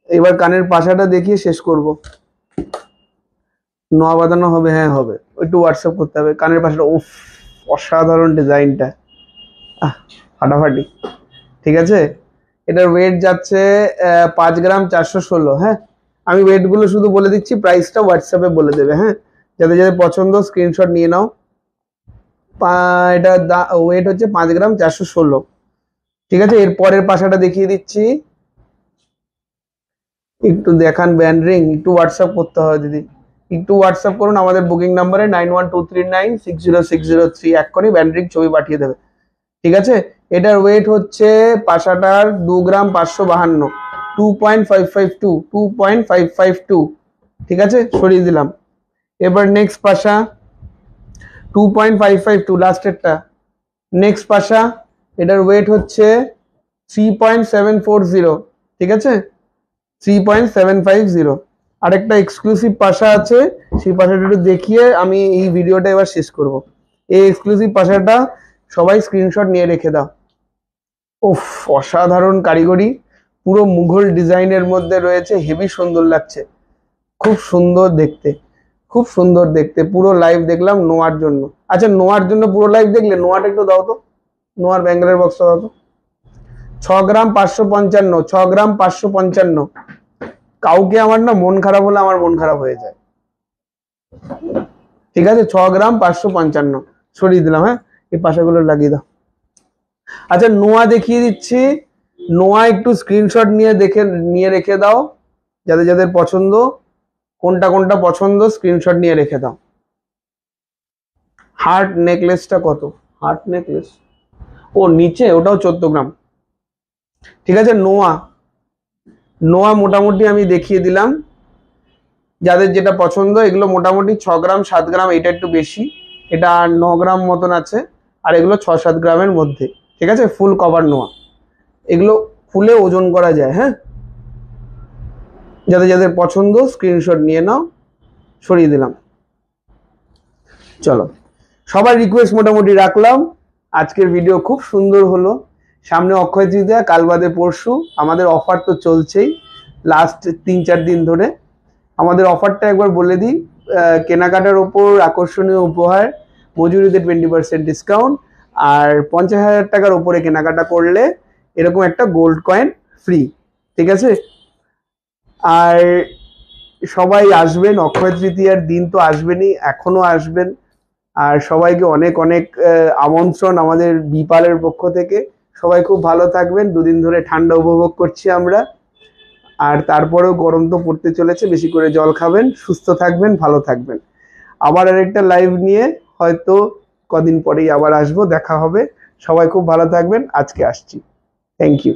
এবার কানের পাশাটা দেখিয়ে শেষ করব। নোয়া বাঁধানো হবে? হ্যাঁ হবে, একটু হোয়াটসঅ্যাপ করতে হবে। কানের পাশাটা, উফ অসাধারণ ডিজাইনটা, ফাটাফাটি। ঠিক আছে, এটার ওয়েট যাচ্ছে 5 গ্রাম 416। হ্যাঁ, আমি ওয়েটগুলো শুধু বলে দিচ্ছি, প্রাইসটা হোয়াটসঅ্যাপে বলে দেবে। হ্যাঁ, যাদের যাদের পছন্দ স্ক্রিনশট নিয়ে নাও। এটা ওয়েট হচ্ছে 5 গ্রাম 416। ঠিক আছে, এর পরের পাশাটা দেখিয়ে দিচ্ছি, একটু দেখান। ব্যান্ড রিং একটু হোয়াটসঅ্যাপ করতে হবে দিদি, একটু হোয়াটসঅ্যাপ করুন আমাদের বুকিং নাম্বারে 9123960603। এক করে ব্যান্ড রিং ছবি পাঠিয়ে দেবে। ঠিক আছে, এটার ওয়েট হচ্ছে পাশাটার 2 গ্রাম 552। 2.552 2.552 ঠিক আছে, সরিয়ে দিলাম। এবার নেক্সট পাশা 2.552 লাস্টেরটা। নেক্সট পাশা, এটার ওয়েট হচ্ছে 3.740 ঠিক আছে, 3.750। আরেকটা এক্সক্লুসিভ পাশা আছে, সেই পাশাটা একটু দেখিয়ে আমি এই ভিডিওটা এবার শেষ করব। এই এক্সক্লুসিভ পাশাটা সবাই স্ক্রিনশট নিয়ে রেখে দাও। ওফ, অসাধারণ কারিগরি, পুরো মুঘল ডিজাইনের মধ্যে রয়েছে, হেভি সুন্দর লাগছে, খুব সুন্দর দেখতে, খুব সুন্দর দেখতে। পুরো লাইভ দেখলাম নোয়ার জন্য। আচ্ছা, নোয়ার জন্য পুরো লাইভ দেখলে, নোয়াটা একটু দাও তো, নোয়ার ব্যাঙ্গেলের বক্সটা দাও তো। 6 গ্রাম 555, 6 গ্রাম 555। কাউকে আমার না মন খারাপ হলে আমার মন খারাপ হয়ে যায়, ঠিক আছে। 6 গ্রাম 555 সরিয়ে দিলাম। হ্যাঁ, এই পাশাগুলো লাগিয়ে দাও। আচ্ছা, নোয়া দেখিয়ে দিচ্ছি, নোয়া একটু স্ক্রিনশট নিয়ে রেখে দাও, যাদের যাদের পছন্দ, কোনটা কোনটা পছন্দ স্ক্রিনশট নিয়ে রেখে দাও। হার্ট নেকলেসটা কত? হার্ট নেকলেস ও নিচে, ওটাও 14 গ্রাম, ঠিক আছে। নোয়া মোটামুটি আমি দেখিয়ে দিলাম, যাদের যেটা পছন্দ। এগুলো মোটামুটি 6 গ্রাম 7 গ্রাম, এটা একটু বেশি, এটা 9 গ্রাম মতন আছে, আর এগুলো 6-7 গ্রামের মধ্যে, ঠিক আছে। ফুল কভার নোয়া, এগুলো খুলে ওজন করা যায়। হ্যাঁ, যাদের যাদের পছন্দ স্ক্রিনশট নিয়ে নাও, সরিয়ে দিলাম। চলো, সবার রিকোয়েস্ট মোটামুটি রাখলাম। আজকের ভিডিও খুব সুন্দর হলো। সামনে অক্ষয় তৃতীয়া, কাল বাদে পরশু। আমাদের অফার তো চলছেই লাস্ট 3-4 দিন ধরে। আমাদের অফারটা একবার বলে দিই, কেনাকাটার ওপর আকর্ষণীয় উপহার, মজুরিতে 20% ডিসকাউন্ট, আর 50,000 টাকার উপরে কেনাকাটা করলে এরকম একটা গোল্ড কয়েন ফ্রি, ঠিক আছে। আর সবাই আসবেন, অক্ষয় তৃতীয়ার দিন তো আসবেনই, এখনো আসবেন। আর সবাইকে অনেক অনেক আমন্ত্রণ আমাদের বিপালের পক্ষ থেকে। সবাই খুব ভালো থাকবেন। 2 দিন ধরে ঠান্ডা উপভোগ করছি আমরা, আর তারপরেও গরম তো পড়তে চলেছে। বেশি করে জল খাবেন, সুস্থ থাকবেন, ভালো থাকবেন। আবার আরেকটা লাইভ নিয়ে হয়তো কদিন পরেই আবার আসবো, দেখা হবে। সবাই খুব ভালো থাকবেন, আজকে আসছি। Thank you.